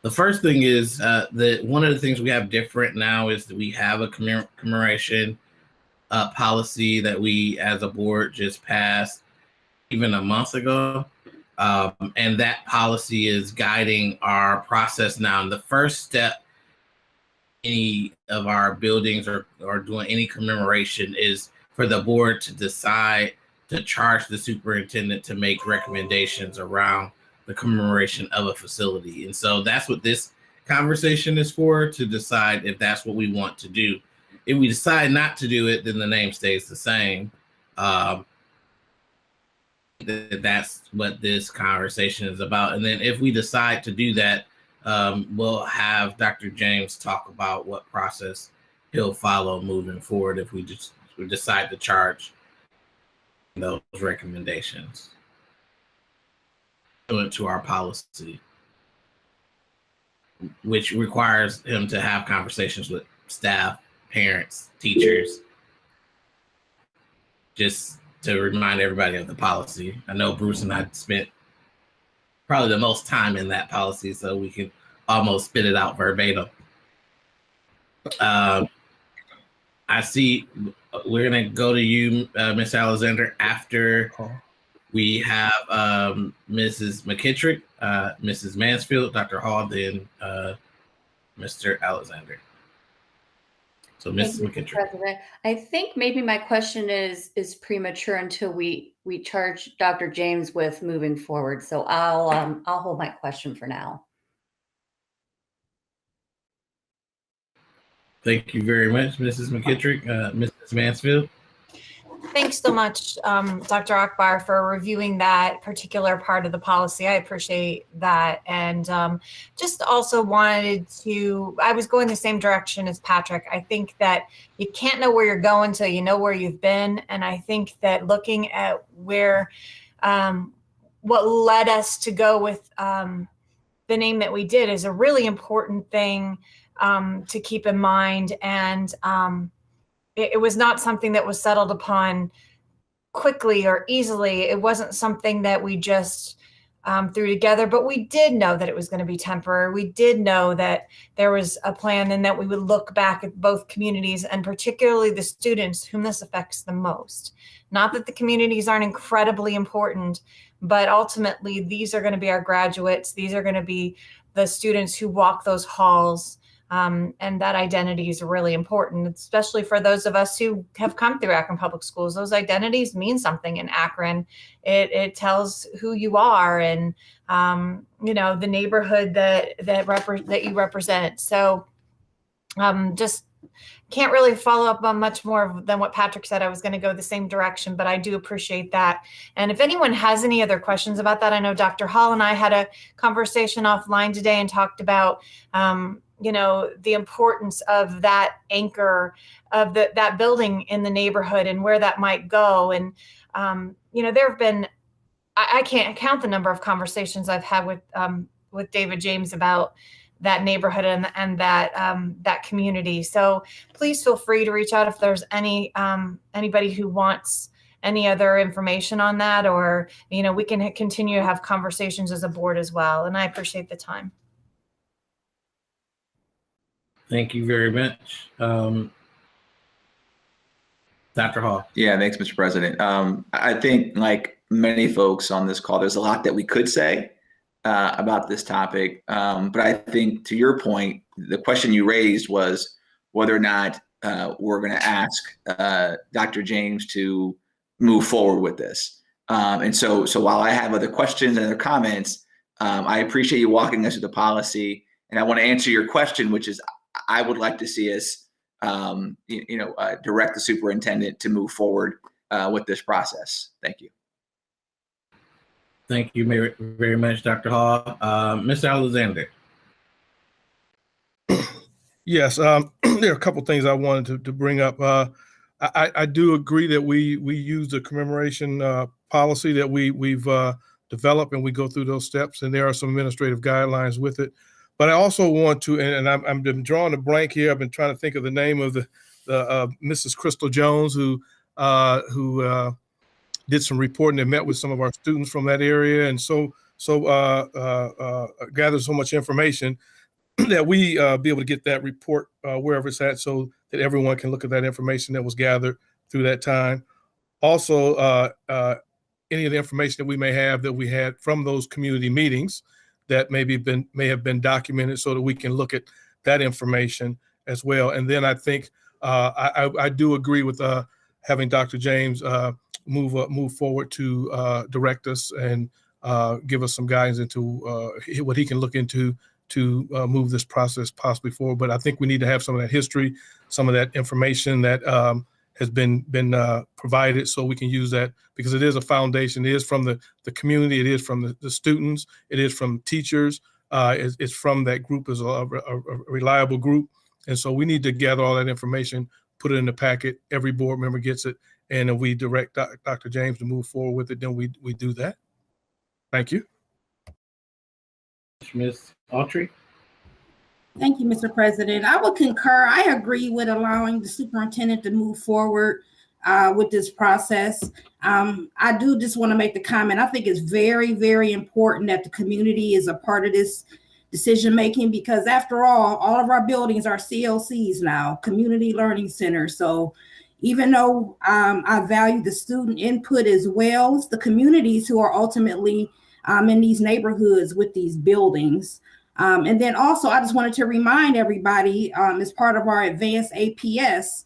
the first thing is that one of the things we have different now is that we have a commemoration policy that we as a board just passed even a month ago. And that policy is guiding our process now. And the first step any of our buildings or doing any commemoration is for the board to decide to charge the superintendent to make recommendations around the commemoration of a facility. And so that's what this conversation is for, to decide if that's what we want to do. If we decide not to do it, then the name stays the same. That's what this conversation is about. And then if we decide to do that, we'll have Dr. James talk about what process he'll follow moving forward if we decide to charge those recommendations to our policy, which requires him to have conversations with staff, parents, teachers, just to remind everybody of the policy. I know Bruce and I spent probably the most time in that policy, so we can almost spit it out verbatim. I see we're going to go to you, Ms. Alexander, after we have Mrs. McKittrick, Mrs. Mansfield, Dr. Hall, then Mr. Alexander. So Mrs. McKittrick. President, I think maybe my question is premature until we charge Dr. James with moving forward. So I'll hold my question for now. Thank you very much, Mrs. McKittrick. Mrs. Mansfield. Thanks so much, Dr. Akbar, for reviewing that particular part of the policy. I appreciate that. And just also wanted to, I was going the same direction as Patrick. I think that you can't know where you're going till you know where you've been. And I think that looking at where, what led us to go with the name that we did is a really important thing to keep in mind. And it was not something that was settled upon quickly or easily. It wasn't something that we just threw together, but we did know that it was going to be temporary. We did know that there was a plan and that we would look back at both communities and particularly the students whom this affects the most. Not that the communities aren't incredibly important, but ultimately these are going to be our graduates. These are going to be the students who walk those halls. And that identity is really important, especially for those of us who have come through Akron Public Schools. Those identities mean something in Akron. It tells who you are and, you know, the neighborhood that you represent. So just can't really follow up on much more than what Patrick said. I was going to go the same direction, but I do appreciate that. And if anyone has any other questions about that, I know Dr. Hall and I had a conversation offline today and talked about, you know, the importance of that anchor of that building in the neighborhood and where that might go. And, you know, there have been, I can't count the number of conversations I've had with David James about that neighborhood and that community. So please feel free to reach out if there's anybody who wants any other information on that, or, you know, we can continue to have conversations as a board as well. And I appreciate the time. Thank you very much. Dr. Hall. Yeah, thanks, Mr. President. I think like many folks on this call, there's a lot that we could say about this topic. But I think to your point, the question you raised was whether or not we're going to ask Dr. James to move forward with this. And so while I have other questions and other comments, I appreciate you walking us through the policy. And I want to answer your question, which is I would like to see us, direct the superintendent to move forward with this process. Thank you. Thank you very much, Dr. Hall. Mr. Alexander. Yes, there are a couple things I wanted to bring up. I do agree that we use the commemoration policy that we've developed, and we go through those steps, and there are some administrative guidelines with it. But I also want to, and I'm drawing a blank here. I've been trying to think of the name of the Mrs. Crystal Jones, who did some reporting and met with some of our students from that area, and so gathered so much information that we be able to get that report wherever it's at, so that everyone can look at that information that was gathered through that time. Also, any of the information that we may have that we had from those community meetings that may have been documented, so that we can look at that information as well. And then I think I do agree with having Dr. James move forward to direct us and give us some guidance into what he can look into to move this process possibly forward. But I think we need to have some of that history, some of that information that has been provided, so we can use that, because it is a foundation. It is from the community. It is from the students. It is from teachers. It's from that group as a reliable group. And so we need to gather all that information, put it in the packet. Every board member gets it. And if we direct Dr. James to move forward with it, then we do that. Thank you. Ms. Autry. Thank you, Mr. President. I would concur. I agree with allowing the superintendent to move forward with this process. I do just want to make the comment. I think it's very, very important that the community is a part of this decision making, because after all of our buildings are CLCs now, community learning centers. So even though I value the student input as well as the communities who are ultimately in these neighborhoods with these buildings. And then also, I just wanted to remind everybody, as part of our advanced APS,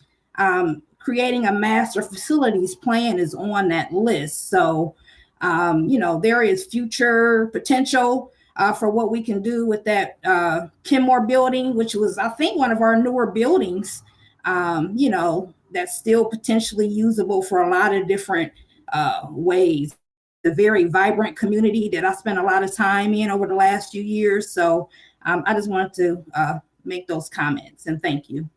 creating a master facilities plan is on that list. So, there is future potential for what we can do with that Kenmore building, which was, I think, one of our newer buildings, that's still potentially usable for a lot of different ways. A very vibrant community that I spent a lot of time in over the last few years. So I just wanted to make those comments, and thank you.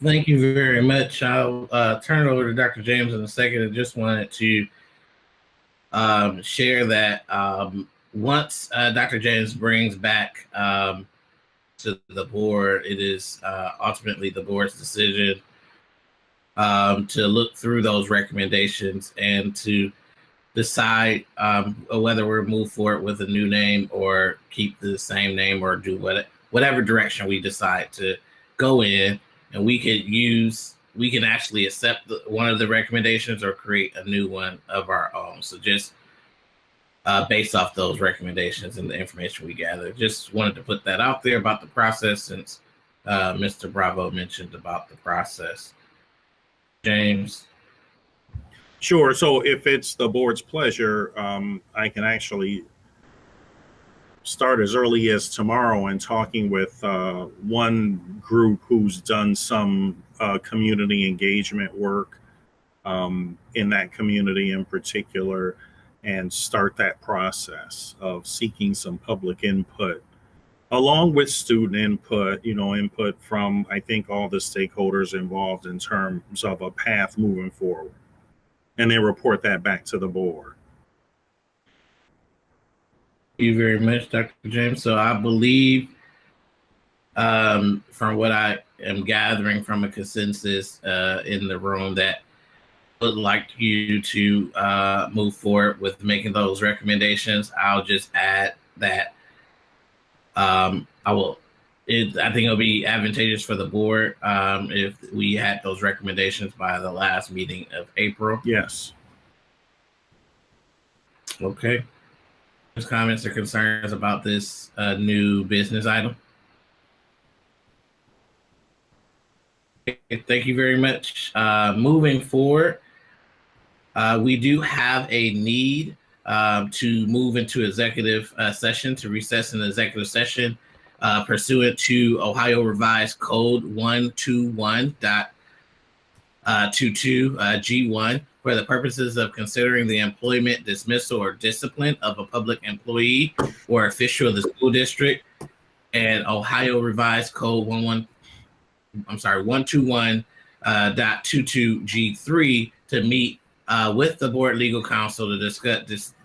Thank you very much. I'll turn it over to Dr. James in a second. I just wanted to share that once Dr. James brings back to the board, it is ultimately the board's decision to look through those recommendations and to decide whether we're move forward with a new name or keep the same name or do whatever direction we decide to go in. And we can actually accept one of the recommendations or create a new one of our own. So just based off those recommendations and the information we gather, just wanted to put that out there about the process since Mr. Bravo mentioned about the process. James. Sure. So if it's the board's pleasure, I can actually start as early as tomorrow in talking with one group who's done some community engagement work in that community in particular, and start that process of seeking some public input along with student input, input from, I think, all the stakeholders involved in terms of a path moving forward. And then report that back to the board. Thank you very much, Dr. James. So I believe from what I am gathering from a consensus in the room that would like you to move forward with making those recommendations. I'll just add that I think it'll be advantageous for the board if we had those recommendations by the last meeting of April. Yes. Okay. There's comments or concerns about this new business item? Okay, thank you very much. Moving forward, we do have a need to move into executive session, to recess in the executive session pursuant to Ohio Revised Code 121.22 G1 for the purposes of considering the employment, dismissal, or discipline of a public employee or official of the school district, and Ohio Revised Code 121.22 G3 to meet with the board legal counsel to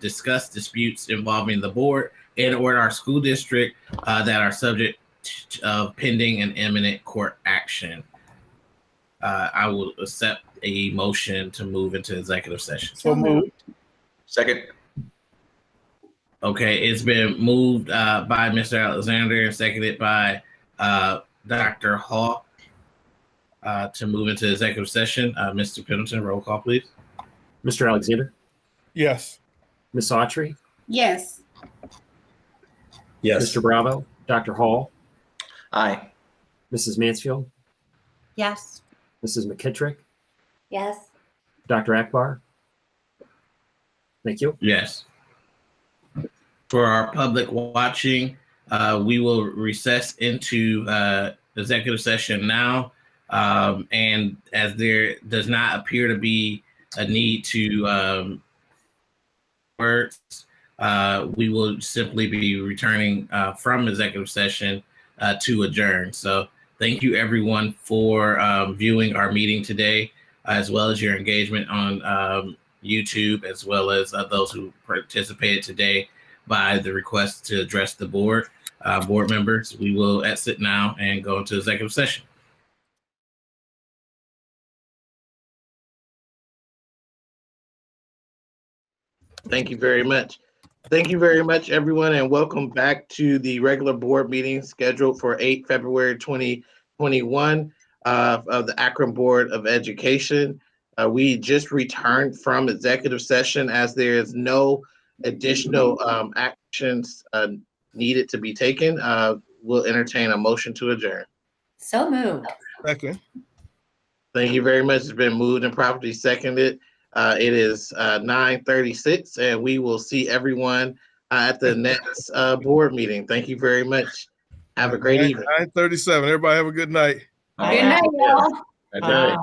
discuss disputes involving the board and or our school district that are subject of pending and imminent court action. I will accept a motion to move into executive session. So moved. Second. Okay, it's been moved by Mr. Alexander and seconded by Dr. Hall to move into executive session. Mr. Pendleton, roll call, please. Mr. Alexander? Yes. Ms. Autry? Yes. Yes. Mr. Bravo? Dr. Hall? Aye. Mrs. Mansfield? Yes. Mrs. McKittrick? Yes. Dr. Akbar? Thank you. Yes. For our public watching, we will recess into executive session now. And as there does not appear to be a need to words, we will simply be returning from executive session to adjourn. So thank you everyone for viewing our meeting today, as well as your engagement on YouTube, as well as those who participated today by the request to address the board. Board members, we will exit now and go into executive session. Thank you very much. Thank you very much, everyone, and welcome back to the regular board meeting scheduled for 8 February 2021 of the Akron Board of Education. We just returned from executive session as there is no additional actions needed to be taken. We'll entertain a motion to adjourn. So moved. Second. Thank you very much. It's been moved and properly seconded. It is 9:36, and we will see everyone at the next board meeting. Thank you very much. Have a great evening. 9:37. Everybody have a good night. Good night, y'all. Good night.